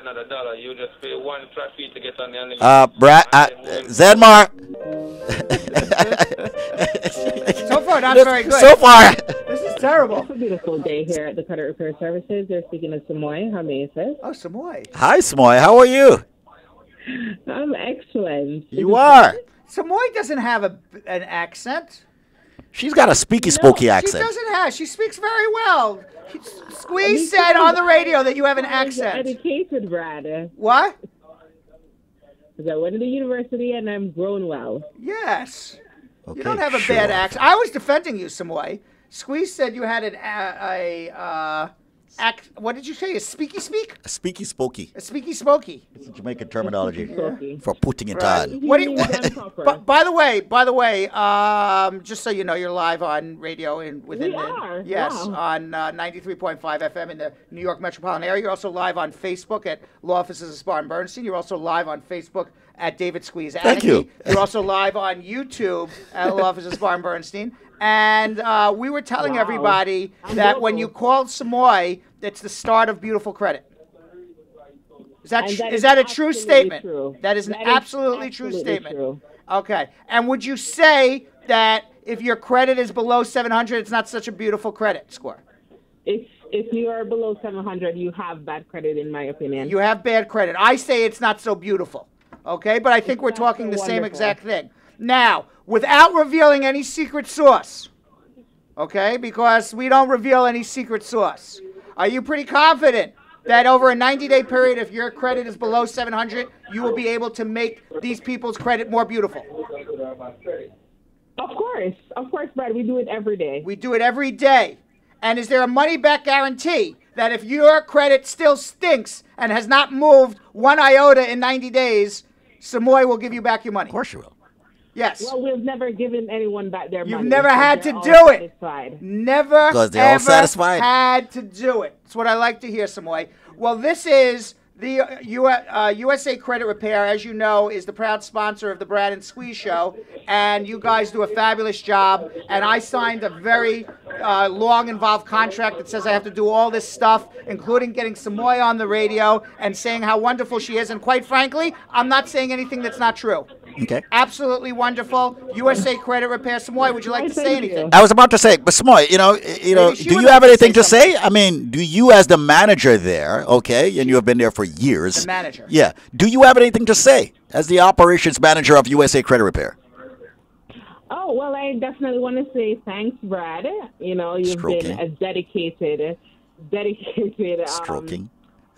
Another dollar. You just pay one flat fee to get on the Brad, Zenmar. So far, not very good. So far. This is terrible. It's a beautiful day here at the Credit Repair Services. They're speaking to Samoy. How may I assist? Oh, Samoy. Hi, Samoy. How are you? I'm excellent. You are. Samoy doesn't have an accent. She's got a speaky-spooky accent. She doesn't have. She speaks very well. Squeeze said on the radio that you have an accent. Educated, Brad. What? Because I went to the university and I'm grown well. Yes. Okay, you don't have a bad accent. I was defending you, Samoy. Squeeze said you had what did you say? A speaky speak? A speaky spooky. A speaky spokey. It's a Jamaican terminology Yeah. for putting it on. What do you, by the way, just so you know, you're live on radio within are. Yes, Wow. on 93.5 FM in the New York metropolitan area. You're also live on Facebook at Law Offices of Spar and Bernstein. You're also live on Facebook at David Squeeze Annakie. Thank you. You're also live on YouTube at Law Offices of Spar and Bernstein. And we were telling everybody that when you called Samoy, it's the start of beautiful credit. Is that a true statement? True. That is an absolutely true statement. True. Okay. And would you say that if your credit is below 700, it's not such a beautiful credit score? If you are below 700, you have bad credit, in my opinion. You have bad credit. I say it's not so beautiful. Okay? But I think we're talking the same exact thing. Now, without revealing any secret sauce, okay, because we don't reveal any secret sauce, are you pretty confident that over a 90-day period, if your credit is below 700, you will be able to make these people's credit more beautiful? Of course, Brad. We do it every day. We do it every day. And is there a money-back guarantee that if your credit still stinks and has not moved one iota in 90 days, Samoy will give you back your money? Of course you will. Yes. Well, we've never given anyone back their money. You've never had to do it. Satisfied. Never, because they're all ever satisfied. had to do it. That's what I like to hear, Samoy. Well, this is the USA Credit Repair, as you know, is the proud sponsor of the Brad and Squeeze Show, and you guys do a fabulous job. And I signed a very long, involved contract that says I have to do all this stuff, including getting Samoy on the radio and saying how wonderful she is. And quite frankly, I'm not saying anything that's not true. Okay. Absolutely wonderful. USA Credit Repair. Samoy, would you like to say anything? I was about to say, but Samoy, you know, do you have anything to say? I mean, do you, as the manager there, okay, and you have been there for years. The manager. Yeah. Do you have anything to say as the operations manager of USA Credit Repair? Oh, well, I definitely want to say thanks, Brad. You know, you've been a dedicated. Stroking.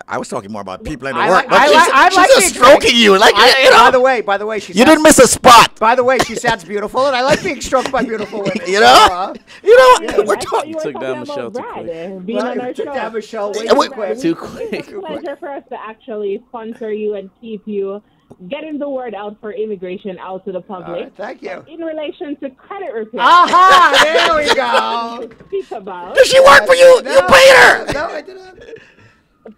I was talking more about people in the I work. like she's stroking you. Like, you know. By the way, she you didn't miss a spot. By the way, she sounds beautiful, and I like being stroked by beautiful women. You know? We're talking. You took down Michelle too quick. Being on our took show. down Michelle way Too too quick. Too quick. It's a pleasure for us to actually sponsor you and keep you getting the word out for immigration out to the public. Right, thank you. In relation to credit repair. Aha! There we go. Speak about. Does she work for you? No, You paid her. No, I did not.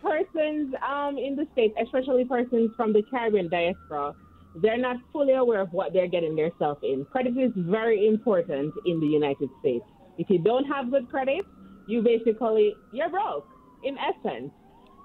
Persons in the States, especially persons from the Caribbean diaspora, they're not fully aware of what they're getting themselves in. Credit is very important in the United States. If you don't have good credit, you're broke, in essence,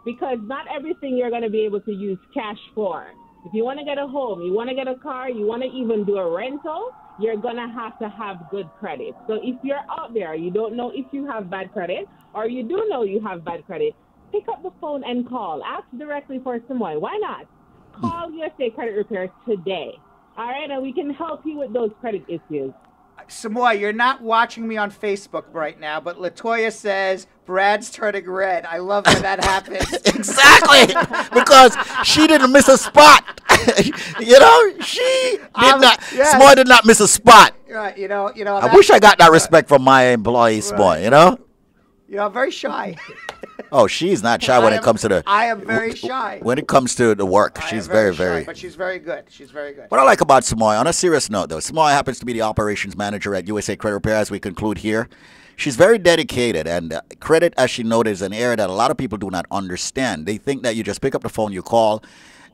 because not everything you're going to be able to use cash for. If you want to get a home, you want to get a car, you want to even do a rental, you're going to have good credit. So if you're out there, you don't know if you have bad credit, or you do know you have bad credit, pick up the phone and call. Ask directly for someone. Why not? Call USA Credit Repair today. All right, and we can help you with those credit issues. Samoy, you're not watching me on Facebook right now, but Latoya says Brad's turning red. I love when that happens. Exactly, because she didn't miss a spot. You know, she did not. Yes. Samoy did not miss a spot. Right, you know. I wish I got that respect from my employee, Samoy. You know. I'm very shy. Oh, she's not shy when it comes to the. I am very shy. When it comes to the work, she's very, very. But she's very good. She's very good. What I like about Samoy, on a serious note, though, Samoy happens to be the operations manager at USA Credit Repair as we conclude here. She's very dedicated, and credit, as she noted, is an area that a lot of people do not understand. They think that you just pick up the phone, you call,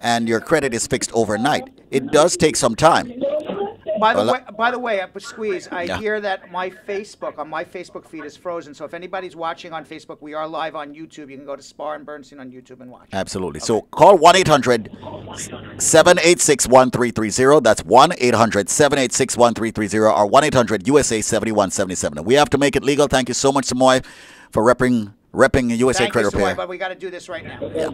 and your credit is fixed overnight. It does take some time. By the way, Squeeze, I hear that my Facebook feed is frozen. So if anybody's watching on Facebook, we are live on YouTube. You can go to Spar and Bernstein on YouTube and watch. Absolutely. Okay. So call 1-800-786-1330. That's 1-800-786-1330 or 1-800-USA-7177. We have to make it legal. Thank you so much, Samoy, for repping USA Credit Repair. But we got to do this right now. Yeah.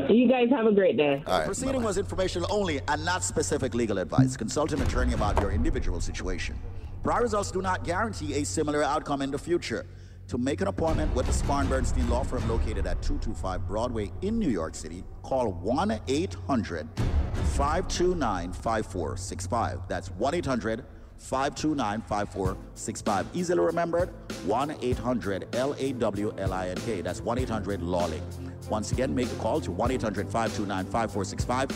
You guys have a great day. All right, proceeding was informational only and not specific legal advice. Consult an attorney about your individual situation. Prior results do not guarantee a similar outcome in the future. To make an appointment with the Spar and Bernstein Law Firm located at 225 Broadway in New York City, call 1-800-529-5465. That's 1-800-529-5465. Easily remembered, 1-800-LAWLINK. That's 1-800-LawLink. Once again, make a call to 1-800-529-5465.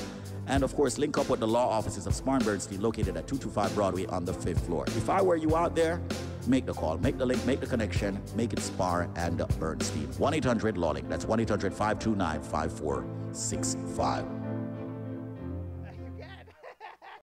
And, of course, link up with the law offices of Spar and Bernstein located at 225 Broadway on the 5th floor. If I were you out there, make the call, make the link, make the connection, make it Spar and Bernstein. 1-800-LawLink. That's 1-800-529-5465.